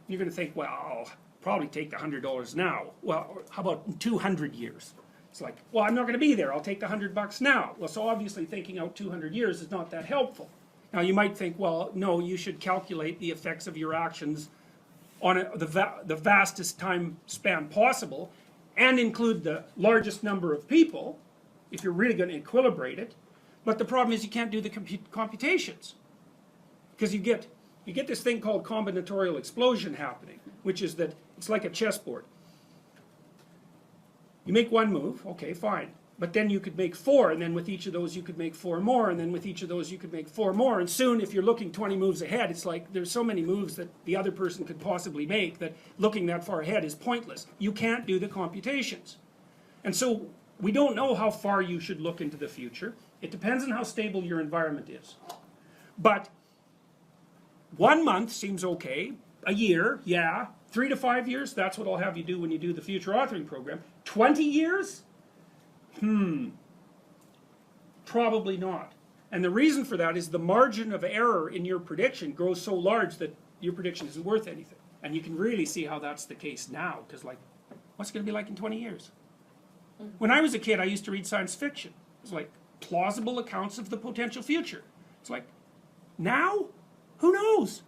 You're going to think, well, I'll probably take the $100 now. Well, how about 200 years? It's like, well, I'm not going to be there. I'll take the $100 now. Well, so obviously thinking out 200 years is not that helpful. Now, you might think, well, no, you should calculate the effects of your actions on the vastest time span possible, and include the largest number of people, if you're really going to equilibrate it. But the problem is you can't do the computations, because you get this thing called combinatorial explosion happening, which is that it's like a chessboard. You make one move, okay, fine. But then you could make 4, and then with each of those you could make 4 more, and then with each of those you could make 4 more, and soon, if you're looking 20 moves ahead, it's like there's so many moves that the other person could possibly make that looking that far ahead is pointless. You can't do the computations. And so we don't know how far you should look into the future. It depends on how stable your environment is. But 1 month seems okay. A year, yeah. 3 to 5 years, that's what I'll have you do when you do the future authoring program. 20 years? Probably not. And the reason for that is the margin of error in your prediction grows so large that your prediction isn't worth anything. And you can really see how that's the case now, because like, what's it going to be like in 20 years? When I was a kid, I used to read science fiction. It was like plausible accounts of the potential future. It's like, now? Who knows?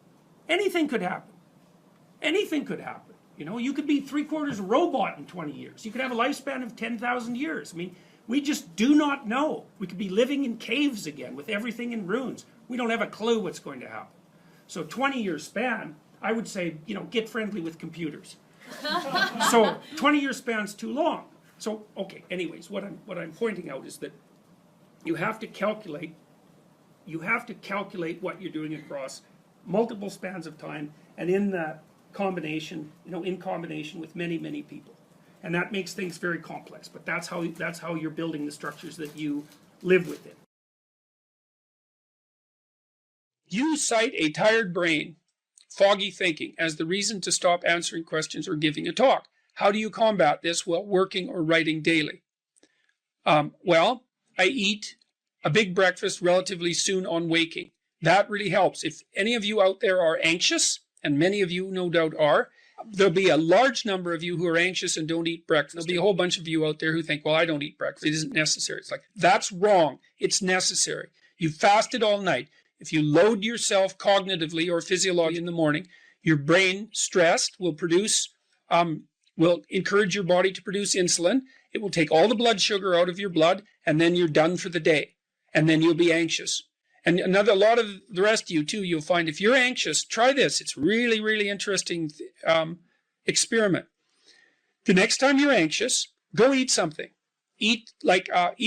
Anything could happen. Anything could happen. You could be 3/4 robot in 20 years. You could have a lifespan of 10,000 years. I mean, we just do not know. We could be living in caves again with everything in ruins. We don't have a clue what's going to happen. So 20-year span, I would say, get friendly with computers. So 20-year span's too long. So, okay, anyways, what I'm pointing out is that you have to calculate what you're doing across multiple spans of time, and in that combination, in combination with many, many people. And that makes things very complex, but that's how you're building the structures that you live within. You cite a tired brain, foggy thinking, as the reason to stop answering questions or giving a talk. How do you combat this while working or writing daily? Well, I eat a big breakfast relatively soon on waking. That really helps. If any of you out there are anxious, and many of you no doubt are, there'll be a large number of you who are anxious and don't eat breakfast. There'll be a whole bunch of you out there who think, well, I don't eat breakfast. It isn't necessary. It's like, that's wrong. It's necessary. You fasted all night. If you load yourself cognitively or physiologically in the morning, your brain, stressed, will encourage your body to produce insulin. It will take all the blood sugar out of your blood, and then you're done for the day. And then you'll be anxious. And a lot of the rest of you too, you'll find if you're anxious, try this. It's really, really interesting experiment. The next time you're anxious, go eat something. Eat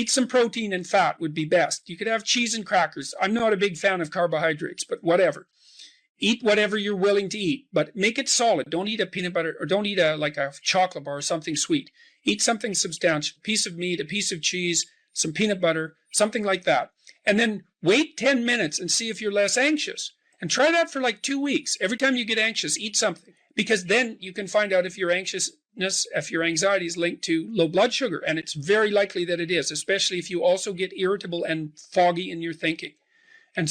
some protein and fat would be best. You could have cheese and crackers. I'm not a big fan of carbohydrates, but whatever. Eat whatever you're willing to eat, but make it solid. Don't eat a peanut butter, or don't eat a chocolate bar or something sweet. Eat something substantial, a piece of meat, a piece of cheese, some peanut butter, something like that. And then wait 10 minutes and see if you're less anxious. And try that for like 2 weeks. Every time you get anxious, eat something. Because then you can find out if your anxiety is linked to low blood sugar. And it's very likely that it is, especially if you also get irritable and foggy in your thinking. And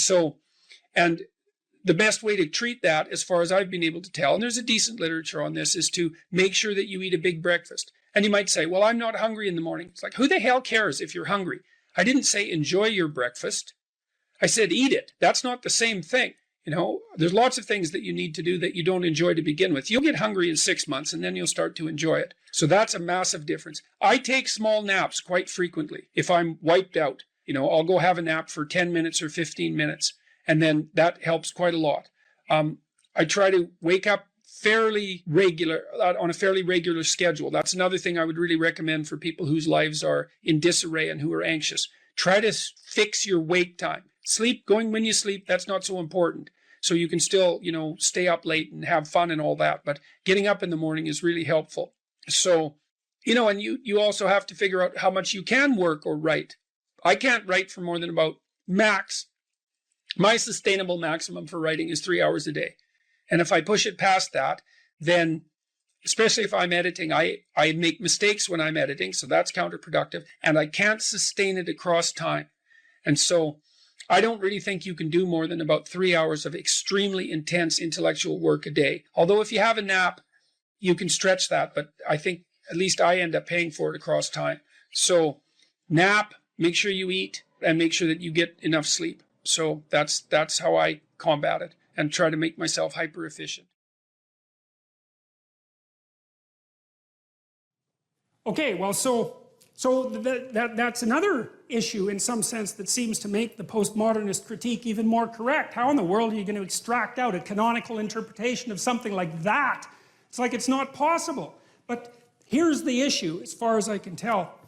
the best way to treat that, as far as I've been able to tell, and there's a decent literature on this, is to make sure that you eat a big breakfast. And you might say, well, I'm not hungry in the morning. It's like, who the hell cares if you're hungry? I didn't say enjoy your breakfast. I said eat it. That's not the same thing. There's lots of things that you need to do that you don't enjoy to begin with. You'll get hungry in 6 months, and then you'll start to enjoy it. So that's a massive difference. I take small naps quite frequently if I'm wiped out. You know, I'll go have a nap for 10 minutes or 15 minutes, and then that helps quite a lot. I try to wake up fairly regular, on a fairly regular schedule. That's another thing I would really recommend for people whose lives are in disarray and who are anxious. Try to fix your wake time. Sleep, going when you sleep, that's not so important. So you can still, you know, stay up late and have fun and all that. But getting up in the morning is really helpful. So, you know, and you also have to figure out how much you can work or write. I can't write for more than about max. My sustainable maximum for writing is 3 hours a day. And if I push it past that, then, especially if I'm editing, I make mistakes when I'm editing, so that's counterproductive, and I can't sustain it across time. And so I don't really think you can do more than about 3 hours of extremely intense intellectual work a day. Although if you have a nap, you can stretch that, but I think at least I end up paying for it across time. So nap, make sure you eat, and make sure that you get enough sleep. So that's how I combat it and try to make myself hyper efficient. Okay, well, so that's another issue in some sense that seems to make the postmodernist critique even more correct. How in the world are you going to extract out a canonical interpretation of something like that? It's like it's not possible. But here's the issue, as far as I can tell.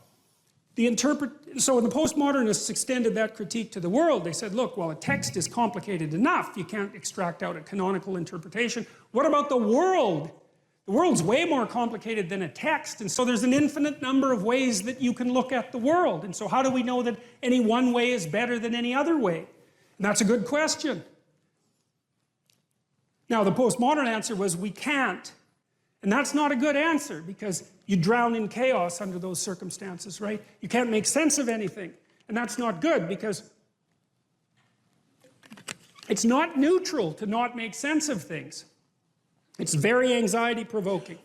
So when the postmodernists extended that critique to the world, they said, look, well, a text is complicated enough. You can't extract out a canonical interpretation. What about the world? The world's way more complicated than a text, and so there's an infinite number of ways that you can look at the world. And so how do we know that any one way is better than any other way? And that's a good question. Now, the postmodern answer was we can't. And that's not a good answer, because you drown in chaos under those circumstances, right? You can't make sense of anything. And that's not good, because it's not neutral to not make sense of things. It's very anxiety-provoking.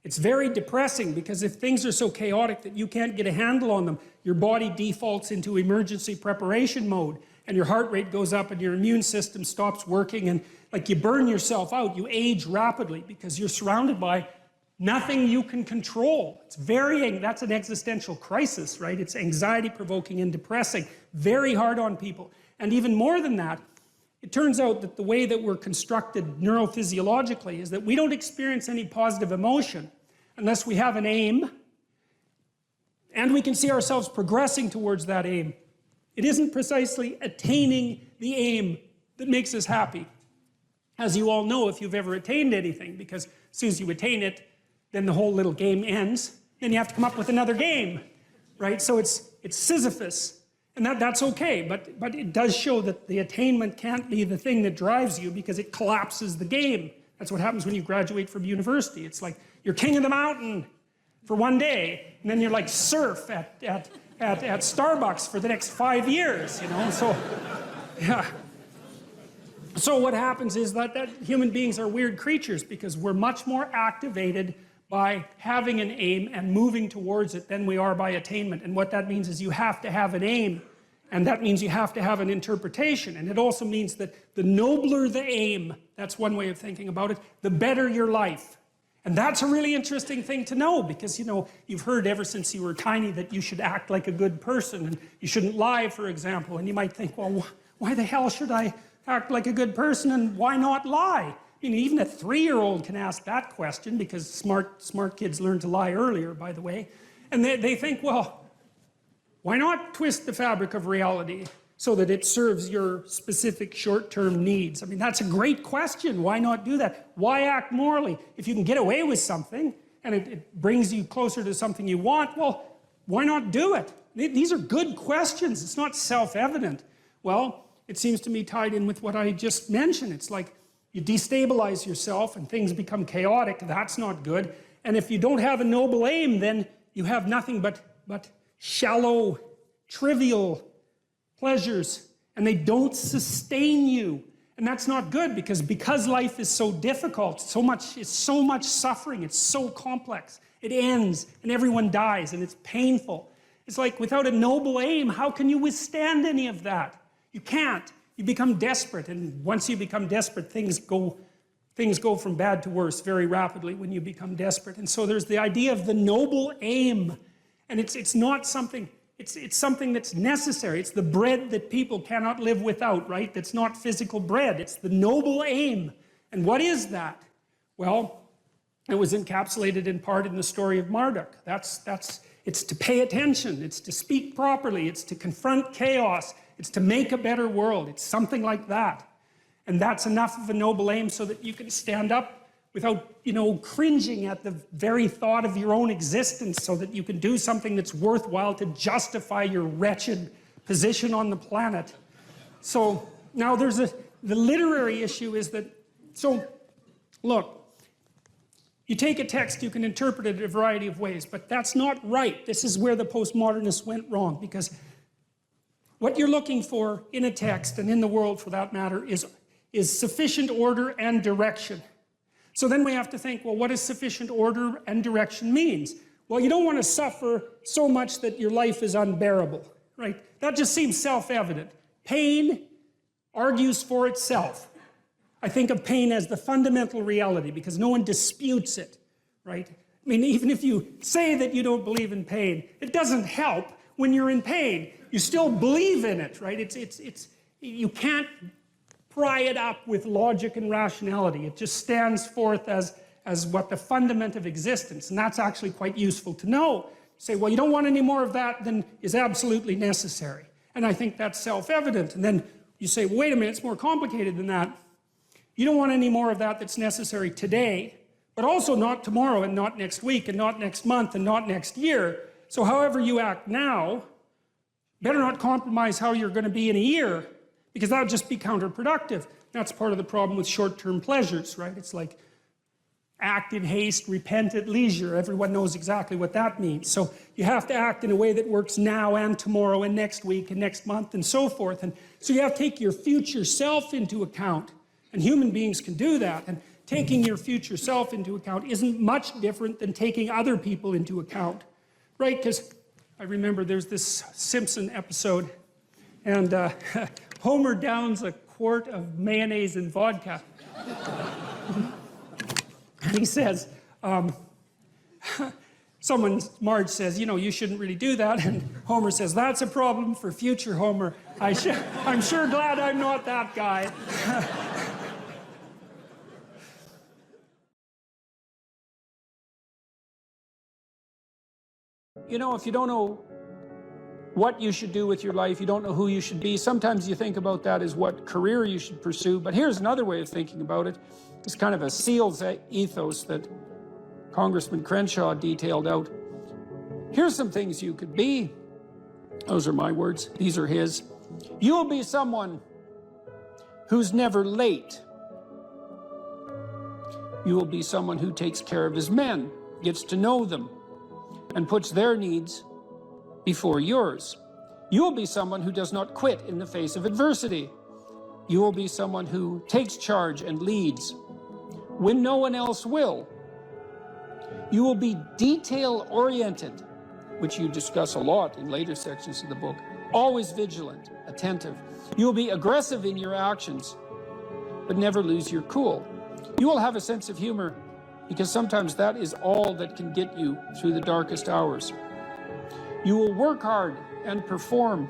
It's very depressing, because if things are so chaotic that you can't get a handle on them, your body defaults into emergency preparation mode, and your heart rate goes up and your immune system stops working, and like you burn yourself out. You age rapidly because you're surrounded by nothing you can control. That's an existential crisis, right? It's anxiety-provoking and depressing, very hard on people. And even more than that, it turns out that the way that we're constructed neurophysiologically is that we don't experience any positive emotion unless we have an aim and we can see ourselves progressing towards that aim. It isn't precisely attaining the aim that makes us happy, as you all know if you've ever attained anything, because as soon as you attain it, then the whole little game ends. Then you have to come up with another game, right? So it's Sisyphus. And that's okay, but it does show that the attainment can't be the thing that drives you, because it collapses the game. That's what happens when you graduate from university. It's like you're king of the mountain for one day, and then you're like surf at Starbucks for the next 5 years, you know? So, yeah. So what happens is that human beings are weird creatures, because we're much more activated by having an aim and moving towards it than we are by attainment. And what that means is you have to have an aim, and that means you have to have an interpretation. And it also means that the nobler the aim, that's one way of thinking about it, the better your life. And that's a really interesting thing to know, because, you know, you've heard ever since you were tiny that you should act like a good person, and you shouldn't lie, for example. And you might think, well, why the hell should I act like a good person, and why not lie? I mean, even a 3-year-old can ask that question, because smart kids learn to lie earlier, by the way. And they think, well, why not twist the fabric of reality so that it serves your specific short-term needs? I mean, that's a great question. Why not do that? Why act morally? If you can get away with something and it brings you closer to something you want, well, why not do it? These are good questions. It's not self-evident. Well, it seems to me tied in with what I just mentioned. It's like, you destabilize yourself and things become chaotic. That's not good. And if you don't have a noble aim, then you have nothing but shallow, trivial pleasures, and they don't sustain you. And that's not good, because life is so difficult, it's so much suffering, it's so complex. It ends, and everyone dies, and it's painful. It's like, without a noble aim, how can you withstand any of that? You can't. You become desperate, and once you become desperate, things go from bad to worse very rapidly when you become desperate. And so there's the idea of the noble aim, and it's not something It's something that's necessary. It's the bread that people cannot live without, right? That's not physical bread. It's the noble aim. And what is that? Well, it was encapsulated in part in the story of Marduk. It's to pay attention. It's to speak properly. It's to confront chaos. It's to make a better world. It's something like that. And that's enough of a noble aim so that you can stand up without, cringing at the very thought of your own existence, so that you can do something that's worthwhile to justify your wretched position on the planet. So now the literary issue is that, so look, you take a text, you can interpret it a variety of ways, but that's not right. This is where the postmodernists went wrong, because what you're looking for in a text, and in the world for that matter, is sufficient order and direction. So then we have to think, well, what does sufficient order and direction means? Well, you don't want to suffer so much that your life is unbearable, right? That just seems self-evident. Pain argues for itself. I think of pain as the fundamental reality because no one disputes it, right? I mean, even if you say that you don't believe in pain, it doesn't help when you're in pain. You still believe in it, right? You can't pry it up with logic and rationality. It just stands forth as what the fundament of existence, and that's actually quite useful to know. Say, well, you don't want any more of that than is absolutely necessary. And I think that's self-evident. And then you say, well, wait a minute, it's more complicated than that. You don't want any more of that that's necessary today, but also not tomorrow, and not next week, and not next month, and not next year. So however you act now, better not compromise how you're going to be in a year, because that would just be counterproductive. That's part of the problem with short-term pleasures, right? It's like act in haste, repent at leisure. Everyone knows exactly what that means. So you have to act in a way that works now and tomorrow and next week and next month and so forth. And so you have to take your future self into account. And human beings can do that. And taking your future self into account isn't much different than taking other people into account, right? Because I remember there's this Simpson episode, and Homer downs a quart of mayonnaise and vodka. And he says, Marge says, you shouldn't really do that. And Homer says, that's a problem for future Homer. I'm sure glad I'm not that guy. If you don't know what you should do with your life, you don't know who you should be, sometimes you think about that as what career you should pursue. But here's another way of thinking about it. It's kind of a SEAL's ethos that Congressman Crenshaw detailed out. Here's some things you could be. Those are my words. These are his. You'll be someone who's never late. You will be someone who takes care of his men, gets to know them, and puts their needs before yours. You will be someone who does not quit in the face of adversity. You will be someone who takes charge and leads when no one else will. You will be detail-oriented, which you discuss a lot in later sections of the book, always vigilant, attentive. You will be aggressive in your actions, but never lose your cool. You will have a sense of humor, because sometimes that is all that can get you through the darkest hours. You will work hard and perform,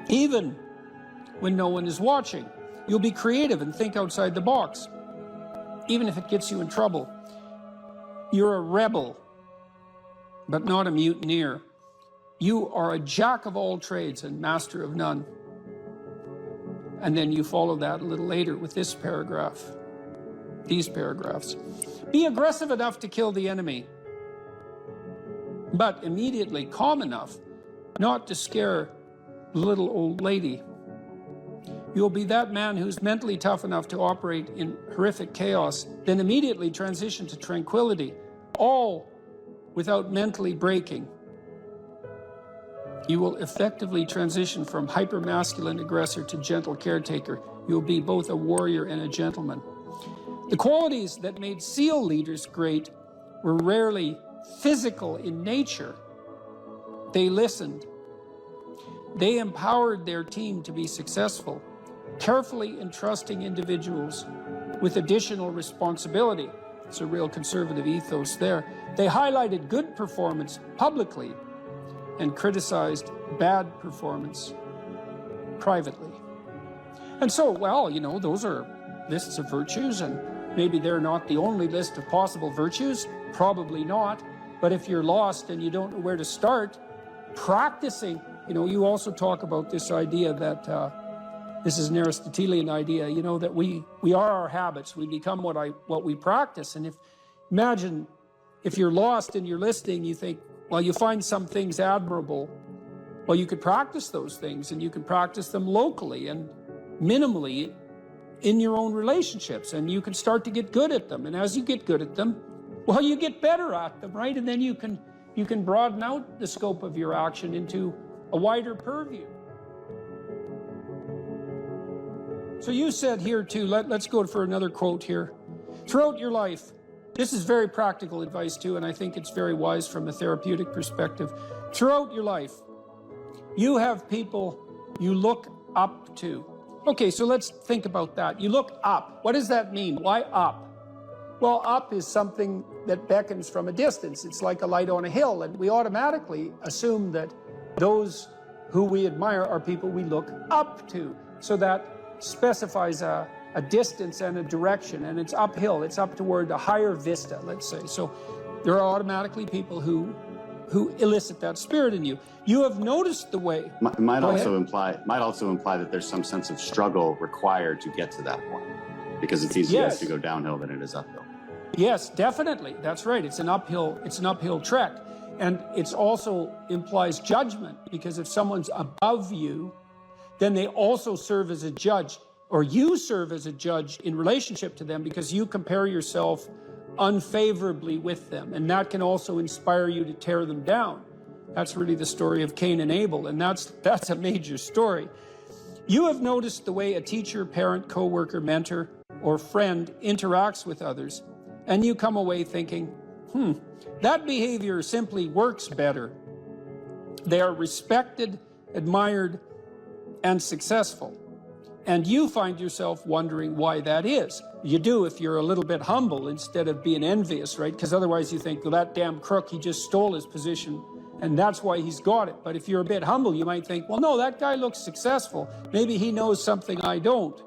even when no one is watching. You'll be creative and think outside the box, even if it gets you in trouble. You're a rebel, but not a mutineer. You are a jack of all trades and master of none. And then you follow that a little later with this paragraph, these paragraphs. Be aggressive enough to kill the enemy, but immediately calm enough not to scare the little old lady. You'll be that man who's mentally tough enough to operate in horrific chaos, then immediately transition to tranquility, all without mentally breaking. You will effectively transition from hyper-masculine aggressor to gentle caretaker. You'll be both a warrior and a gentleman. The qualities that made SEAL leaders great were rarely physical in nature. They listened. They empowered their team to be successful, carefully entrusting individuals with additional responsibility. It's a real conservative ethos there. They highlighted good performance publicly and criticized bad performance privately. And so, well, you know, those are lists of virtues, and maybe they're not the only list of possible virtues, probably not. But if you're lost and you don't know where to start, practicing, you know, you also talk about this idea that this is an Aristotelian idea, you know, that we are our habits. We become what we practice. And imagine if you're lost and you're listening, you think, well, you find some things admirable. Well, you could practice those things, and you can practice them locally and minimally in your own relationships, and you can start to get good at them. And as you get good at them, well, you get better at them, right? And then you can broaden out the scope of your action into a wider purview. So you said here too, let's go for another quote here. Throughout your life, this is very practical advice too, and I think it's very wise from a therapeutic perspective. Throughout your life, you have people you look up to. Okay, so let's think about that. You look up. What does that mean? Why up? Well, up is something that beckons from a distance. It's like a light on a hill, and we automatically assume that those who we admire are people we look up to. So that specifies a distance and a direction, and it's uphill. It's up toward a higher vista, let's say. So there are automatically people who elicit that spirit in you. You have noticed the way. Might also imply that there's some sense of struggle required to get to that point, because it's easier to go downhill than it is uphill. Yes, definitely. That's right. It's an uphill trek. And it also implies judgment, because if someone's above you, then they also serve as a judge, or you serve as a judge in relationship to them, because you compare yourself unfavorably with them. And that can also inspire you to tear them down. That's really the story of Cain and Abel, and that's a major story. You have noticed the way a teacher, parent, coworker, mentor, or friend interacts with others, and you come away thinking, that behavior simply works better. They are respected, admired, and successful. And you find yourself wondering why that is. You do if you're a little bit humble instead of being envious, right? Because otherwise you think, well, that damn crook, he just stole his position, and that's why he's got it. But if you're a bit humble, you might think, well, no, that guy looks successful. Maybe he knows something I don't.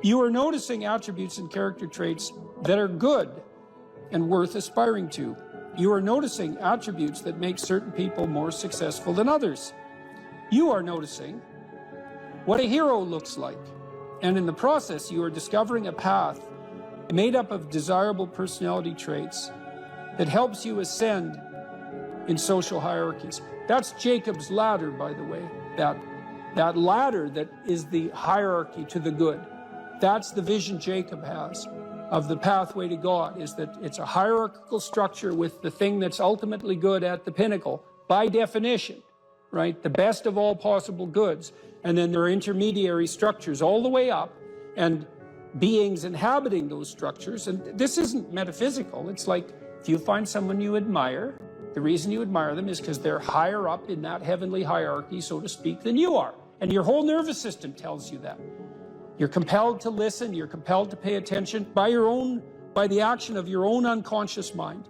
You are noticing attributes and character traits that are good and worth aspiring to. You are noticing attributes that make certain people more successful than others. You are noticing what a hero looks like. And in the process, you are discovering a path made up of desirable personality traits that helps you ascend in social hierarchies. That's Jacob's ladder, by the way. That ladder that is the hierarchy to the good. That's the vision Jacob has of the pathway to God, is that it's a hierarchical structure with the thing that's ultimately good at the pinnacle, by definition, right? The best of all possible goods. And then there are intermediary structures all the way up, and beings inhabiting those structures. And this isn't metaphysical. It's like if you find someone you admire, the reason you admire them is because they're higher up in that heavenly hierarchy, so to speak, than you are. And your whole nervous system tells you that. You're compelled to listen. You're compelled to pay attention by the action of your own unconscious mind.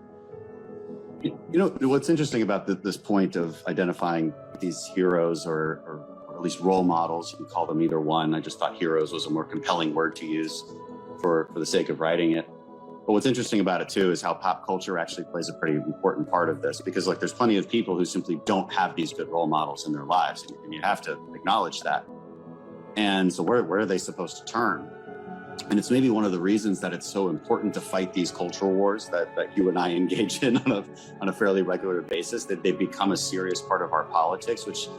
You know, what's interesting about this point of identifying these heroes or at least role models, you can call them either one. I just thought heroes was a more compelling word to use for the sake of writing it. But what's interesting about it too is how pop culture actually plays a pretty important part of this, because like there's plenty of people who simply don't have these good role models in their lives, and you have to acknowledge that. And so where are they supposed to turn? And it's maybe one of the reasons that it's so important to fight these cultural wars that you and I engage in on a fairly regular basis, that they become a serious part of our politics, which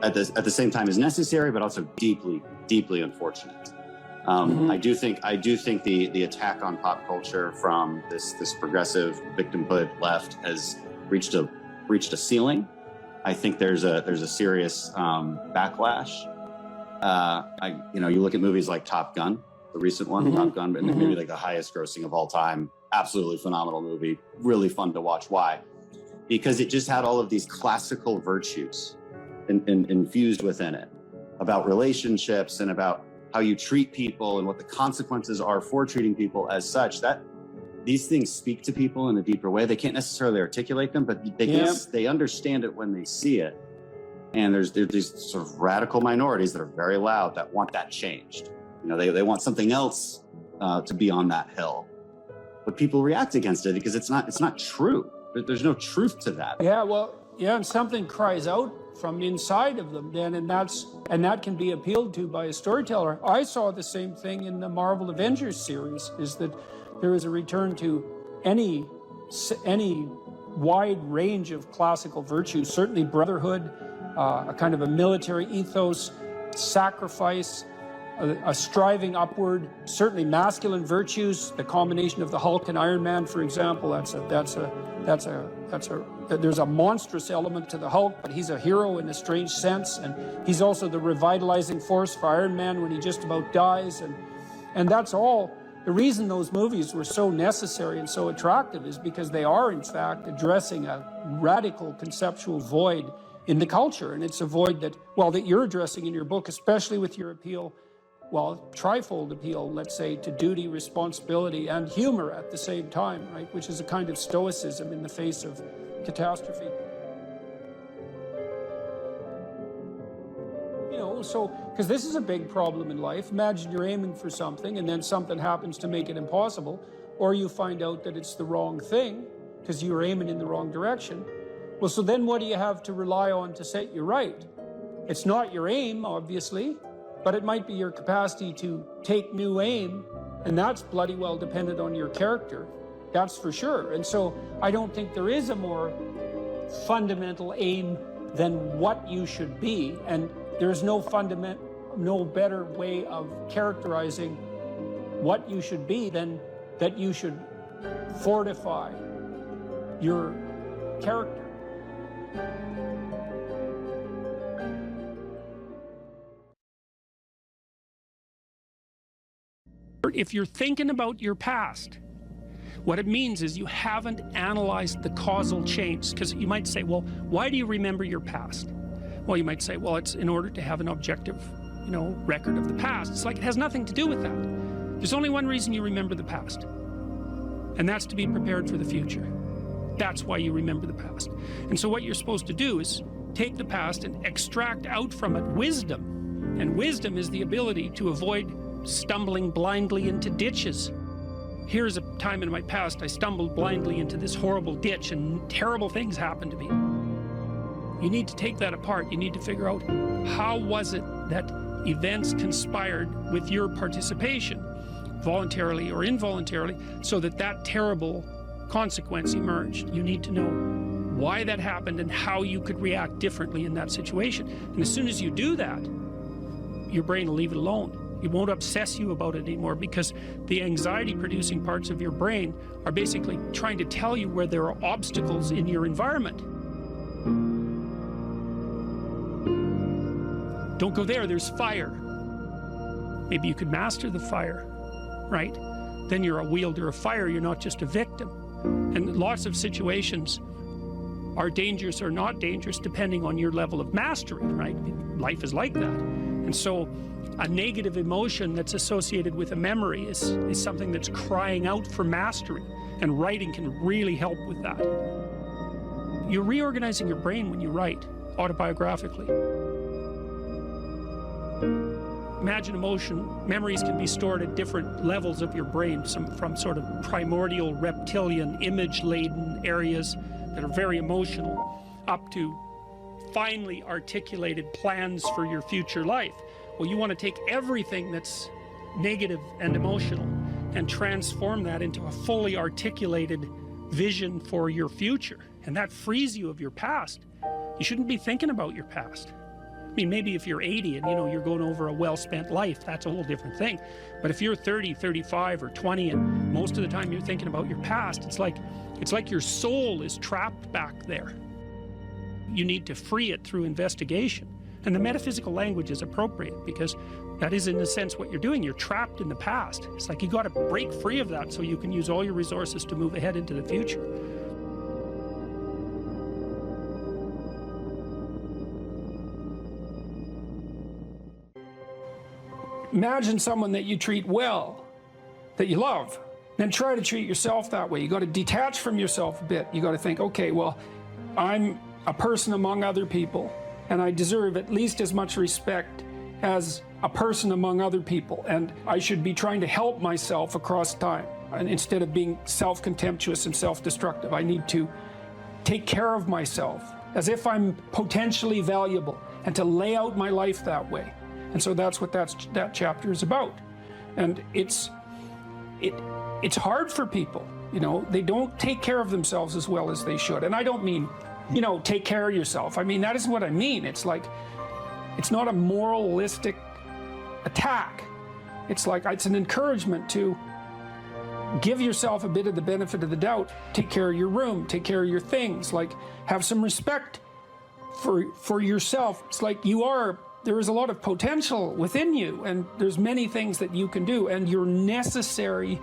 at the same time is necessary, but also deeply, deeply unfortunate. I do think the attack on pop culture from this progressive victimhood left has reached a ceiling. I think there's a serious backlash. You look at movies like Top Gun, the recent one, Top Gun, and maybe like the highest grossing of all time. Absolutely phenomenal movie, really fun to watch. Why? Because it just had all of these classical virtues infused within it, about relationships and about how you treat people and what the consequences are for treating people as such. That these things speak to people in a deeper way. They can't necessarily articulate them, but they understand it when they see it. And there's these sort of radical minorities that are very loud that want that changed. You know, they want something else to be on that hill. But people react against it because it's not true. There's no truth to that. Yeah, well, yeah, and something cries out from inside of them then, and that can be appealed to by a storyteller. I saw the same thing in the Marvel Avengers series, is that there is a return to any wide range of classical virtues, certainly brotherhood, a kind of a military ethos, sacrifice, a striving upward, certainly masculine virtues, the combination of the Hulk and Iron Man, for example. There's a monstrous element to the Hulk, but he's a hero in a strange sense, and he's also the revitalizing force for Iron Man when he just about dies, and that's all. The reason those movies were so necessary and so attractive is because they are, in fact, addressing a radical conceptual void in the culture, and it's a void that you're addressing in your book, especially with your appeal, trifold appeal, let's say, to duty, responsibility, and humor at the same time, right? Which is a kind of stoicism in the face of catastrophe. You know, so, because this is a big problem in life. Imagine you're aiming for something and then something happens to make it impossible, or you find out that it's the wrong thing because you were aiming in the wrong direction. Well, so then what do you have to rely on to set you right? It's not your aim, obviously, but it might be your capacity to take new aim, and that's bloody well dependent on your character. That's for sure. And so I don't think there is a more fundamental aim than what you should be, and there's no better way of characterizing what you should be than that you should fortify your character. If you're thinking about your past, what it means is you haven't analyzed the causal chains. Because you might say, well, why do you remember your past? Well, you might say, well, it's in order to have an objective, record of the past. It's like it has nothing to do with that. There's only one reason you remember the past, and that's to be prepared for the future. That's why you remember the past. And so what you're supposed to do is take the past and extract out from it wisdom. And wisdom is the ability to avoid stumbling blindly into ditches. Here's a time in my past I stumbled blindly into this horrible ditch and terrible things happened to me. You need to take that apart. You need to figure out, how was it that events conspired with your participation, voluntarily or involuntarily, so that that terrible consequence emerged. You need to know why that happened and how you could react differently in that situation. And as soon as you do that, your brain will leave it alone. It won't obsess you about it anymore, because the anxiety-producing parts of your brain are basically trying to tell you where there are obstacles in your environment. Don't go there, there's fire. Maybe you could master the fire, right? Then you're a wielder of fire, you're not just a victim. And lots of situations are dangerous or not dangerous depending on your level of mastery, right? Life is like that. And so a negative emotion that's associated with a memory is something that's crying out for mastery, and writing can really help with that. You're reorganizing your brain when you write autobiographically. Imagine emotion. Memories can be stored at different levels of your brain, from sort of primordial reptilian image-laden areas that are very emotional, up to finely articulated plans for your future life. Well, you want to take everything that's negative and emotional and transform that into a fully articulated vision for your future. And that frees you of your past. You shouldn't be thinking about your past. I mean, maybe if you're 80 and you're going over a well-spent life, that's a whole different thing. But if you're 30, 35, or 20, and most of the time you're thinking about your past, it's like your soul is trapped back there. You need to free it through investigation. And the metaphysical language is appropriate, because that is, in a sense, what you're doing. You're trapped in the past. It's like you got to break free of that so you can use all your resources to move ahead into the future. Imagine someone that you treat well, that you love, then try to treat yourself that way. You got to detach from yourself a bit. You got to think, okay, well, I'm a person among other people, and I deserve at least as much respect as a person among other people, and I should be trying to help myself across time. And instead of being self-contemptuous and self-destructive, I need to take care of myself as if I'm potentially valuable, and to lay out my life that way. And so that's what that chapter is about. And it's hard for people, you know, they don't take care of themselves as well as they should. And I don't mean, you know, take care of yourself. I mean, that isn't what I mean. It's like, it's not a moralistic attack. It's like, it's an encouragement to give yourself a bit of the benefit of the doubt. Take care of your room, take care of your things, like have some respect for yourself. It's like there is a lot of potential within you, and there's many things that you can do, and you're necessary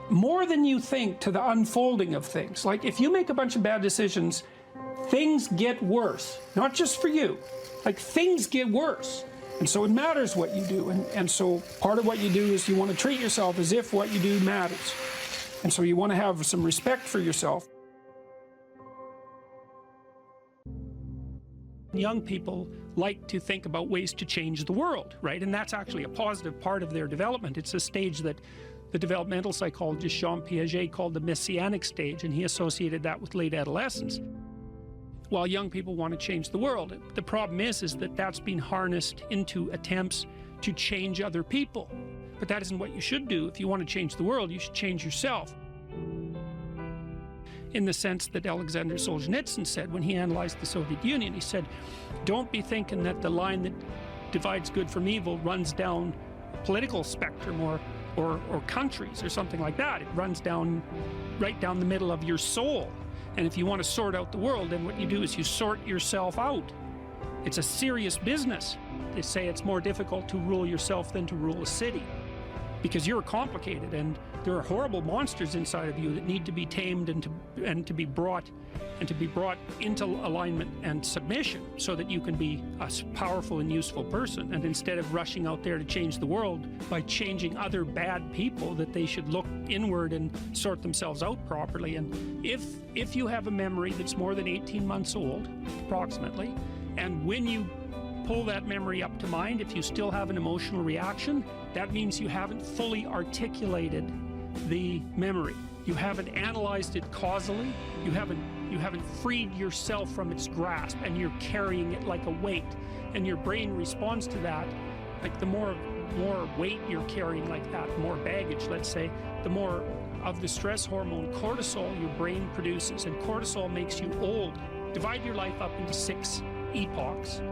more than you think to the unfolding of things. Like if you make a bunch of bad decisions, things get worse, not just for you, like things get worse. And so it matters what you do, and so part of what you do is you want to treat yourself as if what you do matters. And so you want to have some respect for yourself. Young people like to think about ways to change the world, right? And that's actually a positive part of their development. It's a stage that the developmental psychologist Jean Piaget called the messianic stage, and he associated that with late adolescence. While young people want to change the world, the problem is that that's been harnessed into attempts to change other people. But that isn't what you should do. If you want to change the world, you should change yourself. In the sense that Alexander Solzhenitsyn said when he analyzed the Soviet Union, he said, don't be thinking that the line that divides good from evil runs down a political spectrum or countries or something like that. It runs down right down the middle of your soul. And if you want to sort out the world, then what you do is you sort yourself out. It's a serious business. They say it's more difficult to rule yourself than to rule a city, because you're complicated and there are horrible monsters inside of you that need to be tamed and to be brought into alignment and submission so that you can be a powerful and useful person. And instead of rushing out there to change the world by changing other bad people, that they should look inward and sort themselves out properly. And if you have a memory that's more than 18 months old, approximately, and when you pull that memory up to mind, if you still have an emotional reaction, that means you haven't fully articulated the memory. You haven't analyzed it causally. You haven't freed yourself from its grasp, and you're carrying it like a weight. And your brain responds to that. Like the more weight you're carrying like that, more baggage, let's say, the more of the stress hormone cortisol your brain produces. And cortisol makes you old. Divide your life up into 6 epochs.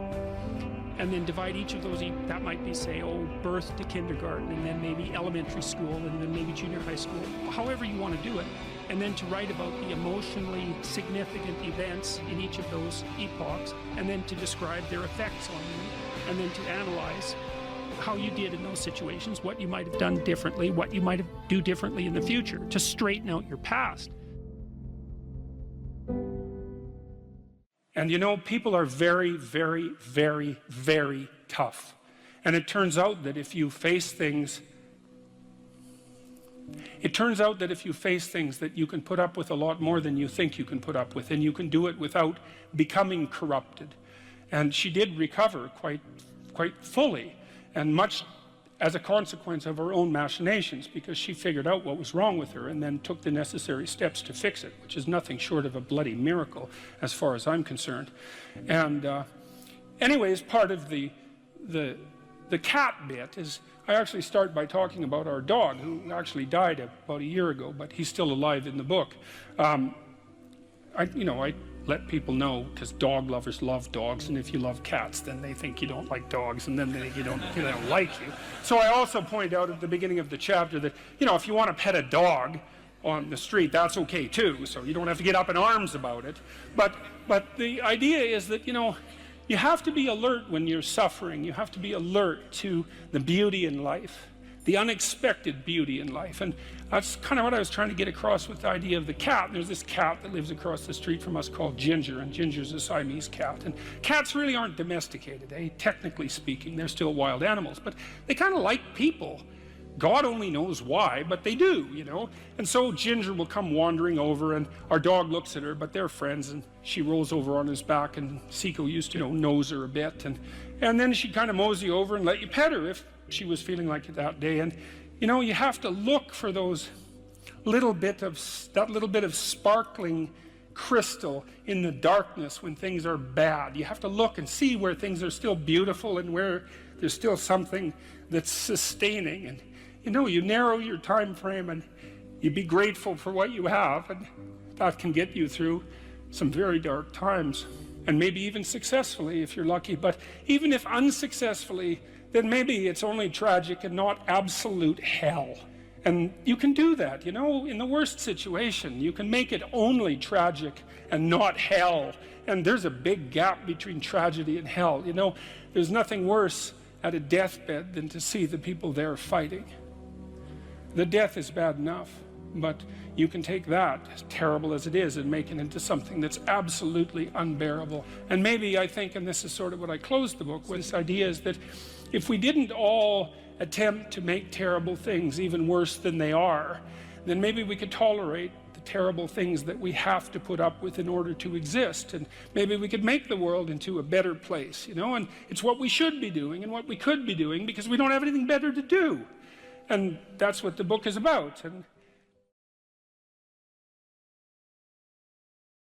And then divide each of those, that might be, say, birth to kindergarten, and then maybe elementary school, and then maybe junior high school, however you want to do it. And then to write about the emotionally significant events in each of those epochs, and then to describe their effects on you, and then to analyze how you did in those situations, what you might have done differently, what you might do differently in the future, to straighten out your past. And you know, people are very, very, very, very tough. And it turns out that if you face things, that you can put up with a lot more than you think you can put up with, and you can do it without becoming corrupted. And she did recover quite fully, and much as a consequence of her own machinations, because she figured out what was wrong with her and then took the necessary steps to fix it, which is nothing short of a bloody miracle as far as I'm concerned. And anyways, part of the cat bit is I actually start by talking about our dog, who actually died about a year ago, but he's still alive in the book. I let people know, because dog lovers love dogs, and if you love cats, then they think you don't like dogs, and then they don't like you. So I also point out at the beginning of the chapter that, you know, if you want to pet a dog on the street, that's okay too, so you don't have to get up in arms about it. But the idea is that, you know, you have to be alert when you're suffering. You have to be alert to the beauty in life, the unexpected beauty in life. And that's kind of what I was trying to get across with the idea of the cat. There's this cat that lives across the street from us called Ginger, and Ginger's a Siamese cat. And cats really aren't domesticated, technically speaking. They're still wild animals, but they kind of like people. God only knows why, but they do, you know. And so Ginger will come wandering over, and our dog looks at her, but they're friends, and she rolls over on his back, and Seiko used to, you know, nose her a bit, and then she'd kind of mosey over and let you pet her if she was feeling like it that day. And you know, you have to look for those that little bit of sparkling crystal in the darkness when things are bad. You have to look and see where things are still beautiful and where there's still something that's sustaining. And you know, you narrow your time frame and you be grateful for what you have, and that can get you through some very dark times, and maybe even successfully if you're lucky. But even if unsuccessfully, then maybe it's only tragic and not absolute hell. And you can do that, you know, in the worst situation. You can make it only tragic and not hell. And there's a big gap between tragedy and hell. You know, there's nothing worse at a deathbed than to see the people there fighting. The death is bad enough, but you can take that, as terrible as it is, and make it into something that's absolutely unbearable. And maybe I think, and this is sort of what I closed the book with, this idea is that if we didn't all attempt to make terrible things even worse than they are, then maybe we could tolerate the terrible things that we have to put up with in order to exist, and maybe we could make the world into a better place, you know. And it's what we should be doing and what we could be doing, because we don't have anything better to do. And that's what the book is about. And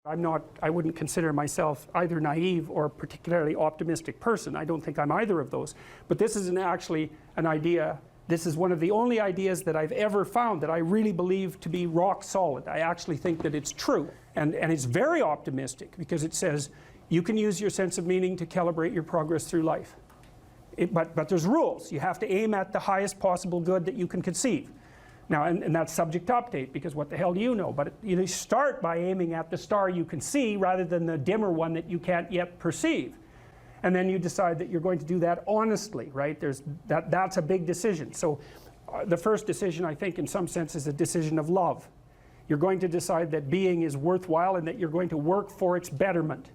I wouldn't consider myself either naive or particularly optimistic person. I don't think I'm either of those. But this is actually an idea, this is one of the only ideas that I've ever found that I really believe to be rock solid. I actually think that it's true. And it's very optimistic, because it says you can use your sense of meaning to calibrate your progress through life. But there's rules. You have to aim at the highest possible good that you can conceive. Now, and that's subject to update, because what the hell do you know? But you start by aiming at the star you can see rather than the dimmer one that you can't yet perceive. And then you decide that you're going to do that honestly, right? That's a big decision. So the first decision, I think, in some sense, is a decision of love. You're going to decide that being is worthwhile and that you're going to work for its betterment.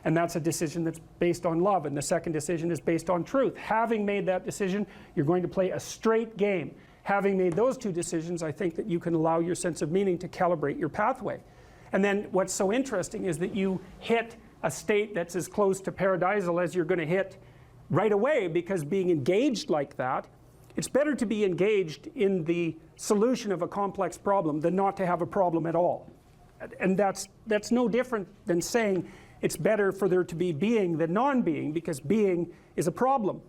And that's a decision that's based on love. And the second decision is based on truth. Having made that decision, you're going to play a straight game. Having made those two decisions, I think that you can allow your sense of meaning to calibrate your pathway. And then what's so interesting is that you hit a state that's as close to paradisal as you're going to hit right away, because being engaged like that, it's better to be engaged in the solution of a complex problem than not to have a problem at all. And that's no different than saying it's better for there to be being than non-being, because being is a problem.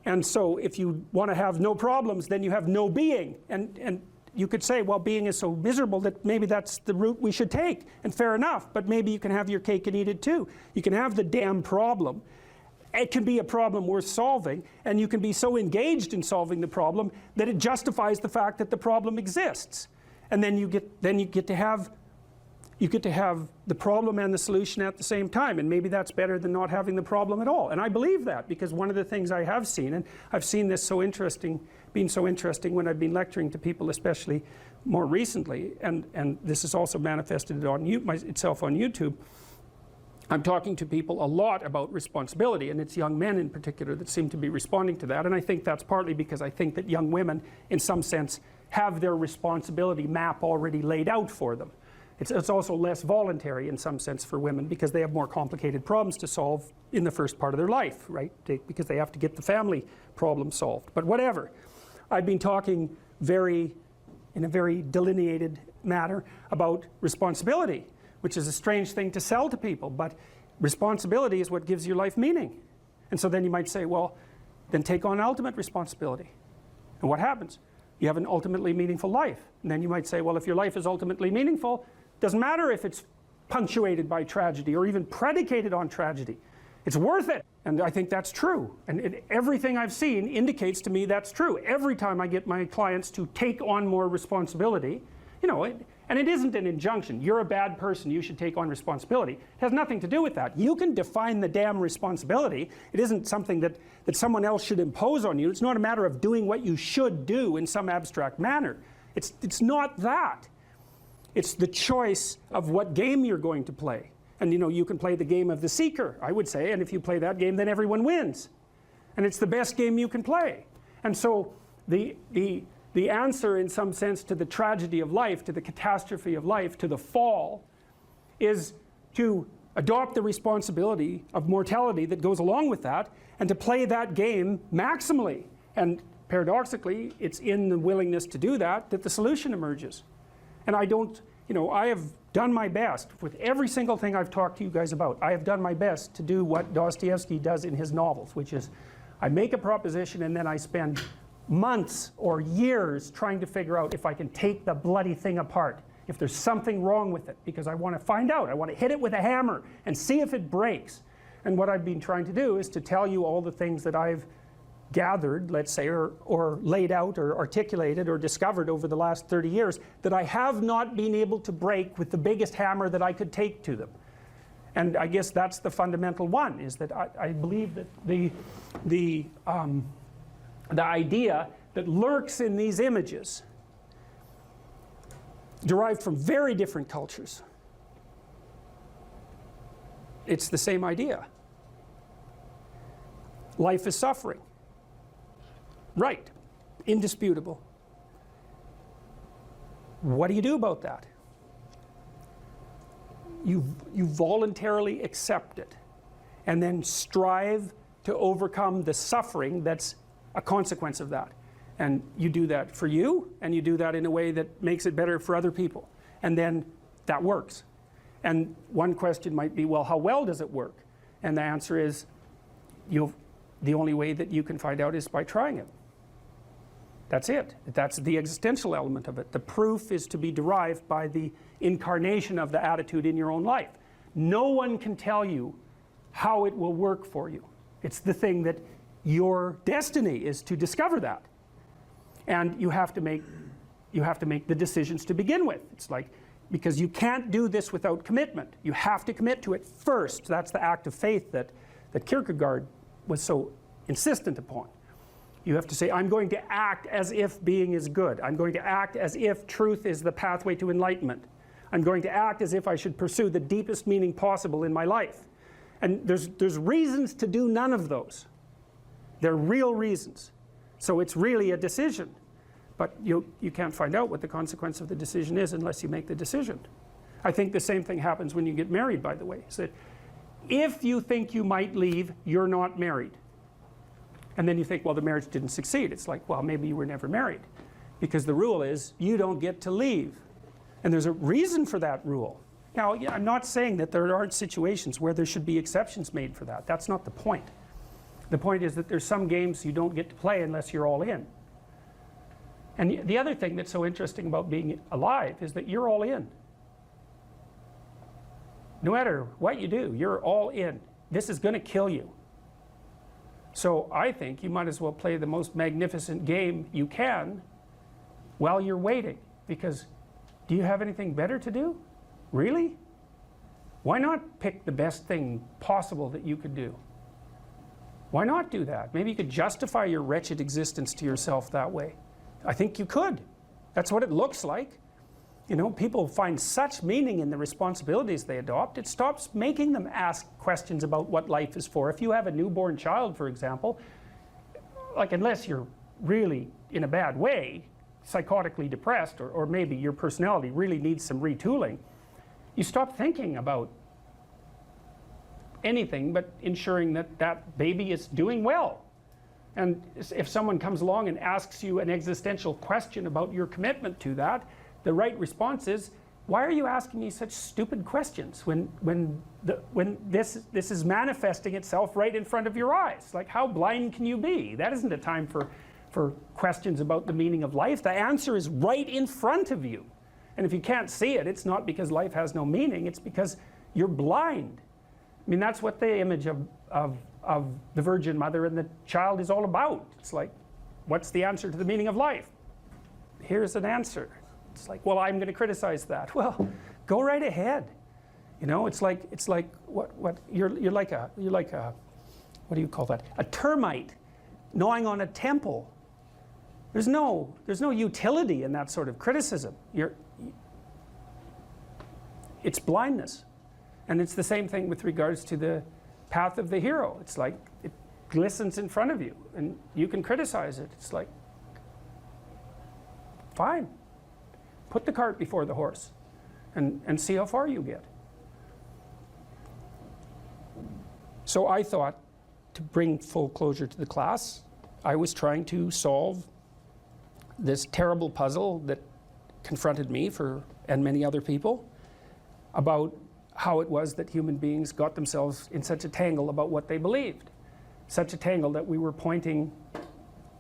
And so if you want to have no problems, then you have no being. And you could say, well, being is so miserable that maybe that's the route we should take. And fair enough, but maybe you can have your cake and eat it too. You can have the damn problem. It can be a problem worth solving, and you can be so engaged in solving the problem that it justifies the fact that the problem exists. And then you get to have the problem and the solution at the same time, and maybe that's better than not having the problem at all. And I believe that, because one of the things I have seen, and I've seen this being so interesting when I've been lecturing to people, especially more recently, and this has also manifested itself on YouTube. I'm talking to people a lot about responsibility, and it's young men in particular that seem to be responding to that. And I think that's partly because I think that young women, in some sense, have their responsibility map already laid out for them. It's also less voluntary in some sense for women, because they have more complicated problems to solve in the first part of their life, right? Because they have to get the family problem solved. But whatever. I've been talking in a very delineated manner about responsibility, which is a strange thing to sell to people, but responsibility is what gives your life meaning. And so then you might say, well, then take on ultimate responsibility. And what happens? You have an ultimately meaningful life. And then you might say, well, if your life is ultimately meaningful, it doesn't matter if it's punctuated by tragedy or even predicated on tragedy. It's worth it. And I think that's true. And everything I've seen indicates to me that's true. Every time I get my clients to take on more responsibility, you know, and it isn't an injunction. You're a bad person, you should take on responsibility. It has nothing to do with that. You can define the damn responsibility. It isn't something that someone else should impose on you. It's not a matter of doing what you should do in some abstract manner. It's not that. It's the choice of what game you're going to play. And you know, you can play the game of the seeker, I would say, and if you play that game, then everyone wins. And it's the best game you can play. And so the answer in some sense to the tragedy of life, to the catastrophe of life, to the fall, is to adopt the responsibility of mortality that goes along with that, and to play that game maximally. And paradoxically, it's in the willingness to do that that the solution emerges. And I don't, I have done my best with every single thing I've talked to you guys about. I have done my best to do what Dostoevsky does in his novels, which is I make a proposition and then I spend months or years trying to figure out if I can take the bloody thing apart, if there's something wrong with it, because I want to find out. I want to hit it with a hammer and see if it breaks. And what I've been trying to do is to tell you all the things that I've gathered, let's say, or laid out or articulated or discovered over the last 30 years that I have not been able to break with the biggest hammer that I could take to them. And I guess that's the fundamental one, is that I believe that the idea that lurks in these images, derived from very different cultures, it's the same idea. Life is suffering. Right. Indisputable. What do you do about that? You voluntarily accept it and then strive to overcome the suffering that's a consequence of that. And you do that for you, and you do that in a way that makes it better for other people. And then that works. And one question might be, well, how well does it work? And the answer is, the only way that you can find out is by trying it. That's it. That's the existential element of it. The proof is to be derived by the incarnation of the attitude in your own life. No one can tell you how it will work for you. It's the thing that your destiny is to discover that. And you have to make the decisions to begin with. It's like, because you can't do this without commitment. You have to commit to it first. That's the act of faith that Kierkegaard was so insistent upon. You have to say, I'm going to act as if being is good. I'm going to act as if truth is the pathway to enlightenment. I'm going to act as if I should pursue the deepest meaning possible in my life. And there's reasons to do none of those. They're real reasons. So it's really a decision. But you can't find out what the consequence of the decision is unless you make the decision. I think the same thing happens when you get married, by the way. Is that if you think you might leave, you're not married. And then you think, well, the marriage didn't succeed. It's like, well, maybe you were never married. Because the rule is, you don't get to leave. And there's a reason for that rule. Now, I'm not saying that there aren't situations where there should be exceptions made for that. That's not the point. The point is that there's some games you don't get to play unless you're all in. And the other thing that's so interesting about being alive is that you're all in. No matter what you do, you're all in. This is going to kill you. So I think you might as well play the most magnificent game you can while you're waiting. Because do you have anything better to do? Really? Why not pick the best thing possible that you could do? Why not do that? Maybe you could justify your wretched existence to yourself that way. I think you could. That's what it looks like. You know, people find such meaning in the responsibilities they adopt, it stops making them ask questions about what life is for. If you have a newborn child, for example, like unless you're really in a bad way, psychotically depressed, or maybe your personality really needs some retooling, you stop thinking about anything but ensuring that that baby is doing well. And if someone comes along and asks you an existential question about your commitment to that, the right response is, why are you asking me such stupid questions when this is manifesting itself right in front of your eyes? Like, how blind can you be? That isn't a time for questions about the meaning of life. The answer is right in front of you. And if you can't see it, it's not because life has no meaning, it's because you're blind. I mean, that's what the image of the Virgin Mother and the child is all about. It's like, what's the answer to the meaning of life? Here's an answer. It's like, well, I'm going to criticize that. Well, go right ahead. You know, it's like what you're like a what do you call that? A termite gnawing on a temple. There's no utility in that sort of criticism. It's blindness. And it's the same thing with regards to the path of the hero. It's like it glistens in front of you and you can criticize it. It's like, Fine. Put the cart before the horse and see how far you get. So I thought, to bring full closure to the class, I was trying to solve this terrible puzzle that confronted me and many other people about how it was that human beings got themselves in such a tangle about what they believed. Such a tangle that we were pointing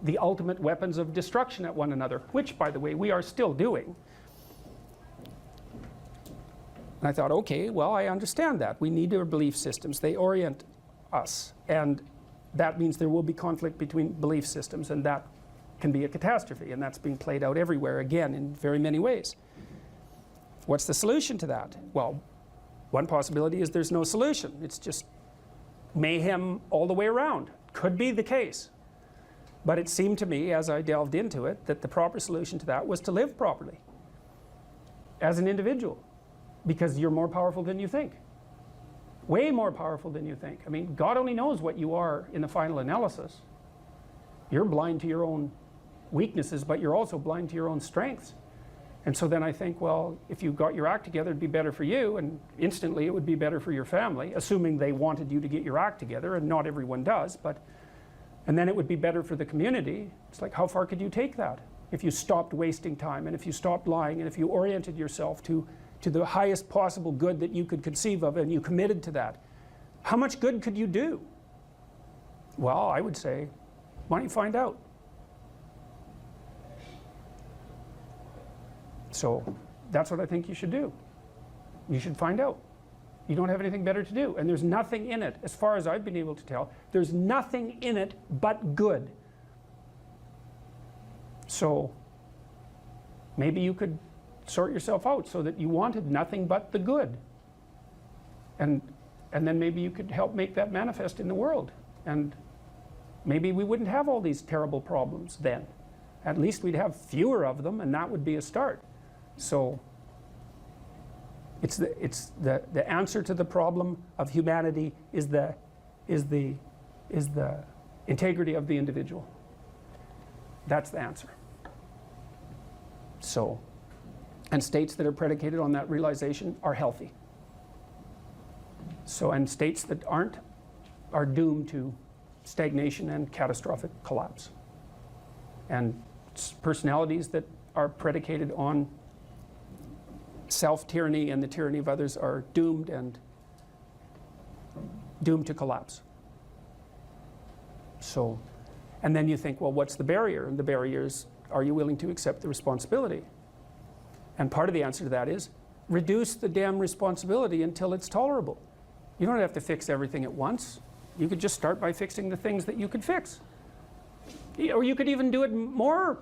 the ultimate weapons of destruction at one another, which, by the way, we are still doing. And I thought, okay, well, I understand that. We need our belief systems. They orient us. And that means there will be conflict between belief systems, and that can be a catastrophe. And that's being played out everywhere, again, in very many ways. What's the solution to that? Well, one possibility is there's no solution. It's just mayhem all the way around. Could be the case. But it seemed to me, as I delved into it, that the proper solution to that was to live properly as an individual, because you're more powerful than you think. Way more powerful than you think. I mean, God only knows what you are in the final analysis. You're blind to your own weaknesses, but you're also blind to your own strengths. And so then I think, well, if you got your act together, it'd be better for you, and instantly it would be better for your family, assuming they wanted you to get your act together, and not everyone does, and then it would be better for the community. It's like, how far could you take that? If you stopped wasting time, and if you stopped lying, and if you oriented yourself to the highest possible good that you could conceive of, and you committed to that, how much good could you do? Well, I would say, why don't you find out? So that's what I think you should do. You should find out. You don't have anything better to do. And there's nothing in it, as far as I've been able to tell, there's nothing in it but good. So maybe you could sort yourself out so that you wanted nothing but the good. And then maybe you could help make that manifest in the world. And maybe we wouldn't have all these terrible problems then. At least we'd have fewer of them, and that would be a start. So it's the answer to the problem of humanity is the integrity of the individual. That's the answer. So, and states that are predicated on that realization are healthy. So, and states that aren't are doomed to stagnation and catastrophic collapse. And personalities that are predicated on self-tyranny and the tyranny of others are doomed to collapse. So, and then you think, well, what's the barrier? And the barrier is, are you willing to accept the responsibility? And part of the answer to that is, reduce the damn responsibility until it's tolerable. You don't have to fix everything at once. You could just start by fixing the things that you could fix. Or you could even do it more.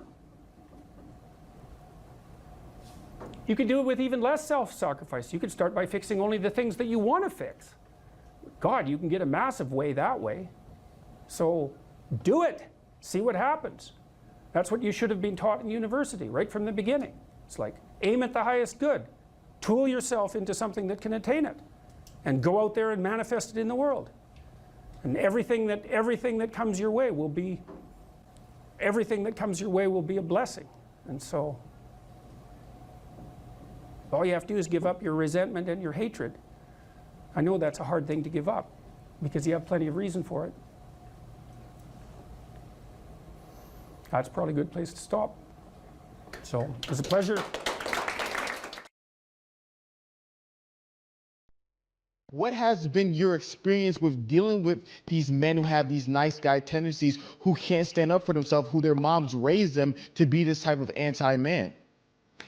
You could do it with even less self-sacrifice. You could start by fixing only the things that you want to fix. God, you can get a massive way that way. So do it. See what happens. That's what you should have been taught in university right from the beginning. It's like, aim at the highest good. Tool yourself into something that can attain it. And go out there and manifest it in the world. And everything that comes your way will be a blessing. And so all you have to do is give up your resentment and your hatred. I know that's a hard thing to give up because you have plenty of reason for it. That's probably a good place to stop. So it was a pleasure. What has been your experience with dealing with these men who have these nice guy tendencies, who can't stand up for themselves, who their moms raised them to be this type of anti-man?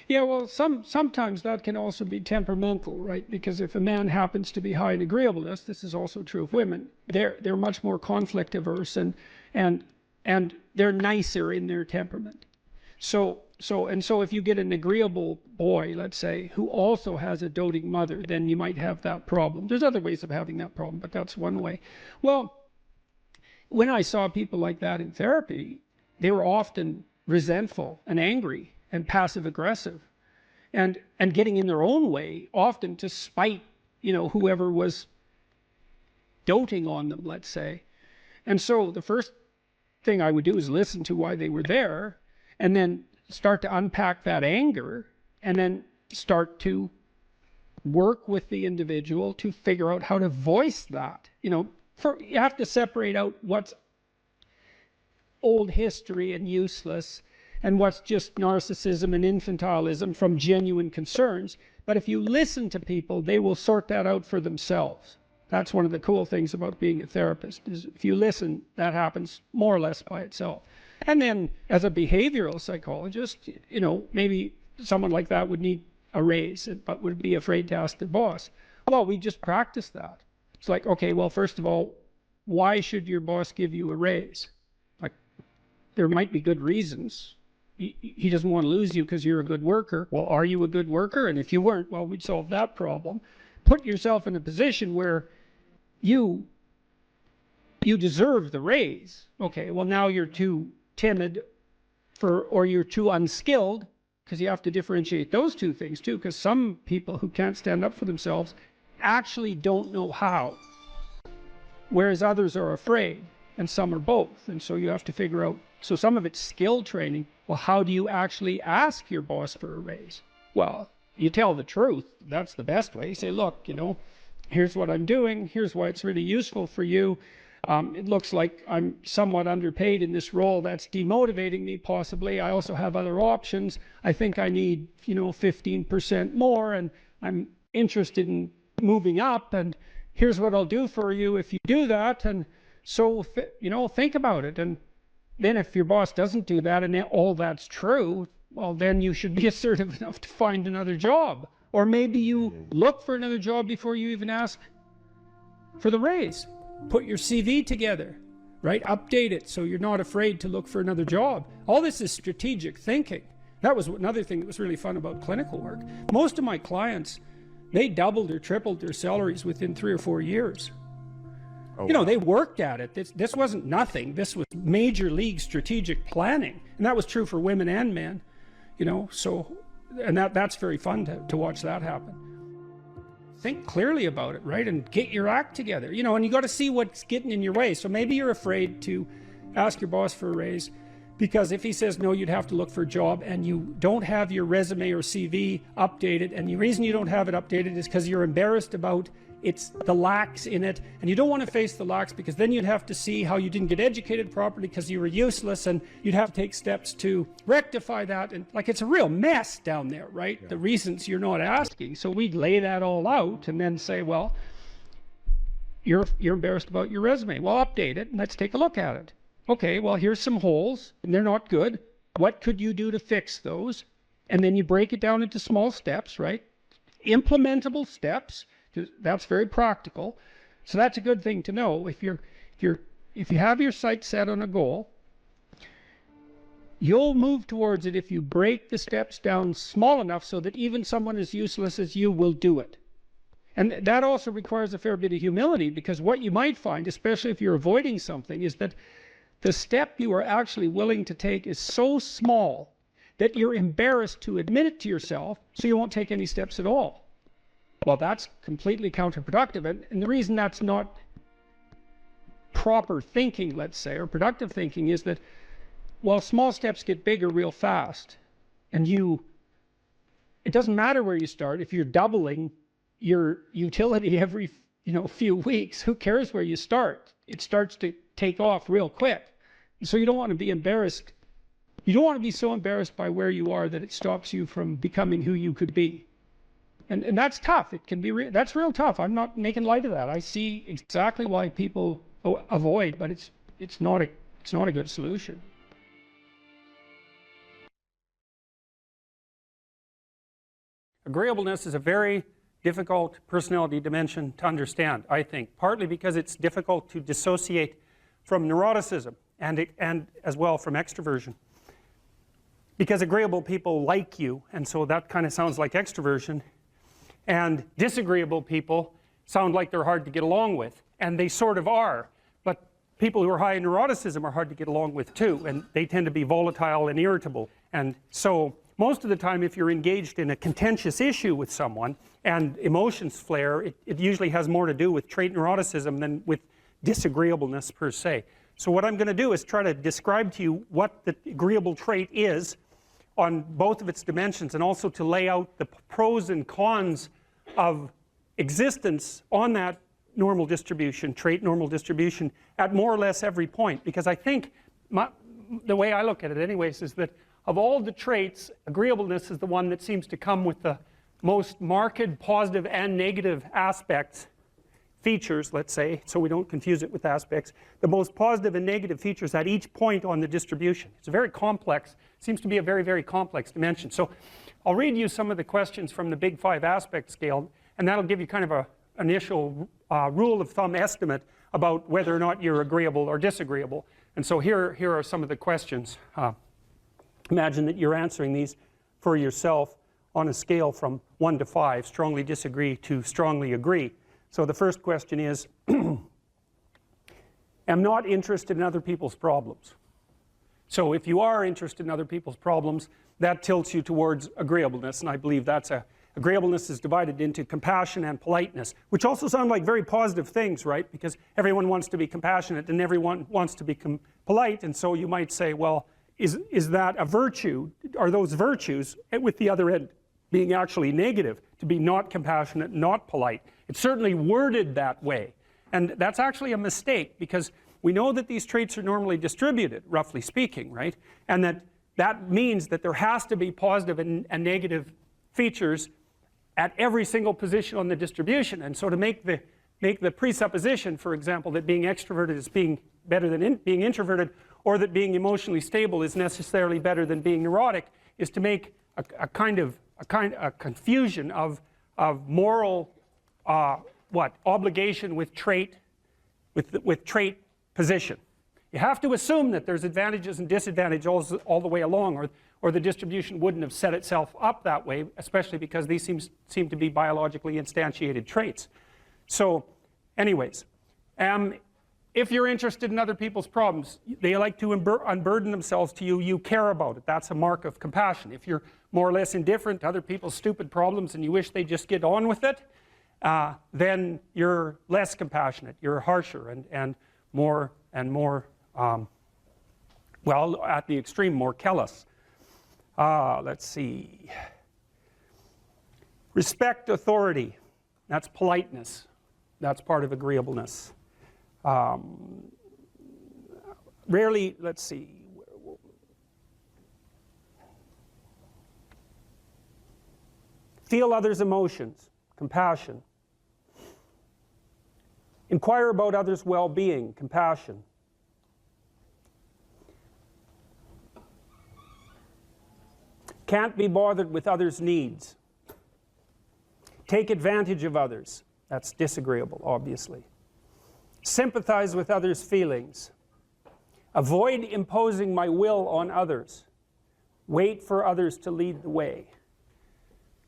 Yeah, well, sometimes that can also be temperamental, right? Because if a man happens to be high in agreeableness, this is also true of women. They're much more conflict averse and they're nicer in their temperament. So if you get an agreeable boy, let's say, who also has a doting mother, then you might have that problem. There's other ways of having that problem, but that's one way. Well, when I saw people like that in therapy, they were often resentful and angry and passive aggressive and getting in their own way, often to spite, whoever was doting on them, let's say. And so the first thing I would do is listen to why they were there, and then start to unpack that anger and then start to work with the individual to figure out how to voice that. You know, you have to separate out what's old history and useless and what's just narcissism and infantilism from genuine concerns. But if you listen to people, they will sort that out for themselves. That's one of the cool things about being a therapist, is if you listen, that happens more or less by itself. And then as a behavioral psychologist, you know, maybe someone like that would need a raise, but would be afraid to ask their boss. Well, we just practice that. It's like, okay, well, first of all, why should your boss give you a raise? Like, there might be good reasons. He doesn't want to lose you because you're a good worker. Well, are you a good worker? And if you weren't, well, we'd solve that problem. Put yourself in a position where you deserve the raise. Okay, well, now you're too timid or you're too unskilled, because you have to differentiate those two things too, because some people who can't stand up for themselves actually don't know how, whereas others are afraid, and some are both. And so you have to figure out, so some of it's skill training. Well, how do you actually ask your boss for a raise? Well, you tell the truth. That's the best way. You say, look, you know, here's what I'm doing. Here's why it's really useful for you. It looks like I'm somewhat underpaid in this role. That's demotivating me, possibly. I also have other options. I think I need, you know, 15% more, and I'm interested in moving up, and here's what I'll do for you if you do that. And so, you know, think about it. And then if your boss doesn't do that and all that's true, well, then you should be assertive enough to find another job. Or maybe you look for another job before you even ask for the raise. Put your CV together, right? Update it so you're not afraid to look for another job. All this is strategic thinking. That was another thing that was really fun about clinical work. Most of my clients, they doubled or tripled their salaries within 3 or 4 years. You know, they worked at it. This wasn't nothing. This was major league strategic planning. And that was true for women and men, you know, so, and that's very fun to watch that happen. Think clearly about it, right? And get your act together, you know, and you got to see what's getting in your way. So maybe you're afraid to ask your boss for a raise because if he says no, you'd have to look for a job, and you don't have your resume or CV updated. And the reason you don't have it updated is because you're embarrassed about the lacks in it, and you don't want to face the lacks because then you'd have to see how you didn't get educated properly because you were useless, and you'd have to take steps to rectify that. And like, it's a real mess down there, right? Yeah. The reasons you're not asking. So we'd lay that all out and then say, well, you're embarrassed about your resume. Well, update it and let's take a look at it. Okay, well, here's some holes and they're not good. What could you do to fix those? And then you break it down into small steps, right? Implementable steps. That's very practical. So that's a good thing to know. If you have your sights set on a goal, you'll move towards it if you break the steps down small enough so that even someone as useless as you will do it. And that also requires a fair bit of humility, because what you might find, especially if you're avoiding something, is that the step you are actually willing to take is so small that you're embarrassed to admit it to yourself, so you won't take any steps at all. Well, that's completely counterproductive. And the reason that's not proper thinking, let's say, or productive thinking, is that, well, small steps get bigger real fast. And it doesn't matter where you start. If you're doubling your utility every, few weeks, who cares where you start? It starts to take off real quick. So you don't want to be embarrassed. You don't want to be so embarrassed by where you are that it stops you from becoming who you could be. And that's tough. It can be that's real tough. I'm not making light of that. I see exactly why people avoid, but it's not a good solution. Agreeableness is a very difficult personality dimension to understand, I think, partly because it's difficult to dissociate from neuroticism and as well from extroversion. Because agreeable people like you, and so that kind of sounds like extroversion. And disagreeable people sound like they're hard to get along with, and they sort of are. But people who are high in neuroticism are hard to get along with too, and they tend to be volatile and irritable. And so most of the time, if you're engaged in a contentious issue with someone and emotions flare, it usually has more to do with trait neuroticism than with disagreeableness per se. So what I'm going to do is try to describe to you what the agreeable trait is, on both of its dimensions, and also to lay out the pros and cons of existence on that normal distribution, trait normal distribution, at more or less every point. Because I think, the way I look at it anyways, is that of all the traits, agreeableness is the one that seems to come with the most marked positive and negative aspects, features, let's say, so we don't confuse it with aspects, the most positive and negative features at each point on the distribution. It's a very complex, seems to be a very, very complex dimension. So I'll read you some of the questions from the Big 5 aspect scale, and that'll give you kind of an initial rule of thumb estimate about whether or not you're agreeable or disagreeable. And so here are some of the questions. Imagine that you're answering these for yourself on a scale from 1 to 5, strongly disagree to strongly agree. So the first question is, am not interested in other people's problems. So if you are interested in other people's problems, that tilts you towards agreeableness, and I believe that's agreeableness is divided into compassion and politeness, which also sound like very positive things, right? Because everyone wants to be compassionate and everyone wants to be polite, and so you might say, well, is that a virtue? Are those virtues, with the other end being actually negative, to be not compassionate, not polite? It's certainly worded that way, and that's actually a mistake, because we know that these traits are normally distributed, roughly speaking, right? And that means that there has to be positive and negative features at every single position on the distribution. And so to make the presupposition, for example, that being extroverted is being better than being introverted, or that being emotionally stable is necessarily better than being neurotic, is to make a confusion of moral obligation with trait position. You have to assume that there's advantages and disadvantages all the way along, or the distribution wouldn't have set itself up that way, especially because these seem to be biologically instantiated traits. So anyways, if you're interested in other people's problems, they like to unburden themselves to you, you care about it. That's a mark of compassion. If you're more or less indifferent to other people's stupid problems and you wish they just get on with it, then you're less compassionate, you're harsher and more, well, at the extreme, more callous. Let's see. Respect authority. That's politeness. That's part of agreeableness. Rarely, let's see. Feel others' emotions. Compassion. Inquire about others' well-being. Compassion. Can't be bothered with others' needs. Take advantage of others. That's disagreeable, obviously. Sympathize with others' feelings. Avoid imposing my will on others. Wait for others to lead the way.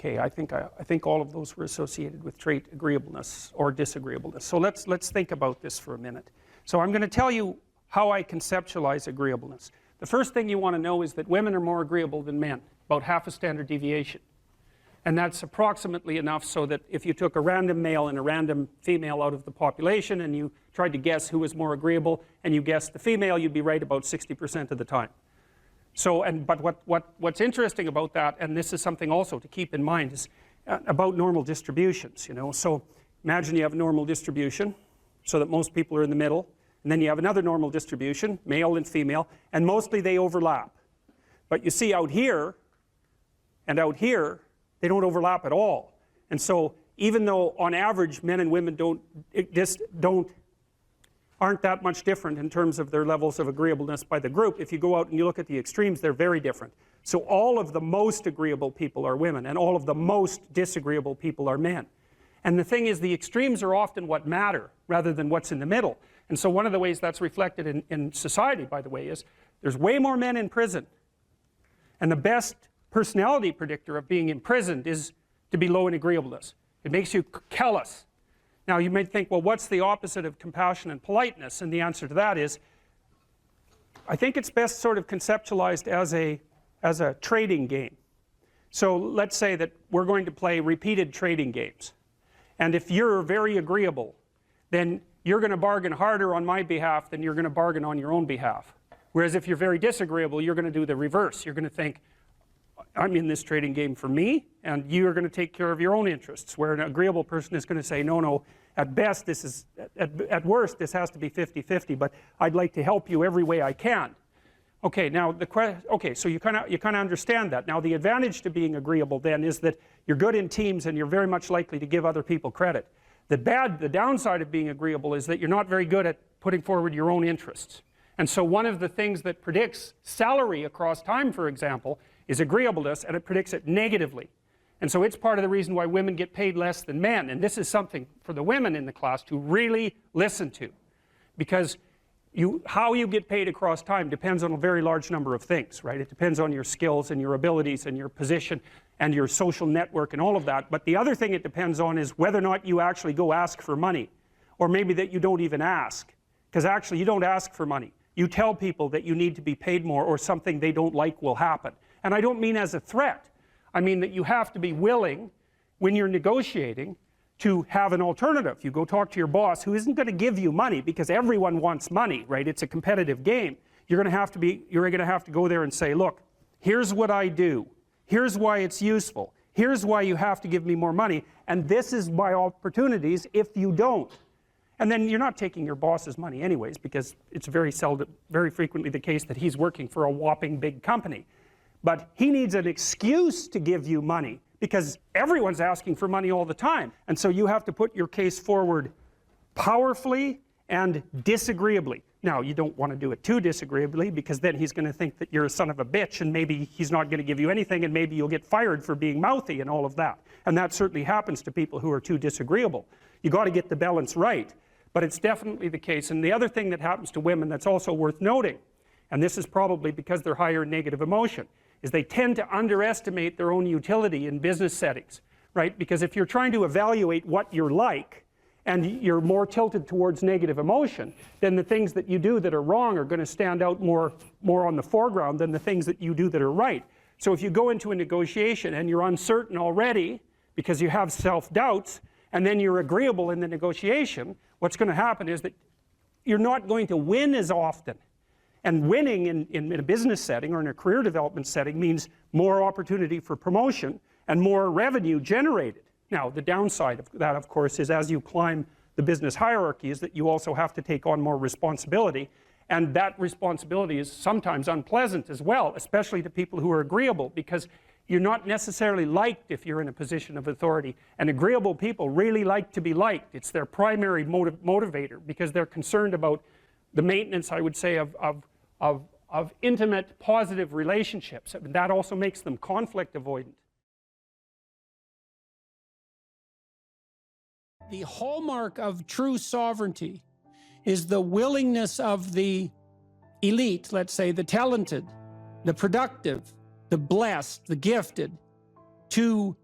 Okay, I think all of those were associated with trait agreeableness or disagreeableness. So let's think about this for a minute. So I'm going to tell you how I conceptualize agreeableness. The first thing you want to know is that women are more agreeable than men, about half a standard deviation. And that's approximately enough so that if you took a random male and a random female out of the population and you tried to guess who was more agreeable and you guessed the female, you'd be right about 60% of the time. So, but what's interesting about that, and this is something also to keep in mind, is about normal distributions, you know. So imagine you have a normal distribution so that most people are in the middle, and then you have another normal distribution, male and female, and mostly they overlap. But you see out here and out here, they don't overlap at all. And so even though on average men and women aren't that much different in terms of their levels of agreeableness by the group, if you go out and you look at the extremes, they're very different. So all of the most agreeable people are women, and all of the most disagreeable people are men. And the thing is, the extremes are often what matter rather than what's in the middle. And so one of the ways that's reflected in society, by the way, is there's way more men in prison. And the best personality predictor of being imprisoned is to be low in agreeableness. It makes you callous. Now you might think, well, what's the opposite of compassion and politeness? And the answer to that is, I think it's best sort of conceptualized as a trading game. So let's say that we're going to play repeated trading games. And if you're very agreeable, then you're going to bargain harder on my behalf than you're going to bargain on your own behalf. Whereas if you're very disagreeable, you're going to do the reverse. You're going to think, I'm in this trading game for me, and you're going to take care of your own interests, where an agreeable person is going to say, no, at best this is, at worst this has to be 50-50, but I'd like to help you every way I can. Okay, now so you kind of understand that. Now the advantage to being agreeable then is that you're good in teams and you're very much likely to give other people credit. The downside of being agreeable is that you're not very good at putting forward your own interests. And so one of the things that predicts salary across time, for example, is agreeableness, and it predicts it negatively. And so it's part of the reason why women get paid less than men. And this is something for the women in the class to really listen to, because how you get paid across time depends on a very large number of things, right? It depends on your skills and your abilities and your position and your social network and all of that. But the other thing it depends on is whether or not you actually go ask for money, or maybe that you don't even ask, because actually you don't ask for money. You tell people that you need to be paid more, or something they don't like will happen. And I don't mean as a threat. I mean that you have to be willing, when you're negotiating, to have an alternative. You go talk to your boss, who isn't going to give you money, because everyone wants money, right? It's a competitive game. You're going to have to go there and say, look, here's what I do. Here's why it's useful. Here's why you have to give me more money. And this is my opportunities if you don't. And then you're not taking your boss's money anyways, because it's very frequently the case that he's working for a whopping big company. But he needs an excuse to give you money, because everyone's asking for money all the time. And so you have to put your case forward powerfully and disagreeably. Now, you don't want to do it too disagreeably, because then he's going to think that you're a son of a bitch, and maybe he's not going to give you anything, and maybe you'll get fired for being mouthy and all of that. And that certainly happens to people who are too disagreeable. You got to get the balance right. But it's definitely the case. And the other thing that happens to women that's also worth noting, and this is probably because they're higher in negative emotion, is they tend to underestimate their own utility in business settings, right? Because if you're trying to evaluate what you're like, and you're more tilted towards negative emotion, then the things that you do that are wrong are going to stand out more on the foreground than the things that you do that are right. So if you go into a negotiation and you're uncertain already because you have self-doubts, and then you're agreeable in the negotiation, what's going to happen is that you're not going to win as often. And winning in a business setting or in a career development setting means more opportunity for promotion and more revenue generated. Now, the downside of that, of course, is as you climb the business hierarchy is that you also have to take on more responsibility. And that responsibility is sometimes unpleasant as well, especially to people who are agreeable, because you're not necessarily liked if you're in a position of authority. And agreeable people really like to be liked. It's their primary motivator, because they're concerned about the maintenance, I would say, of intimate, positive relationships. And that also makes them conflict avoidant. The hallmark of true sovereignty is the willingness of the elite, let's say the talented, the productive, the blessed, the gifted, to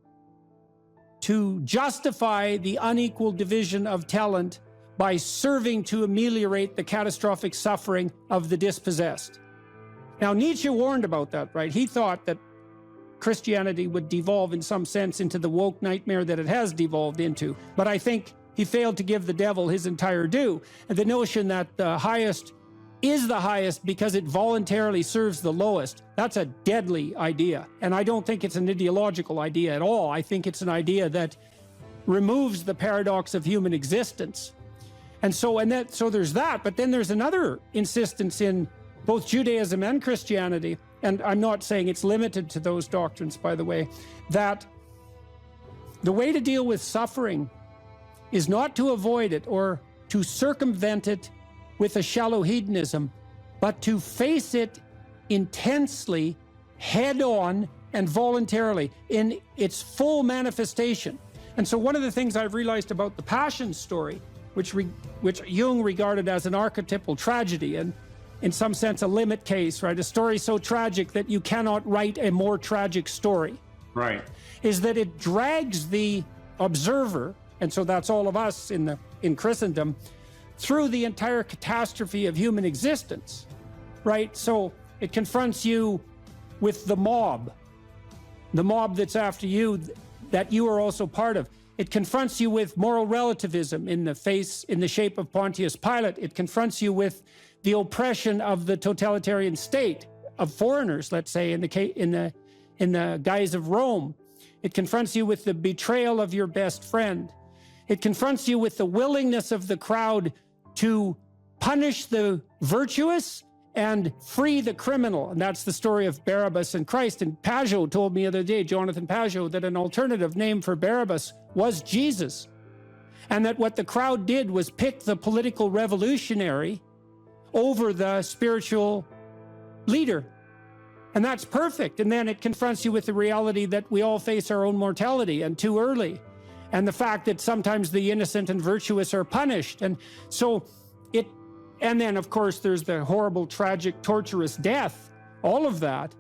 justify the unequal division of talent by serving to ameliorate the catastrophic suffering of the dispossessed. Now, Nietzsche warned about that, right? He thought that Christianity would devolve in some sense into the woke nightmare that it has devolved into. But I think he failed to give the devil his entire due. And the notion that the highest is the highest because it voluntarily serves the lowest, that's a deadly idea. And I don't think it's an ideological idea at all. I think it's an idea that removes the paradox of human existence. And so there's that, but then there's another insistence in both Judaism and Christianity, and I'm not saying it's limited to those doctrines, by the way, that the way to deal with suffering is not to avoid it or to circumvent it with a shallow hedonism, but to face it intensely, head-on, and voluntarily in its full manifestation. And so one of the things I've realized about the Passion story, which Jung regarded as an archetypal tragedy, and in some sense a limit case, right? A story so tragic that you cannot write a more tragic story. Right. Is that it drags the observer, and so that's all of us in Christendom, through the entire catastrophe of human existence, right? So it confronts you with the mob that's after you, that you are also part of. It confronts you with moral relativism in the shape of Pontius Pilate. It confronts you with the oppression of the totalitarian state of foreigners, let's say, in in the guise of Rome. It confronts you with the betrayal of your best friend. It confronts you with the willingness of the crowd to punish the virtuous and free the criminal. And that's the story of Barabbas and Christ. And Pajot told me the other day, Jonathan Pajot, that an alternative name for Barabbas was Jesus. And that what the crowd did was pick the political revolutionary over the spiritual leader. And that's perfect. And then it confronts you with the reality that we all face our own mortality, and too early. And the fact that sometimes the innocent and virtuous are punished. And so and then of course there's the horrible, tragic, torturous death, all of that.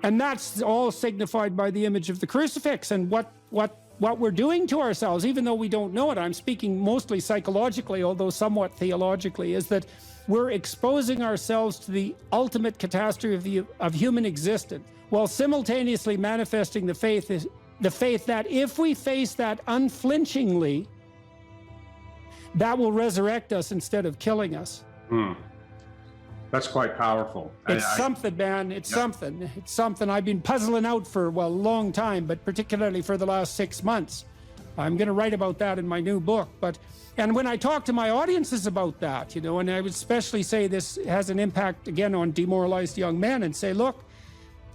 And that's all signified by the image of the crucifix and what we're doing to ourselves, even though we don't know it. I'm speaking mostly psychologically, although somewhat theologically, is that we're exposing ourselves to the ultimate catastrophe of human existence, while simultaneously manifesting the faith that if we face that unflinchingly, that will resurrect us instead of killing us. That's quite powerful. It's something, man. It's something. It's something I've been puzzling out for, well, a long time, but particularly for the last 6 months. I'm going to write about that in my new book. And when I talk to my audiences about that, and I would especially say this has an impact, again, on demoralized young men, and say, look,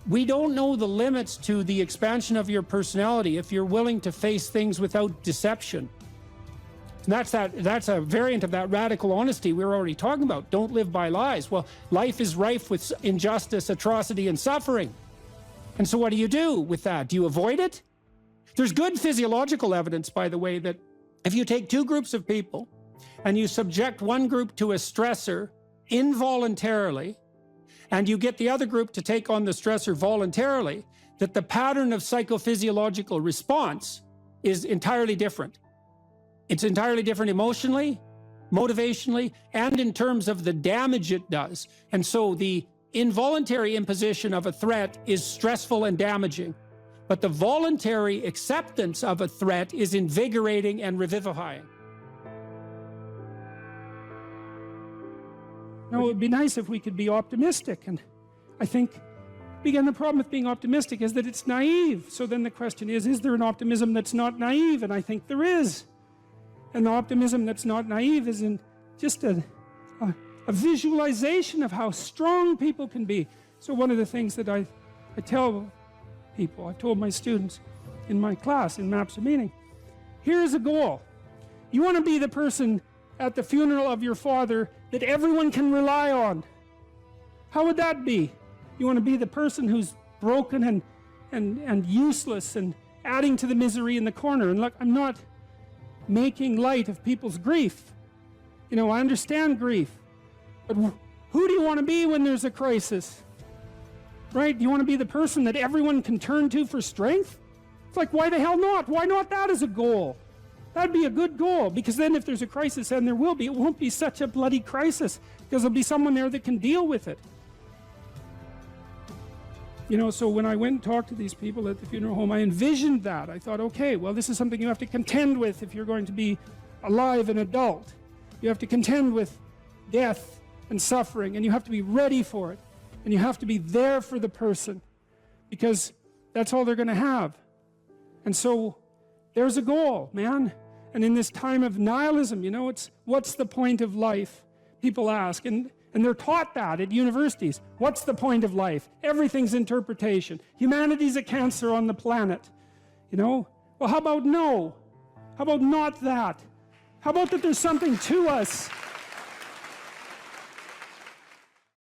we don't know the limits to the expansion of your personality if you're willing to face things without deception. And that's a variant of that radical honesty we were already talking about. Don't live by lies. Well, life is rife with injustice, atrocity, and suffering. And so what do you do with that? Do you avoid it? There's good physiological evidence, by the way, that if you take two groups of people and you subject one group to a stressor involuntarily, and you get the other group to take on the stressor voluntarily, that the pattern of psychophysiological response is entirely different. It's entirely different emotionally, motivationally, and in terms of the damage it does. And so the involuntary imposition of a threat is stressful and damaging, but the voluntary acceptance of a threat is invigorating and revivifying. Now, it would be nice if we could be optimistic. And I think, again, the problem with being optimistic is that it's naive. So then the question is there an optimism that's not naive? And I think there is. And the optimism that's not naive is in just a visualization of how strong people can be. So one of the things that I tell people, I told my students in my class in Maps of Meaning, here's a goal. You want to be the person at the funeral of your father that everyone can rely on. How would that be? You want to be the person who's broken and useless and adding to the misery in the corner. And look, I'm not making light of people's grief. I understand grief. But who do you want to be when there's a crisis? Right? Do you want to be the person that everyone can turn to for strength? It's like, why the hell not? Why not that as a goal? That'd be a good goal, because then if there's a crisis, and there will be, it won't be such a bloody crisis, because there'll be someone there that can deal with it. So when I went and talked to these people at the funeral home, I envisioned that. I thought, okay, well, this is something you have to contend with if you're going to be alive and adult. You have to contend with death and suffering, and you have to be ready for it. And you have to be there for the person, because that's all they're going to have. And so there's a goal, man. And in this time of nihilism, it's what's the point of life? People ask, and they're taught that at universities. What's the point of life? Everything's interpretation. Humanity's a cancer on the planet. Well, how about no? How about not that? How about that there's something to us?